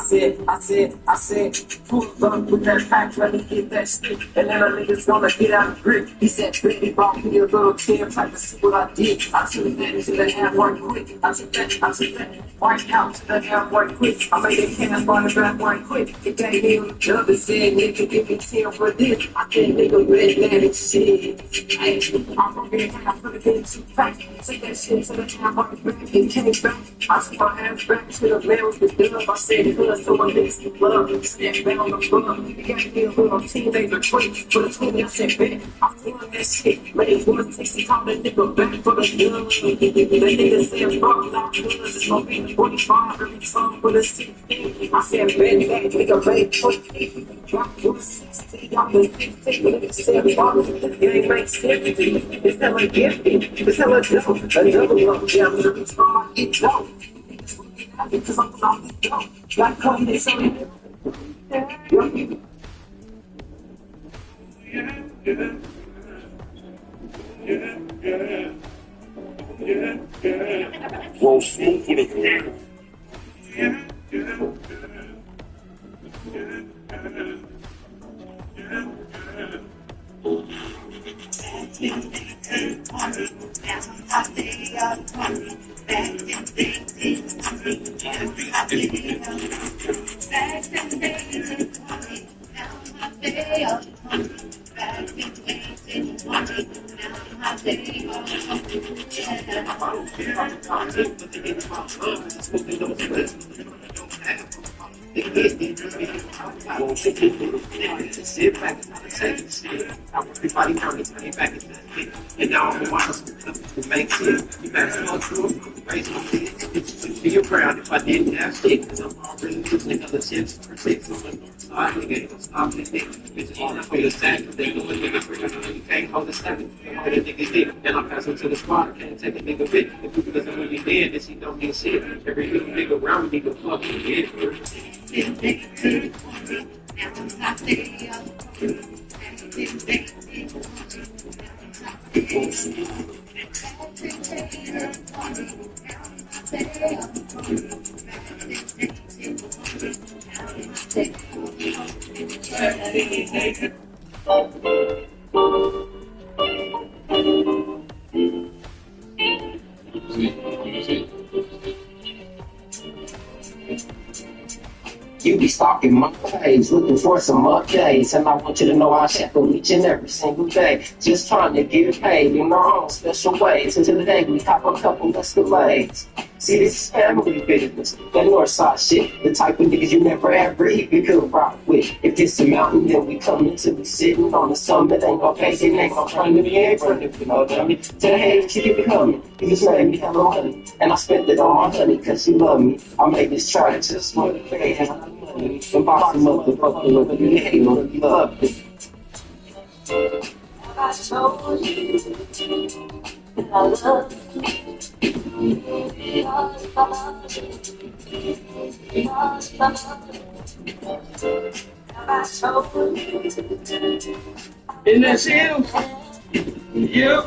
said, pull up with that pack, let me get that stick. And then the niggas gonna get out of grip. He said, baby, brought me a little chair, type to see what I did. I took that to the halfway quick. I took that white out to the halfway quick. I made a can on the back right quick. It gave me the other said, nigga, give me 10 for this. I think nigga, red daddy shit. I'm from here, I put it in too fast. Take that shit to the time, I'm back, it came back. I took my hands back to the man with the dub. I said, cuz, so my niggas keep love. Snap down on the bug. He got me a little teenager quick. For the 20, I said, bet, I'm feeling that shit. Made it 160, call that nigga back for the dub. That nigga said, fuck, not cuz, it's gonna be 45 every time for the 16. I said, bet, that nigga made 20. Drop to 60, I'm the 15. Nigga said, fuck, the game makes sense. It's hella gifted, it's hella dope. A double up, yeah, I'm every time I get dope. Because I'm on the dope. Got confidence on it. Whoa, smooth with it. Sit back and take it. Everybody comes back and and now I'm to make shit. You better go through raise my kids. Be around if I didn't have shit, because I'm already losing other shit for 6 on the north side. Nigga, ain't gonna stop this nigga. Bitch, all that for the stack. They know a nigga for you can't hold the seven. All the niggas did. And I pass him to the spot. Can't take a nigga bit. If people doesn't really dead, then she don't need shit. Every little nigga around me nigga fucking dead. You be stalking my page, looking for some updates, and I want you to know I check them each and every single day. Just trying to get paid in our own special ways. Until the day we cop a couple Escalades. See, this is family business, that north side shit, the type of niggas you never ever even could rock with. If it's a mountain, then we coming to be sitting on the summit. Ain't gon' face it, ain't gon' front of me, ain't front of me, no dummy. To the head, she keep it coming. You just made me hella money, and I spent it on my honey, cause you love me. I made this try to smoke it, and money. And box them up, the fucking look, you hate me, you love me. I told you that I love And that's him. Yep.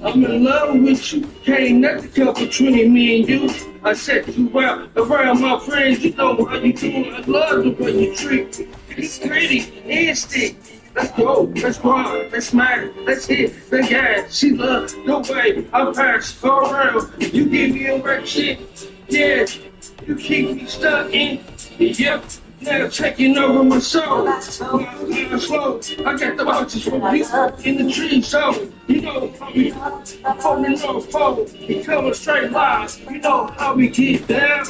I'm in love with you. Can't nothing come between me and you. I set you out around my friends. You know how you do. I love the way you treat me. It's pretty, instant. Let's go, let's grind, let's smash, let's hit the gas. She love the way I pass around. You give me a wreck shit, yeah. You keep me stuck in, yep. Now taking over my soul. Slow. I got the boxes from you in the tree, so you know how we holding on phone. We coming straight live. You know how we get down.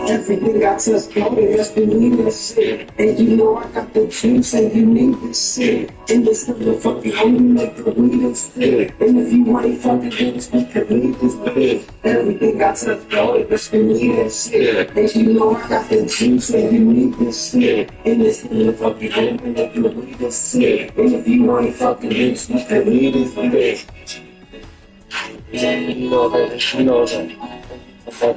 Everything I touch gold, just believe this shit. And you know I got the juice and you need this shit. And this motherfucking only like the weed is good. And if you ain't fucking this, we can leave this bitch. Everything I touch gold, just believe this shit. And you know I got the juice and you need this shit. And this motherfucking only like the weed is shit. And if you ain't fucking this, we can leave this bitch. You know that, you know that. Hey,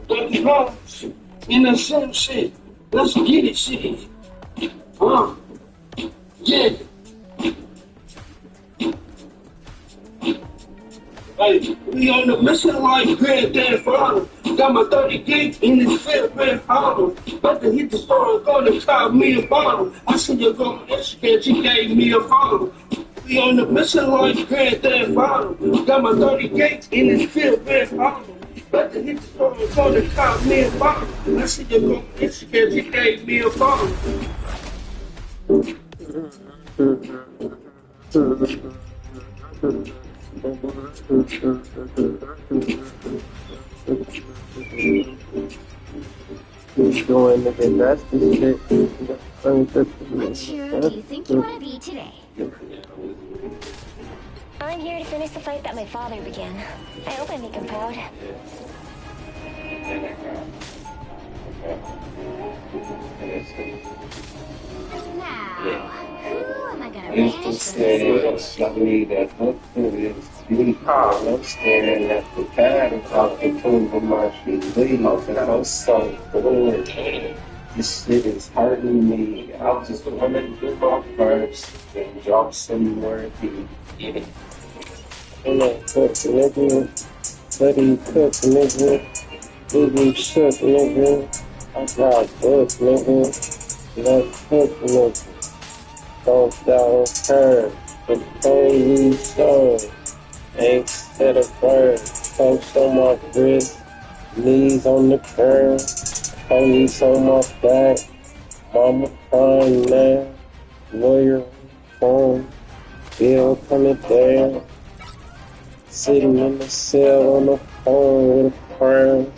let me go. In the same shit. Let's get it, shit. Yeah. Hey, we on the mission like Granddad Father. Got my 30 gigs in this fit red bottle. About to hit the store and go to cop me a bottle. I see you go on Instagram, she gave me a follow. We on the mission like Granddad Father. Got my 30 gigs in this fit red bottle. About to hit the store and go to cop me a bottle. I see you go on Instagram, she gave me a follow. Going to get that's the shit. Which hero do you think you want to be today? I'm here to finish the fight that my father began. I hope I make him proud. Now, who am I gonna banish from this world? I'm staring at the pattern of the tomb of my feet. And I'm so bored. This shit is hurting me. I just want to do my first and drop some more heat. And I cook, nigga. Let him cook, nigga. Baby shook, nigga. I got book, nigga. Let's cook, nigga. Don't doubt her. The police song. Ain't set a bird. Coach on my wrist. Knees on the curb. Police on my back. Mama crying now. Lawyer on the phone. Bill coming down. Sitting in the cell on the phone with a crown.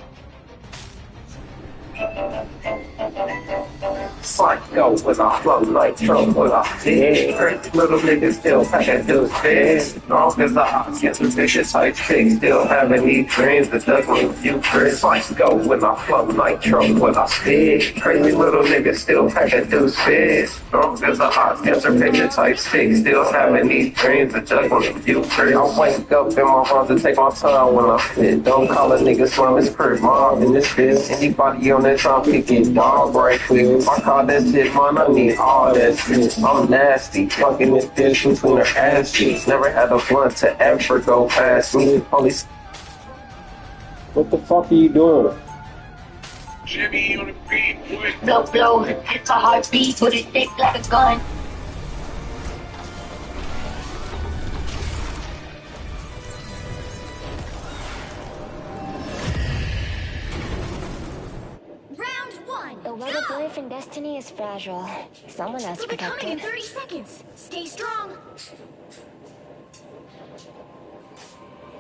Psycho with a flow like Trump with a dick. Hurt little niggas still packing those fish. Long as the odds get some vicious hype chicks. Still having these dreams that doesn't with you, Chris. Psycho with a flow like Trump with a stick. Crazy little niggas still packing those fish. Long as the odds get some vicious hype chicks. Still having these dreams that doesn't with you, Chris. I wake up in my arms and take my time when I fit. Don't call a nigga slum, it's pretty mom in this bitch. Anybody on that time picking dog right quick. I call that shit, man, I need all that shit. I'm nasty, fucking this bitch between her ass cheeks. Never had a blunt to ever go past me. Only. What the fuck are you doing? Jimmy on the beat, boy. Blow, it's a heartbeat, but it thick like a gun. love of life and destiny is fragile. Someone has to They'll be protect coming in it. 30 seconds. Stay strong.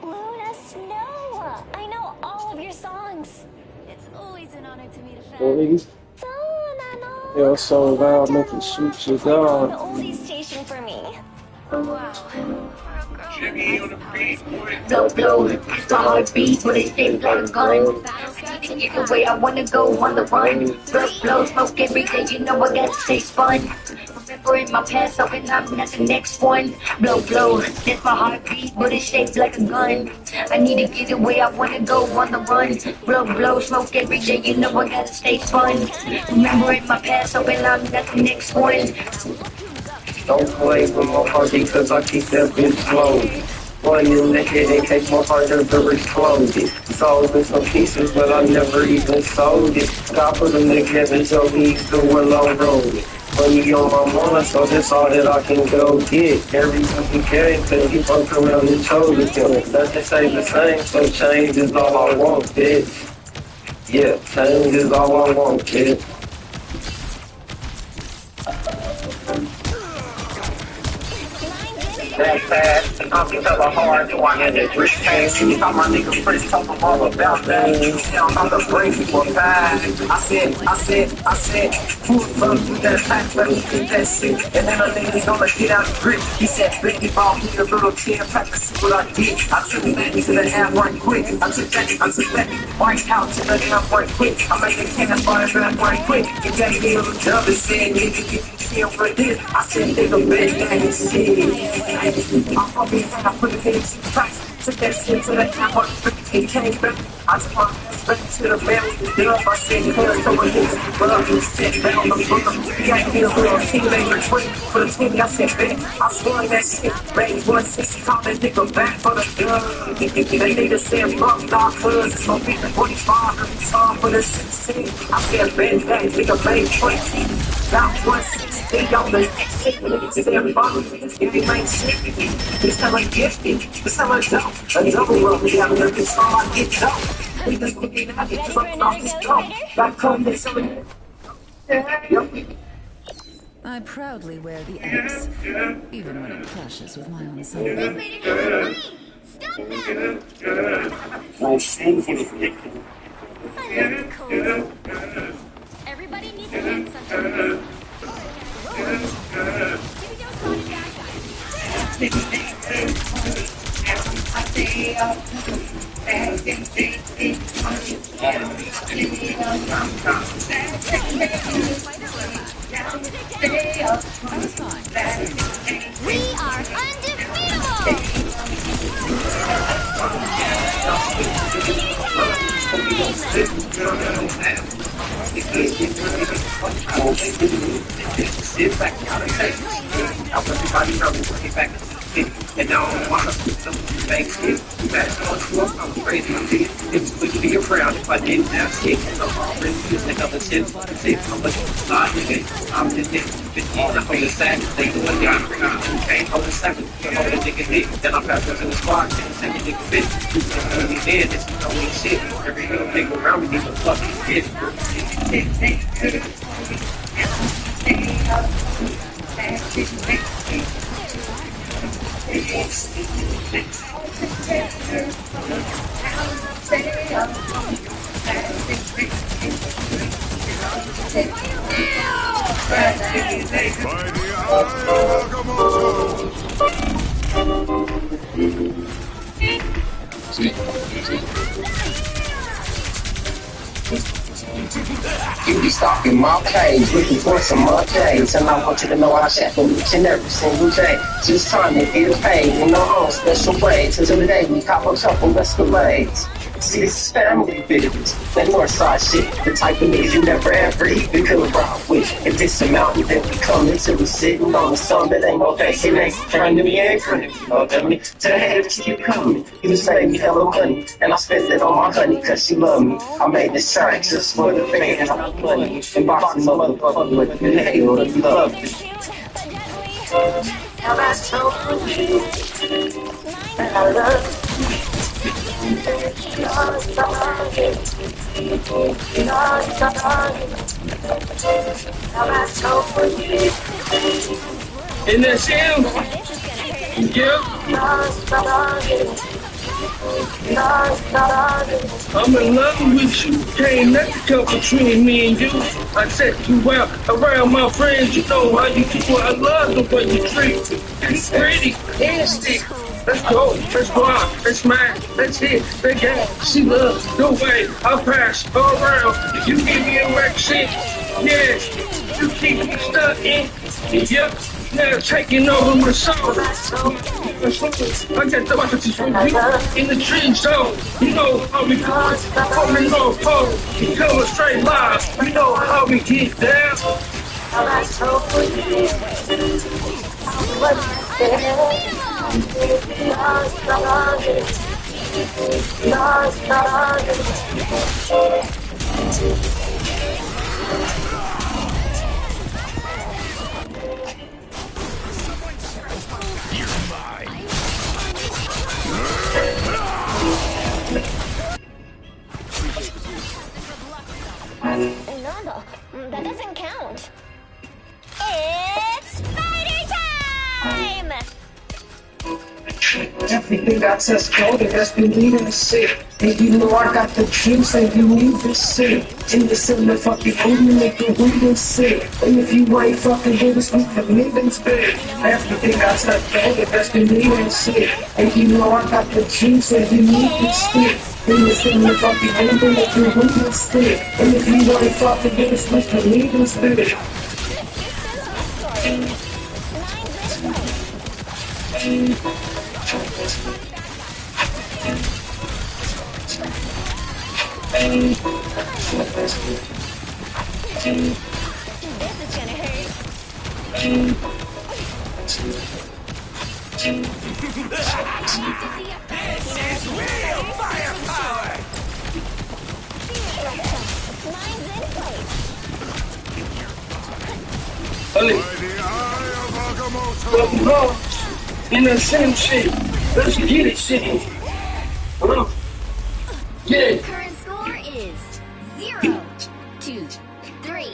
Luna Snow! I know all of your songs. It's always an honor to meet a fan. Boys. They're so loud, making shoot you Play on the down. oldie station for me. Wow. Jimmy on the beat, blow, blow, it's the heartbeat, but it's shaped like a gun. I need to get away, I wanna go on the run. Blow, smoke every day, you know I gotta stay spun. Remembering my past, hoping I'm at the next one. Blow, it's my heartbeat, but it's shaped like a gun. I need to get away, I wanna go on the run. Blow, smoke every day, you know I gotta stay spun. Remembering my past, hoping I'm at the next one. Don't play with my heart because I keep that bitch loaded. One in the head, they take my heart and never explode it. It's all in some pieces, but I never even sold it. God put them together so we can well roll it. Money on my mama, so that's all that I can go get. Everything we can, cause he fuck around and told it to me. Nothing stay the same, so change is all I want, bitch. Yeah, change is all I want, bitch. That fast, and I'm hella hard, so I had that rich cash. You thought my niggas pretty tough, I'm all about that. You sound on the brink for bad. I said, pull up with that pack, let me get that shit. And then a nigga's gonna get out the grip. He said, baby ball, me a little 10 pack to see what I did. I took that to the half right quick. I took that right out to the half right quick. I made the cash by the back right quick. He gave me a little job and said, nigga, get the chill for this. I said, nigga, big that is shit. I'm probably gonna put it in some price. Took that shit to the half it came back. I took my ass back to the family. Then I said, cuz someone needs to rub and sit down the book. He got me a little teenager twin. For the team, I said, man, I swung that shit. Range 160, call that nigga back for the gun. They need to say, fuck, nah, cuz it's gonna be the 45. Time for the 16. I said, man, that nigga made 20. Now 160 on the shit. It's everybody. If you ain't shit, it's time I get it. It's time I jump. A double run. We have a it's all I get up. We just looking at it. Fucking off this jump. Back home, they selling. I proudly wear the X, even when it clashes with my own son. Stop that! Everybody needs a hand sometimes. We are Sit back, everybody know me, back and now I want to put some thanks here. That's all I'm crazy. It's good to be around. If I didn't have shit, I'm already using another 10 how much I'm just 15 on the second. They do what okay, on the second, the nigga hit. Then I pass up in the squad, and the second nigga fit. You did this, you know, shit. Every little nigga around me needs a fucking hit. You be stalking my page, looking for some updates, and I want you to know I check for each and every single day. Just trying to get paid in our own special ways. Until the day we cop a couple escalades. See, this is family business, that Northside shit, the type of niggas you never ever even could rock with. If it's a mountain that we come into, we sitting on the summit, ain't no facing next, trying to be in front of you, know what I mean? To the head, keep coming, you just made me hella money, and I spent it on my honey, cause she love me. I made this track just for the fans, I'm money, and boxing motherfucker with the hell, you love me. Now I told you that I love you. You're And that's him. Yeah. I'm in love with you. Can't nothing come between me and you. I set you out around my friends. You know how you do. I love the way you treat me. It's pretty, nasty. Let's go, let's go out, let's smash, let's hit the game. She loves the way I pass around. You give me a wreck shit. Yes, you keep me stuck in. Yep. Now taking over my soul. I got the weapons from you in the dream zone. You know how we do it. Coming off home. You coming straight live. You know how we get down. No, that doesn't count. It's party time! Everything got us golden, that's been leading the shit. And you know I got the juice and you need this shit. In the cylinder, fucking only make the windows sick. And if you ain't fucking with us, we can live in bed. Everything got us golden, that's been leading the shit. And you know I got the juice and you need this shit. In the cylinder, fucking only make the windows sick. And if you ain't fucking with us, we can live in bed. In the same shit. Let's get it, shit. Get it. Current score is 0, 2, 3.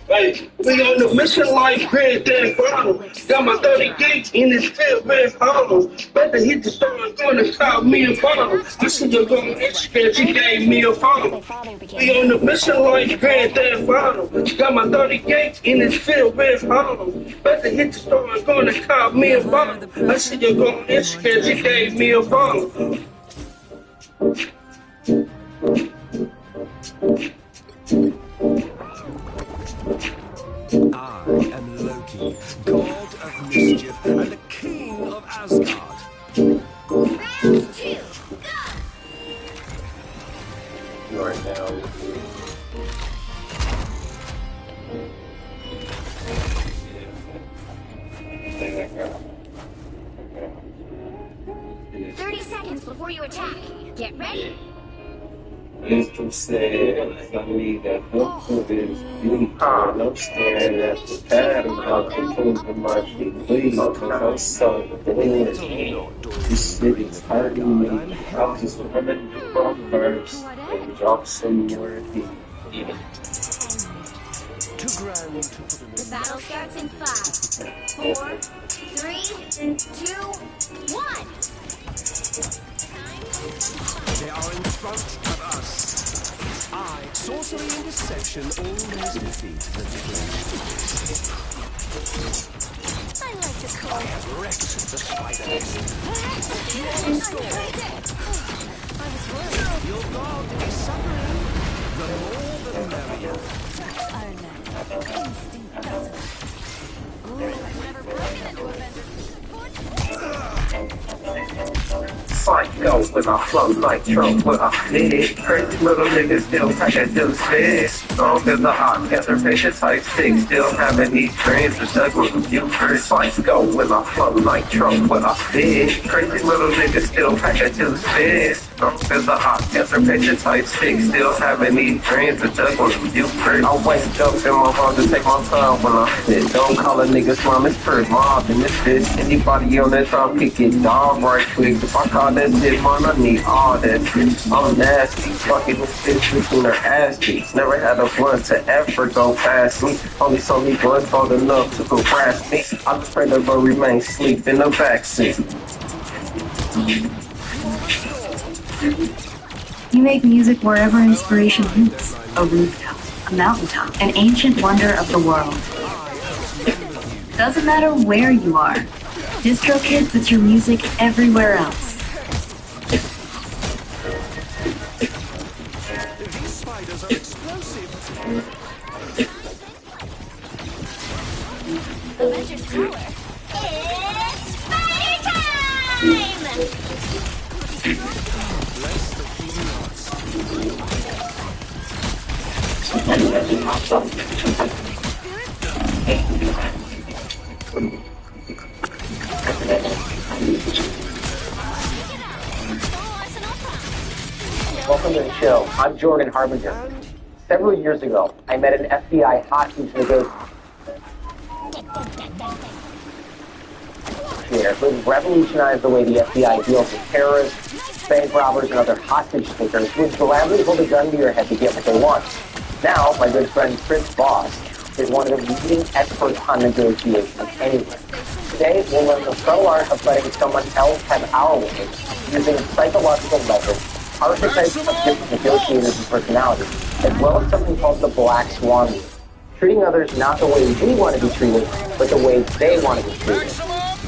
Hey, we on the mission like Grand Theft Auto. Got my 30 gates in this field, man, hollow. Better hit the store and gonna call me a bottle. I said you're gonna extra, she gave me a follow. We on the mission like Grand Theft Auto. Got my 30 gates in this field, man, hollow. Better hit the store and gonna call me a bottle. I said you're gonna extra, she gave me a follow. I am Loki, god of mischief and the king of Asgard. Round 2, go! You are now. 30 seconds before you attack. Get ready. Wisdom says, I need that hope of his beauty. I'm staring at the pattern of the food of my feet. Please, I'm so dead. This city's hurting me. I'm just running from first and drop somewhere deep. The battle starts in 5, 4, 3, 2, 1. They are in front of us. I, sorcery and deception, always defeat the defeat. I like to call I have wrecked the spiders. Your god is suffering. The more the merrier. Fight goes with my flow like Trump with a fish. Crazy little niggas still packing those fish. Strong as a hot panther fish, type 6. Still having these dreams of stuck with a few first. Fights go with my flow like Trump with a fish. Crazy little niggas still packing those fish. Dope as a hot answer, picture type stick. Still having these dreams of just want to do first. I wake up in my phone to take my time when I sit. Don't call a nigga slum, it's first mob in this bitch. Anybody on that try kick it down right quick. If I call that shit, man, I need all that shit. I'm nasty, fucking with fish between her ass cheeks. Never had a blunt to ever go past me. Only sold me blunts old enough to harass me. I just pray that Lord remain asleep in the backseat. You make music wherever inspiration meets. A rooftop, a mountaintop, an ancient wonder of the world. Doesn't matter where you are. DistroKid puts your music everywhere else. These spiders are explosive. Avengers Tower. It's spider time! Bless the peanuts. Welcome to the show. I'm Jordan Harbinger. Several years ago, I met an FBI hostage negotiator who revolutionized the way the FBI deals with terrorists, bank robbers, and other hostage takers who would gladly hold a gun to your head to get what they want. Now, my good friend Chris Voss is one of the leading experts on negotiations anywhere. Today, we'll learn the subtle art of letting someone else have our way, using psychological leverage, archetypes of different negotiators and personalities, as well as something called the Black Swan rule. Treating others not the way we want to be treated, but the way they want to be treated.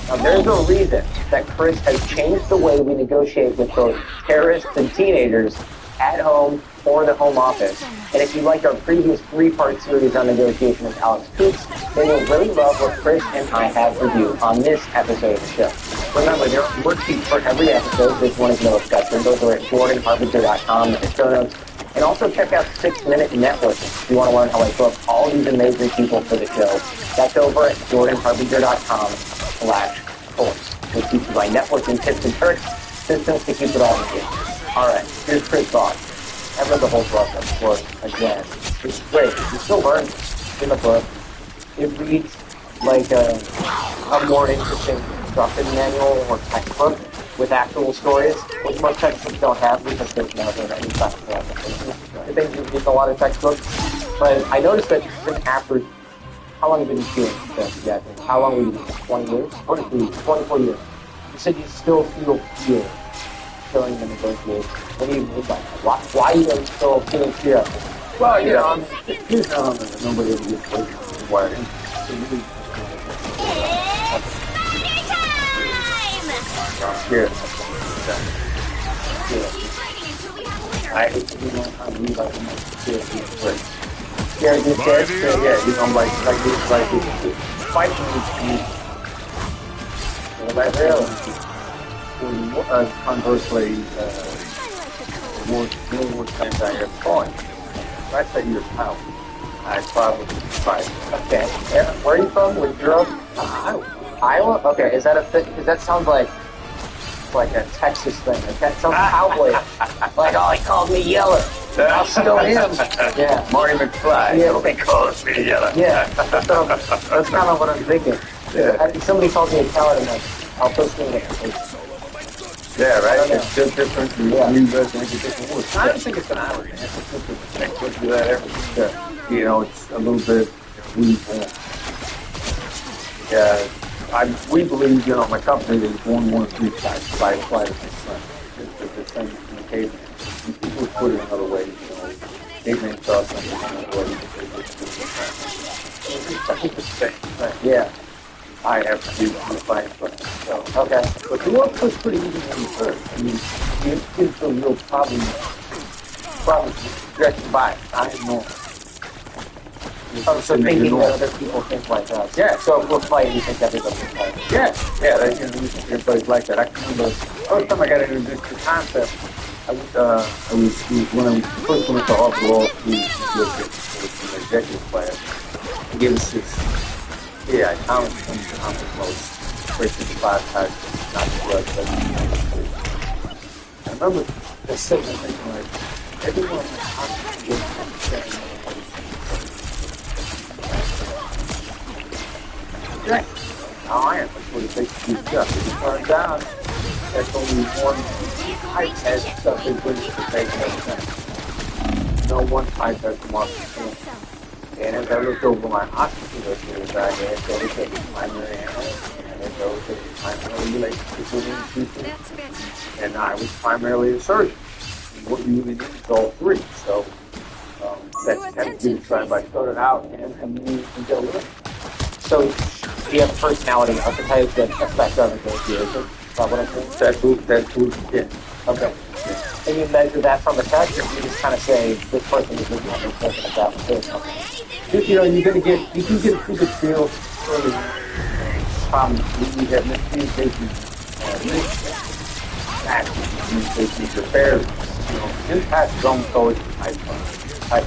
Now, there's a reason that Chris has changed the way we negotiate with both terrorists and teenagers at home or the home office. And if you liked our previous 3-part series on negotiation with Alex Coops, then you'll really love what Chris and I have for you on this episode of the show. Remember, there are worksheets for every episode. This one is no exception. Those are at jordanharbinger.com in the show notes. And also check out 6 Minute Networking if you want to learn how I book all these amazing people for the show. That's over at jordanharbinger.com/course. We'll teach you my networking tips and tricks, systems to keep it all in. All right, here's Chris Voss. I read the whole book, of course, again. It's great. You still learn in the book. It reads like a more interesting instruction manual or textbook with actual stories, which most textbooks don't have because there's never any practical application. I think you read a lot of textbooks, but I noticed that even after, how long have you been doing this? Yeah, how long were you doing? 20 years? 24 years. You said you still feel fear during the negotiation. What do you mean by that? Why you guys still feeling fear? Well, you know, it's nobody ever gets away from the wire. I'm scared. I hate to be on me like I'm scared to be afraid. Scared to be scared? Yeah, you know, I'm like fighting me. Well, really. Conversely, more times I have fought. If I say you're out, I probably fight. Okay. Yeah. Where are you from? Where you grew up? Iowa? Okay. Is that a thing? Because that sounds like a Texas thing. That sounds cowboy. Like, oh, he called me Yeller. I'll still him. Yeah. Marty McFly. Yeah. They calls me Yeller. Yeah. That's kind of what I'm thinking. Yeah. Somebody calls me a coward, I'm like, I'll put me there. Yeah, right? It's just different. You guys make a different word. I don't think it's an hour. It's do that every step. You know, it's a little bit we believe, you know, my company is 113 by flight of the same in the caveman. People put it another way, you know. Caveman saw something another way. I think it's the same thing. Yeah. I have to do on the fight plan. So, okay. But the work was pretty easy when you first. I mean, you get some real problems stretching by. I know. Oh, so thinking that other people think like us. Yeah. So if we're fighting, you think everybody's fighting. Yeah. Yeah, everybody's like that. I can remember the first time I got introduced to the concept, when I was first went to Harvard Law School, with an executive class. They gave us this. Yeah, I counted on the most 365 times, not the blood, but I remember They're sitting there thinking like, everyone has to get okay. Now I am. That's what it takes to do stuff. If you turn down, that's only one type has stuff that brings to make no sense. No one type has the market. And as I looked over my oxygen list the other day, it goes to the primary analyst, and it goes to the primary relationship with people. And I was primarily a surgeon. And what you really need is all three. So that's had to be tried by started out and you can go with it. So you have a personality archetype that affects our negotiation. Is that what I'm saying? That's who, yeah. Okay. And you measure that from a test, or you just kind of say, this person is looking at this person like that one. You know, you can get a pretty good feel early from you have miscommunication, miscommunication repairs. You know, impact is almost always type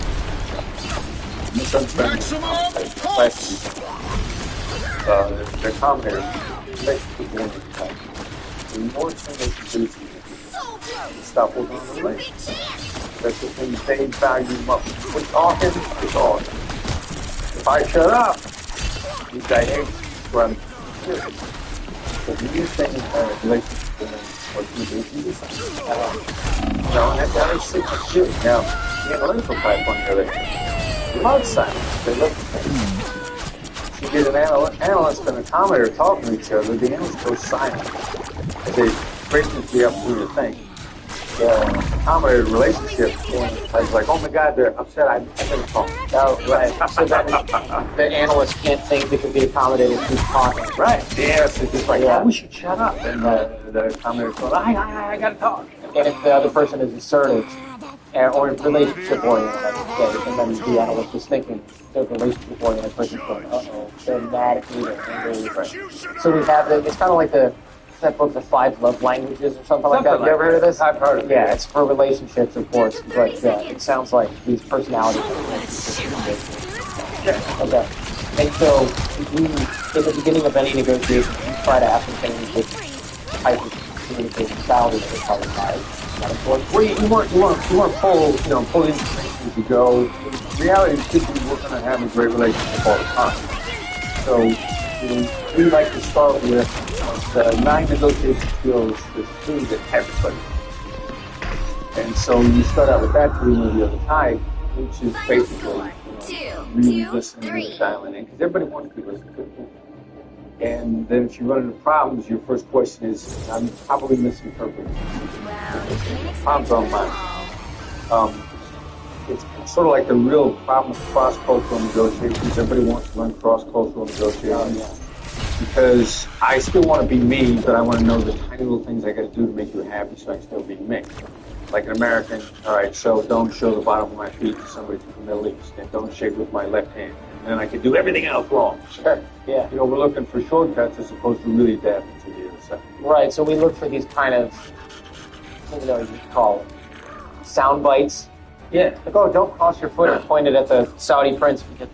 misunderstanding. They're commentators make people want to type. The more information they stop working on the relationship. That's the thing they value most. What's often is often. If I shut up, you say, hey, run. So these things are relationships or communication. That is super shit. Now, the analytical type on the other hand, love silence. They love things. You get an analyst and a commentator talking to each other, the analyst goes silent. They frequently the opportunity to think. The commentator relationship is like, oh my God, they're upset. I didn't talk. Oh, right. So that the analyst can't think because the accommodator keeps talking. Right. The analyst is just like, yeah, we should shut up. And the accommodator's going, I gotta talk. And if the other person is assertive or relationship oriented, and then the analyst is thinking the relationship oriented person's going, they're mad at me, they're angry. Right. So we have it's kind of like that book, The 5 Love Languages, or something like that. You ever heard of this? I've heard of it. Yeah, it's for relationships, of course, but it sounds like these personalities. Okay. And so, in the beginning of any negotiation, you try to ascertain the type of communication style that the other has. Well, you weren't pull information as you go. In reality, we're going to have a great relationship all the time. So, we like to start with the 9 negotiation skills, there's 2 that everybody. And so you start out with that to remove the other type, which is basically really listening and dialing in, because everybody wants to be listened to. And then if you run into problems, your first question is, I'm probably misinterpreting. Problems on mine. It's sort of like the real problem with cross-cultural negotiations. Everybody wants to run cross-cultural negotiations. Because I still want to be me, but I want to know the tiny little things I got to do to make you happy so I can still be me. Like an American, all right, so don't show the bottom of my feet to somebody from the Middle East, and don't shake with my left hand. And then I can do everything else wrong. Sure, yeah. You know, we're looking for shortcuts as opposed to really adapting to the other side. Right, so we look for these kind of, you call it, sound bites. Yeah. Like, oh, don't cross your foot and point it at the Saudi prince because